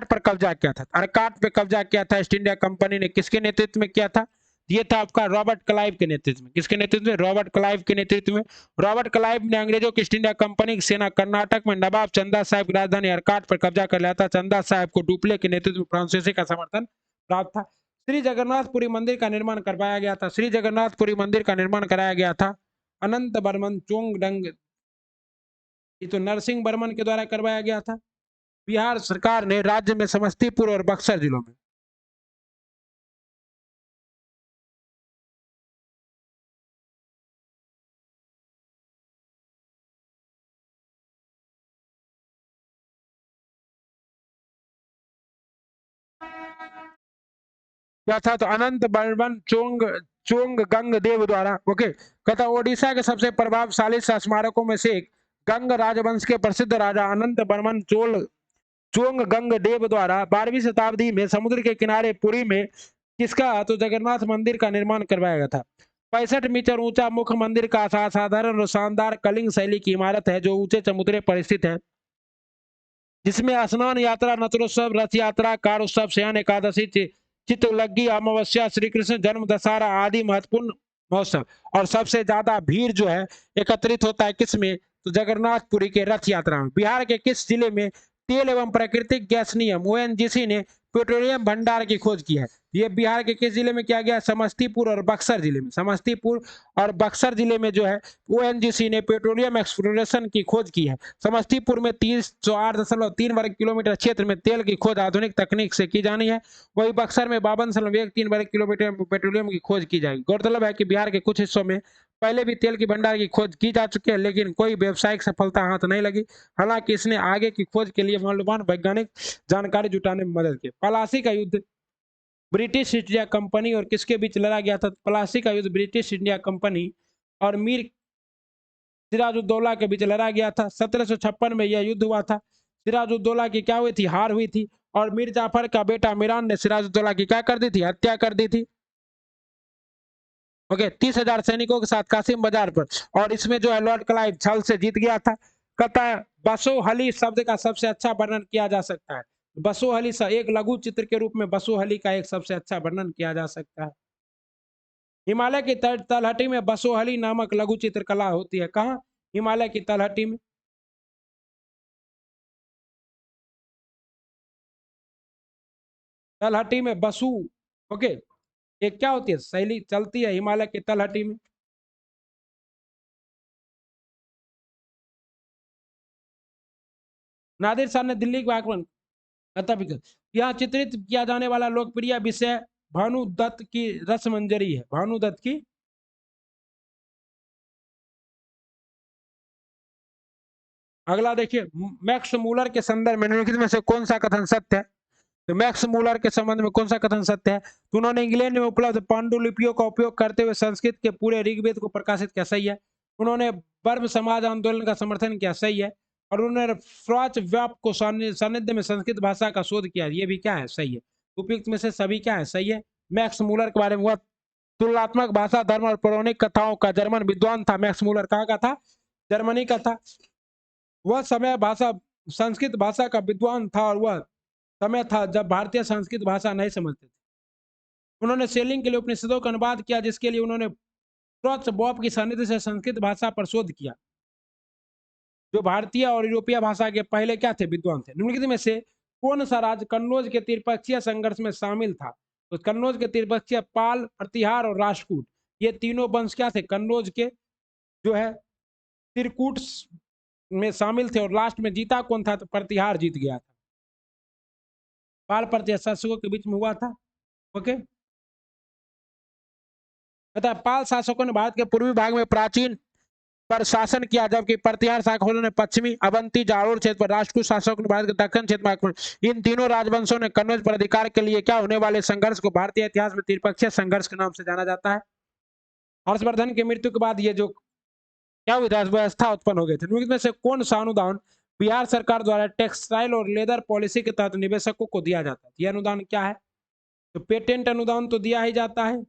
पर कब्जा किया था? अरकाट पे कब्जा किया था ईस्ट इंडिया कंपनी ने। किसके नेतृत्व में किया था? ये था आपका रॉबर्ट क्लाइव के नेतृत्व में। किसके नेतृत्व में? रॉबर्ट क्लाइव के नेतृत्व में। रॉबर्ट क्लाइव ने अंग्रेजों की ईस्ट इंडिया कंपनी की सेना कर्नाटक में नवाब चंदा साहब की राजधानी अरकाट पर कब्जा कर लिया था। चंदा साहब को डुप्ले के नेतृत्व में फ्रांसीसी का समर्थन प्राप्त था। श्री जगन्नाथपुरी मंदिर का निर्माण करवाया गया था। श्री जगन्नाथपुरी मंदिर का निर्माण कराया गया था अनंत बर्मन चोंगडंग, ये तो नरसिंह बर्मन के द्वारा करवाया गया था। बिहार सरकार ने राज्य में समस्तीपुर और बक्सर जिलों में क्या था, तो अनंत बर्मन चोंग गंग देव द्वारा। ओके, कहता ओडिशा के सबसे प्रभावशाली स्मारकों में से एक गंग राजवंश के प्रसिद्ध राजा अनंत बर्मन चोंग गंग देव द्वारा 12वीं शताब्दी में समुद्र के किनारे पुरी में किसका, तो जगन्नाथ मंदिर का निर्माण करवाया गया था। 65 मीटर ऊंचा मुख्य मंदिर का असाधारण और शानदार कलिंग शैली की इमारत है जो ऊंचे चबूतरे पर स्थित है, जिसमें स्नान यात्रा, नत्रोत्सव, रथ यात्रा, कार उत्सव, शयन एकादशी, चित्रलग्गी, अमावस्या, श्री कृष्ण जन्म, दशहरा आदि महत्वपूर्ण महोत्सव। और सबसे ज्यादा भीड़ जो है एकत्रित होता है किसमें, तो जगन्नाथपुरी के रथ यात्रा में। बिहार के किस जिले में तेल एवं प्राकृतिक गैस निगम ओएनजीसी ने पेट्रोलियम भंडार की खोज की है? ये बिहार के किस जिले में किया गया? समस्तीपुर और बक्सर जिले में। समस्तीपुर और बक्सर जिले में जो है ओएनजीसी ने पेट्रोलियम एक्सप्लोरेशन की खोज की है। समस्तीपुर में 308.3 वर्ग किलोमीटर क्षेत्र में तेल की खोज आधुनिक तकनीक से की जानी है। वही बक्सर में 52.3 वर्ग किलोमीटर में पेट्रोलियम की खोज की जाएगी। गौरतलब है कि बिहार के कुछ हिस्सों में पहले भी तेल की भंडार की खोज की जा चुकी है, लेकिन कोई व्यावसायिक सफलता हाथ नहीं लगी। हालांकि इसने आगे की खोज के लिए मूल्यवान वैज्ञानिक जानकारी जुटाने में मदद की। पलासी का युद्ध ब्रिटिश ईस्ट इंडिया कंपनी और किसके बीच लड़ा गया था? पलासी का युद्ध ब्रिटिश इंडिया कंपनी और मीर सिराजुद्दौला के बीच लड़ा गया था। 1756 में यह युद्ध हुआ था। सिराजुद्दौला की क्या हुई थी? हार हुई थी। और मीर जाफर का बेटा मीरान ने सिराजुद्दौला की क्या कर दी थी? हत्या कर दी थी। ओके, 30,000 सैनिकों के साथ कासिम बाजार पर। और इसमें जो है लॉर्ड क्लाइव छल से जीत गया था। कहता है बसोहली शब्द का सबसे अच्छा वर्णन किया जा सकता है। बसोहली एक लघु चित्र के रूप में बसोहली का एक सबसे अच्छा वर्णन किया जा सकता है। हिमालय की तलहटी में बसोहली नामक लघु चित्रकला होती है। कहाँ? हिमालय की तलहटी में। तलहटी में बसु। ओके, एक क्या होती है? शैली चलती है हिमालय की तलहटी में। नादिर शाह ने दिल्ली के आक्रमण यहाँ चित्रित किया जाने वाला लोकप्रिय विषय भानु दत्त की रसमंजरी है। भानु दत्त की। अगला देखिए, मैक्स मूलर के संदर्भ में निम्नलिखित में से कौन सा कथन सत्य है? तो मैक्स मूलर के संबंध में कौन सा कथन सत्य है? तो उन्होंने इंग्लैंड में उपलब्ध पांडुलिपियों का उपयोग करते हुए संस्कृत के पूरे ऋग्वेद को प्रकाशित किया। सही है। उन्होंने वर्म समाज आंदोलन का समर्थन किया। सही है। और उन्होंने फ्राच व्याप को सानिध्य में संस्कृत भाषा का शोध किया। ये भी क्या है? सही है। उपयुक्त में से सभी क्या है? सही है। मैक्स मूलर के बारे में हुआ, तुलनात्मक भाषा, धर्म और पौराणिक कथाओं का जर्मन विद्वान था। मैक्स मूलर कहाँ का था? जर्मनी का था। वह समय भाषा संस्कृत भाषा का विद्वान था और वह समय था जब भारतीय संस्कृत भाषा नहीं समझते थे। उन्होंने सेलिंग के लिए उपनिषदों का अनुवाद किया, जिसके लिए उन्होंने फ्रोच बॉब की सानिध्य से संस्कृत भाषा पर शोध किया। जो भारतीय और यूरोपीय भाषा के पहले क्या थे? विद्वान थे। निम्नलिखित में से कौन सा राज्य कन्नौज के त्रिपक्षीय संघर्ष में शामिल था? तो कन्नौज के त्रिपक्षीय पाल, प्रतिहार और राष्ट्रकूट, ये तीनों वंश क्या थे? कन्नौज के जो है त्रिकूट में शामिल थे। और लास्ट में जीता कौन था? तो प्रतिहार जीत गया था। पाल प्रतिहार शासकों के बीच में हुआ था। ओके, तथा पाल शासकों ने भारत के पूर्वी भाग में प्राचीन पर शासन किया, जबकि प्रतिहार शासकों ने पश्चिमी अवंती जालोर क्षेत्र पर, राष्ट्रकूट शासकों ने भारत के दक्षिण क्षेत्र में आक्रमण। इन तीनों राजवंशों ने कन्नौज पर अधिकार के लिए क्या होने वाले संघर्ष को भारतीय इतिहास में त्रिपक्षीय संघर्ष के नाम से जाना जाता है। हर्षवर्धन की मृत्यु के बाद ये जो क्या हुई व्यवस्था उत्पन्न हो गई थी। इनमें से कौन सा अनुदान बिहार सरकार द्वारा टेक्सटाइल और लेदर पॉलिसी के तहत निवेशकों को दिया जाता है? यह अनुदान क्या है? तो पेटेंट अनुदान तो दिया ही जाता है,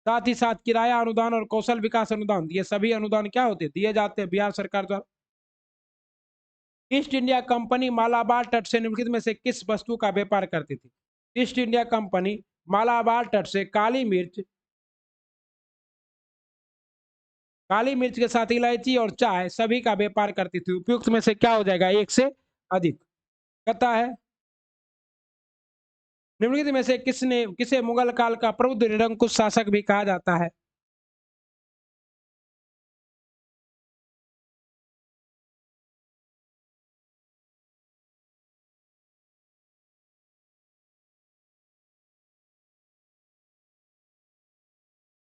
साथ ही साथ किराया अनुदान और कौशल विकास अनुदान, ये सभी अनुदान क्या होते हैं? दिए जाते हैं बिहार सरकार द्वारा। ईस्ट इंडिया कंपनी मालाबार तट से निम्नलिखित में से किस वस्तु का व्यापार करती थी? ईस्ट इंडिया कंपनी मालाबार तट से काली मिर्च के साथ इलायची और चाय सभी का व्यापार करती थी। उपयुक्त में से क्या हो जाएगा? एक से अधिक। कहता है निम्नलिखित में से किसे मुगल काल का प्रबुद्ध निरंकुश शासक भी कहा जाता है?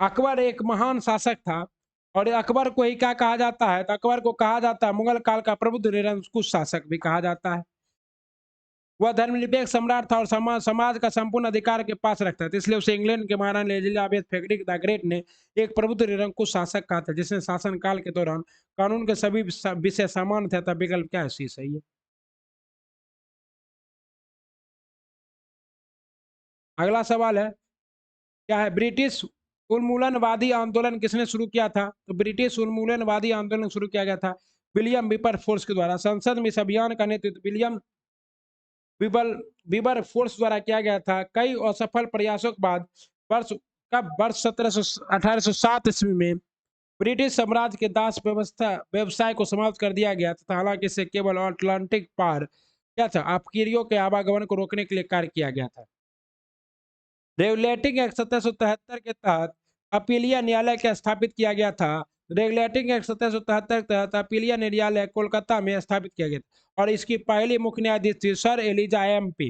अकबर एक महान शासक था और अकबर को ही क्या कहा जाता है? तो अकबर को कहा जाता है मुगल काल का प्रबुद्ध निरंकुश शासक भी कहा जाता है। वह धर्मनिरपेक्ष सम्राट था और समाज का संपूर्ण अधिकार के पास रखता था, इसलिए उसे इंग्लैंड के महारानी एलिजाबेथ फ्रेडरिक द ग्रेट ने एक प्रबुद्ध निरंकुश शासक कहा था, जिसने शासन काल के दौरान कानून के सभी विषय समान थे। तब विकल्प क्या है? सी सही है। अगला सवाल है, क्या है? ब्रिटिश उन्मूलनवादी आंदोलन किसने शुरू किया था? तो ब्रिटिश उन्मूलनवादी आंदोलन शुरू किया गया था विलियम विपर फोर्स के द्वारा। संसद में इस अभियान का नेतृत्व विलियम विबल विबर फोर्स द्वारा किया गया था। कई असफल प्रयासों के बाद वर्ष वर्ष 1807 ईस्वी में ब्रिटिश साम्राज्य के दास व्यवसाय को समाप्त कर दिया गया तथा हालांकि इसे केवल अटलांटिक पार क्या था, अफ्रीकियों के आवागमन को रोकने के लिए कार्य किया गया था। रेगुलेटिंग एक्ट 1773 के तहत अपीलीय न्यायालय के स्थापित किया गया था। रेगुलेटिंग एक्ट 1773 के तहत अपीलीय न्यायालय कोलकाता में स्थापित किया गया था और इसकी पहली मुख्य न्यायाधीश थी सर एलिजा एमपी।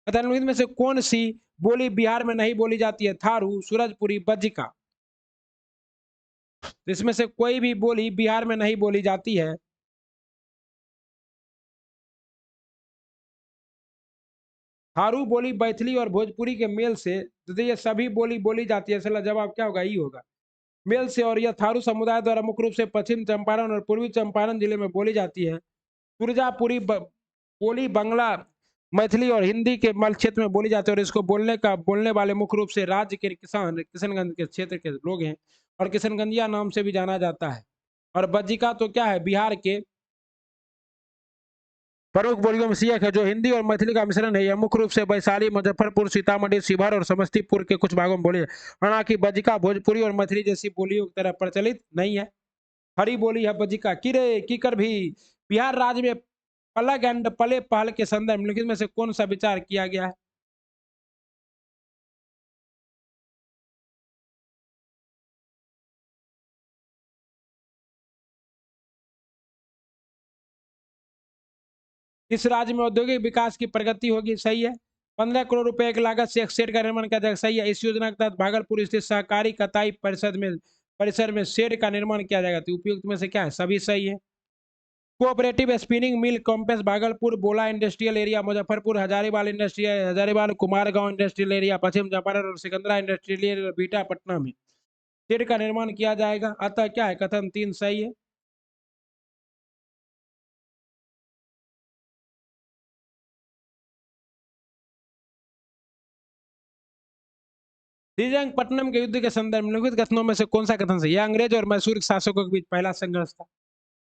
निम्नलिखित में से कौन सी बोली बिहार में नहीं बोली जाती है? थारू, सूरजपुरी, बज्जिका। इसमें से कोई भी बोली बिहार में नहीं बोली जाती है। थारू बोली बैथली और भोजपुरी के मेल से तो ये सभी बोली बोली जाती है। इसका जवाब क्या होगा? ई होगा। मेल से और यह थारू समुदाय द्वारा मुख्य रूप से पश्चिम चंपारण और पूर्वी चंपारण जिले में बोली जाती है। सुरजापुरी बोली बंगला, मैथिली और हिंदी के मल क्षेत्र में बोली जाती है और इसको बोलने वाले मुख्य रूप से राज्य के किसान किशनगंज के क्षेत्र के लोग हैं और किशनगंजिया नाम से भी जाना जाता है। और बज्जिका तो क्या है? बिहार के प्रमुख बोलियों में से एक है जो हिंदी और मैथिली का मिश्रण है। यह मुख्य रूप से वैशाली, मुजफ्फरपुर, सीतामढ़ी, शिवहर और समस्तीपुर के कुछ भागों में बोली है। हालांकि बज्जिका भोजपुरी और मैथिली जैसी बोलियों की तरह प्रचलित नहीं है। हरी बोली है बज्जिका। किरे कीकर भी। बिहार राज्य में पलग एंड पले पहल के संदर्भ निम्नलिखित में से कौन सा विचार किया गया है? इस राज्य में औद्योगिक विकास की प्रगति होगी। सही है। 15 करोड़ रुपए की लागत से एक शेड का निर्माण किया जाएगा। सही है। इस योजना के तहत भागलपुर स्थित सहकारी कताई परिसर में शेड का निर्माण किया जाएगा। तो उपयुक्त में से क्या है? सभी सही है। Cooperative spinning mill complex Bhagalpur, Bela industrial area Muzaffarpur, Hazaribagh Kumargaon industrial area Pashchim Champaran और सिकंदरा इंडस्ट्रियल एरिया बीटा पटना में शेड का निर्माण किया जाएगा। अतः क्या है? कथन 3 सही है। श्रीरंगपट्टनम के युद्ध के संदर्भ में निम्नलिखित कथनों में से कौन सा कथन सही है? अंग्रेज और मैसूर के शासकों के बीच पहला संघर्ष था।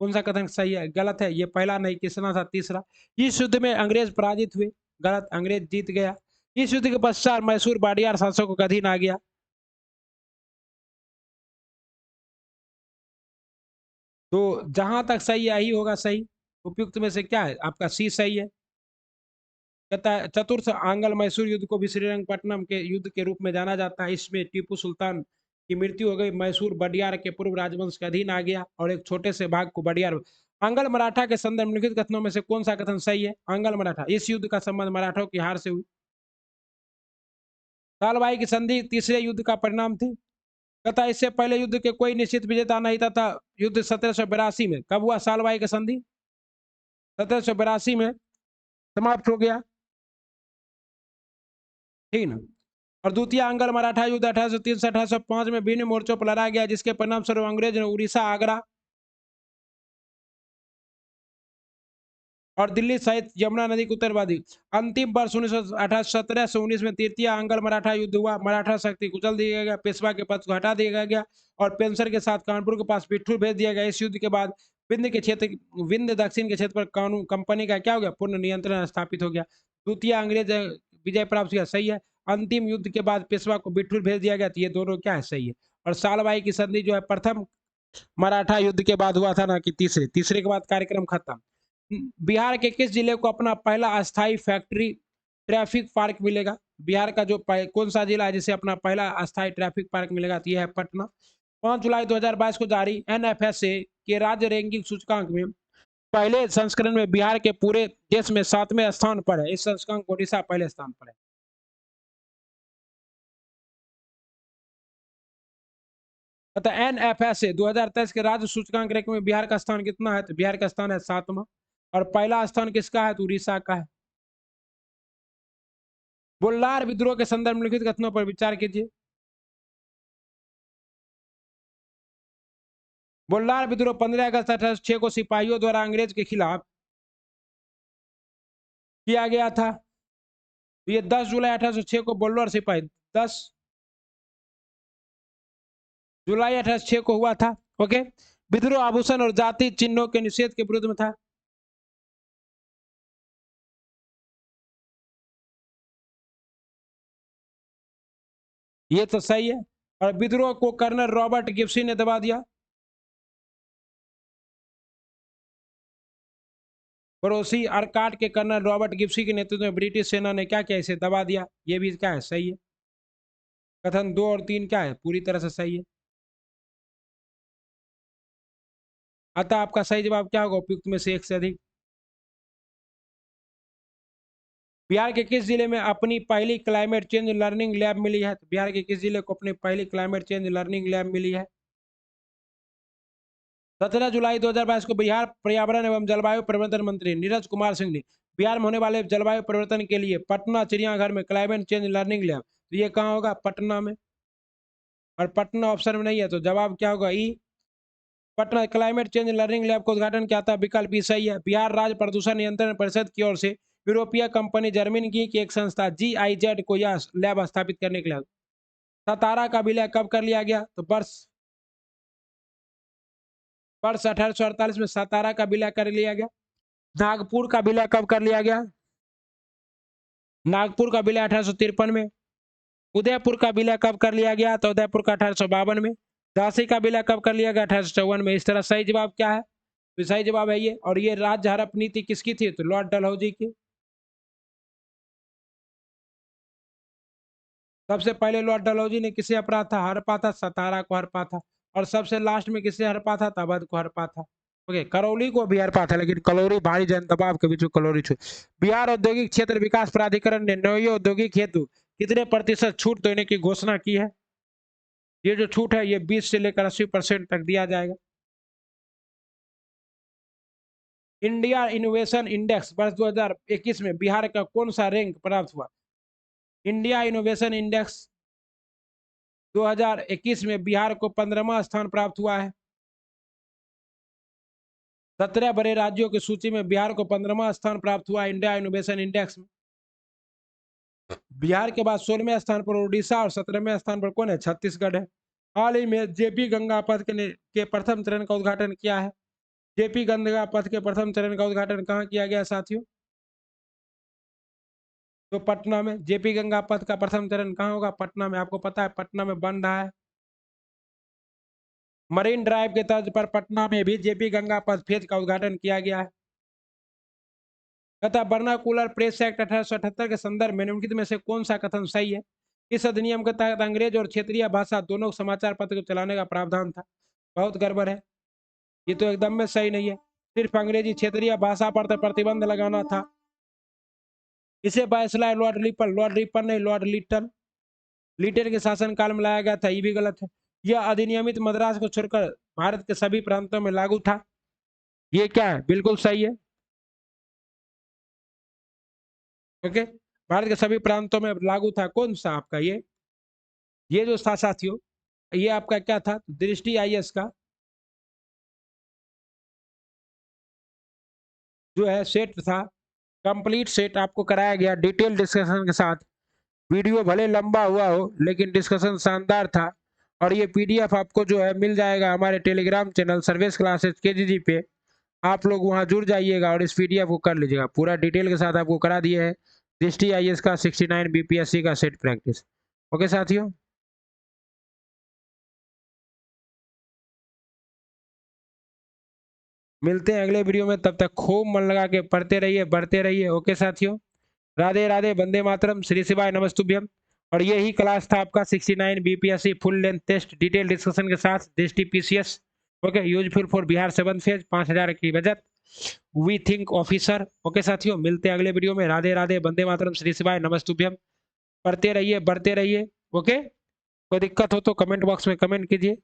कौन सा कथन सही है? गलत है। ये पहला नहीं, किसना था? तीसरा। इस युद्ध में अंग्रेज पराजित हुए। गलत। अंग्रेज जीत गया। इस युद्ध के पश्चात मैसूर बाडियार शासकों के अधीन आ गया। तो जहां तक सही यही होगा सही। उपयुक्त में से क्या है? आपका सी सही है। कहता है चतुर्थ आंग्ल मैसूर युद्ध को भी श्रीरंगपट्टनम के युद्ध के रूप में जाना जाता है। इसमें टीपू सुल्तान की मृत्यु हो गई। मैसूर बडियार के पूर्व राजवंश के अधीन आ गया और एक छोटे से भाग को बडियार। आंग्ल मराठा के संदर्भ निम्नलिखित कथनों में से कौन सा कथन सही है? आंग्ल मराठा। इस युद्ध का संबंध मराठों की हार से हुई। सालबाई की संधि तीसरे युद्ध का परिणाम थी। तथा इससे पहले युद्ध के कोई निश्चित विजेता नहीं था। युद्ध 1782 में कब हुआ? सालबाई की संधि 1782 में समाप्त हो गया। ठीक ना। और द्वितीय आंग्ल मराठा युद्ध 1803 से 1805 में विभिन्न मोर्चों पर लड़ा गया, जिसके परिणाम स्वरूप अंग्रेज ने उड़ीसा, आगरा और दिल्ली सहित यमुना नदी की उत्तरवादी। अंतिम वर्ष 17 से 19 में तृतीय आंग्ल मराठा युद्ध हुआ। मराठा शक्ति कुचल दिया गया, पेशवा के पद को हटा दिया गया और पेंसर के साथ कानपुर के पास पिट्ठू भेज दिया गया। इस युद्ध के बाद विंध्य दक्षिण के क्षेत्र पर कानून कंपनी का क्या हो गया? पूर्ण नियंत्रण स्थापित हो गया। द्वितीय अंग्रेज विजय प्राप्त किया। सही है। अंतिम युद्ध के बाद पेशवा को बिट्ठूर भेज दिया गया। तो ये दोनों क्या है? सही है। और सालबाई की संधि जो है प्रथम मराठा युद्ध के बाद हुआ था, ना कि तीसरे के बाद कार्यक्रम खत्म। बिहार के किस जिले को अपना पहला अस्थायी फैक्ट्री ट्रैफिक पार्क मिलेगा? बिहार का जो कौन सा जिला है जिसे अपना पहला अस्थायी ट्रैफिक पार्क मिलेगा? तो यह है पटना। 5 जुलाई 2022 को जारी एनएफएसए के राज्य रैंकिंग सूचकांक में पहले संस्करण में बिहार के पूरे देश में 7वें स्थान पर है। इस सूचकांक ओडिशा पहले स्थान पर है। अतः एनएफएसए 2023 के राज्य सूचकांक रैंकिंग में बिहार का स्थान कितना है? तो बिहार का स्थान है 7वां। और पहला स्थान किसका है? तो उड़ीसा का है। बोल्लार विद्रोह के संदर्भ में लिखित कथनों पर विचार कीजिए। बोल्लार विद्रोह 15 अगस्त 1806 को सिपाहियों द्वारा अंग्रेज के खिलाफ किया गया था। ये 10 जुलाई 1806 को बोल्लार सिपाही 10 जुलाई 1806 को हुआ था। ओके, विद्रोह आभूषण और जाति चिन्हों के निषेध के विरुद्ध में था। ये तो सही है। और विद्रोह को कर्नल रॉबर्ट गिब्सी ने दबा दिया। पड़ोसी अरकाट के कर्नल रॉबर्ट गिब्सी के नेतृत्व में ब्रिटिश सेना ने क्या किया, इसे दबा दिया। ये भी क्या है, सही है। कथन 2 और 3 क्या है, पूरी तरह से सही है। अतः आपका सही जवाब क्या होगा, उपयुक्त में से एक से अधिक। बिहार के किस जिले में अपनी पहली क्लाइमेट चेंज लर्निंग लैब मिली है? तो बिहार के किस जिले को अपनी पहली क्लाइमेट चेंज लर्निंग लैब मिली है? 17 जुलाई 2022 को बिहार पर्यावरण एवं जलवायु परिवर्तन मंत्री नीरज कुमार सिंह ने बिहार में होने वाले जलवायु परिवर्तन के लिए पटना चिड़ियाघर में क्लाइमेट चेंज लर्निंग लैब, तो ये कहाँ होगा, पटना में। और पटना ऑप्शन में नहीं है, तो जवाब क्या होगा, ई Patna. Climate change learning lab का उद्घाटन किया था, विकल्प ई सही है। बिहार राज्य प्रदूषण नियंत्रण परिषद की ओर से यूरोपीय कंपनी जर्मनी की एक संस्था GIZ को यह लैब स्थापित करने के लिए सतारा का विलय कब कर लिया गया? तो वर्ष 1848 में सतारा का विलय कर लिया गया। नागपुर का विलय कब कर लिया गया? नागपुर का विलय 1853 में। उदयपुर का विलय कब कर लिया गया? तो उदयपुर का 1852 में। झांसी का विलय कब कर लिया गया? 1854 में। इस तरह सही जवाब क्या है? तो सही जवाब है ये। और ये राज्य हड़प नीति किसकी थी? तो लॉर्ड डलहौजी की। सबसे पहले लॉर्ड डलहौजी ने किसे हड़पा था? हड़पा था सतारा को हड़पा था। और सबसे लास्ट में किसे हड़पा था? अवध को हड़पा था। ओके, करौली को भी हड़पा था, लेकिन कलौरी भारी जनदबाव के बीच कलौरी छूट। बिहार औद्योगिक क्षेत्र विकास प्राधिकरण ने नई औद्योगिक हेतु कितने प्रतिशत छूट देने की घोषणा की है? ये जो छूट है ये 20 से लेकर 80% तक दिया जाएगा। इंडिया इनोवेशन इंडेक्स वर्ष 2021 में बिहार का कौन सा रैंक प्राप्त हुआ? इंडिया इनोवेशन इंडेक्स 2021 में बिहार को 15वां स्थान प्राप्त हुआ है। 17 बड़े राज्यों की सूची में बिहार को 15वां स्थान प्राप्त हुआ इंडिया इनोवेशन इंडेक्स में। बिहार के बाद 16वें स्थान पर उड़ीसा और 17वें स्थान पर कौन है? छत्तीसगढ़ है। हाल ही में जेपी गंगा पथ के प्रथम चरण का उद्घाटन किया है। जेपी गंगा पथ के प्रथम चरण का उद्घाटन कहाँ किया गया साथियों? तो पटना में। जेपी गंगा पथ का प्रथम चरण कहाँ होगा? पटना में। आपको पता है पटना में बन रहा है। मरीन ड्राइव के तर्ज पर पटना में भी जेपी गंगा पथ फेज का उद्घाटन किया गया है। तथा वर्नाकुलर प्रेस एक्ट 1878 के संदर्भ में निम्नलिखित में से कौन सा कथन सही है? इस अधिनियम के तहत अंग्रेज और क्षेत्रीय भाषा दोनों समाचार पत्र को चलाने का प्रावधान था। बहुत गड़बड़ है, ये तो एकदम में सही नहीं है। सिर्फ अंग्रेजी क्षेत्रीय भाषा पर प्रतिबंध लगाना था। इसे फैसला लॉर्ड रिपन नहीं, लॉर्ड लिटन के शासनकाल में लाया गया था, ये भी गलत है। यह अधिनियमित मद्रास को छोड़कर भारत के सभी प्रांतों में लागू था। ये क्या है? बिल्कुल सही है। ओके, भारत के सभी प्रांतों में लागू था। कौन सा आपका ये जो था साथियों, ये आपका क्या था? दृष्टि IAS का जो है सेट था, कंप्लीट सेट आपको कराया गया डिटेल डिस्कशन के साथ। वीडियो भले लंबा हुआ हो लेकिन डिस्कशन शानदार था। और ये PDF आपको जो है मिल जाएगा हमारे Telegram channel service classes KGG पे। आप लोग वहां जुड़ जाइएगा और इस PDF को कर लीजिएगा। पूरा डिटेल के साथ आपको करा दिए है दृष्टि IAS का 69 BPSC का सेट प्रैक्टिस। ओके साथियों, मिलते हैं अगले वीडियो में। तब तक खूब मन लगा के पढ़ते रहिए, बढ़ते रहिए। ओके साथियों, राधे राधे, वंदे मातरम, श्री शिवाय नमस्तुभ्यम। और यही क्लास था आपका 69 BPSC full length test detail discussion के साथ Drishti PCS। Okay, useful for Bihar 7th phase, 5000 की बचत, वी थिंक ऑफिसर। ओके साथियों, मिलते हैं अगले वीडियो में। राधे राधे, वंदे मातरम, श्री शिवाय नमस्तुभ्यम। पढ़ते रहिए, बढ़ते रहिए। ओके, कोई दिक्कत हो तो कमेंट बॉक्स में कमेंट कीजिए।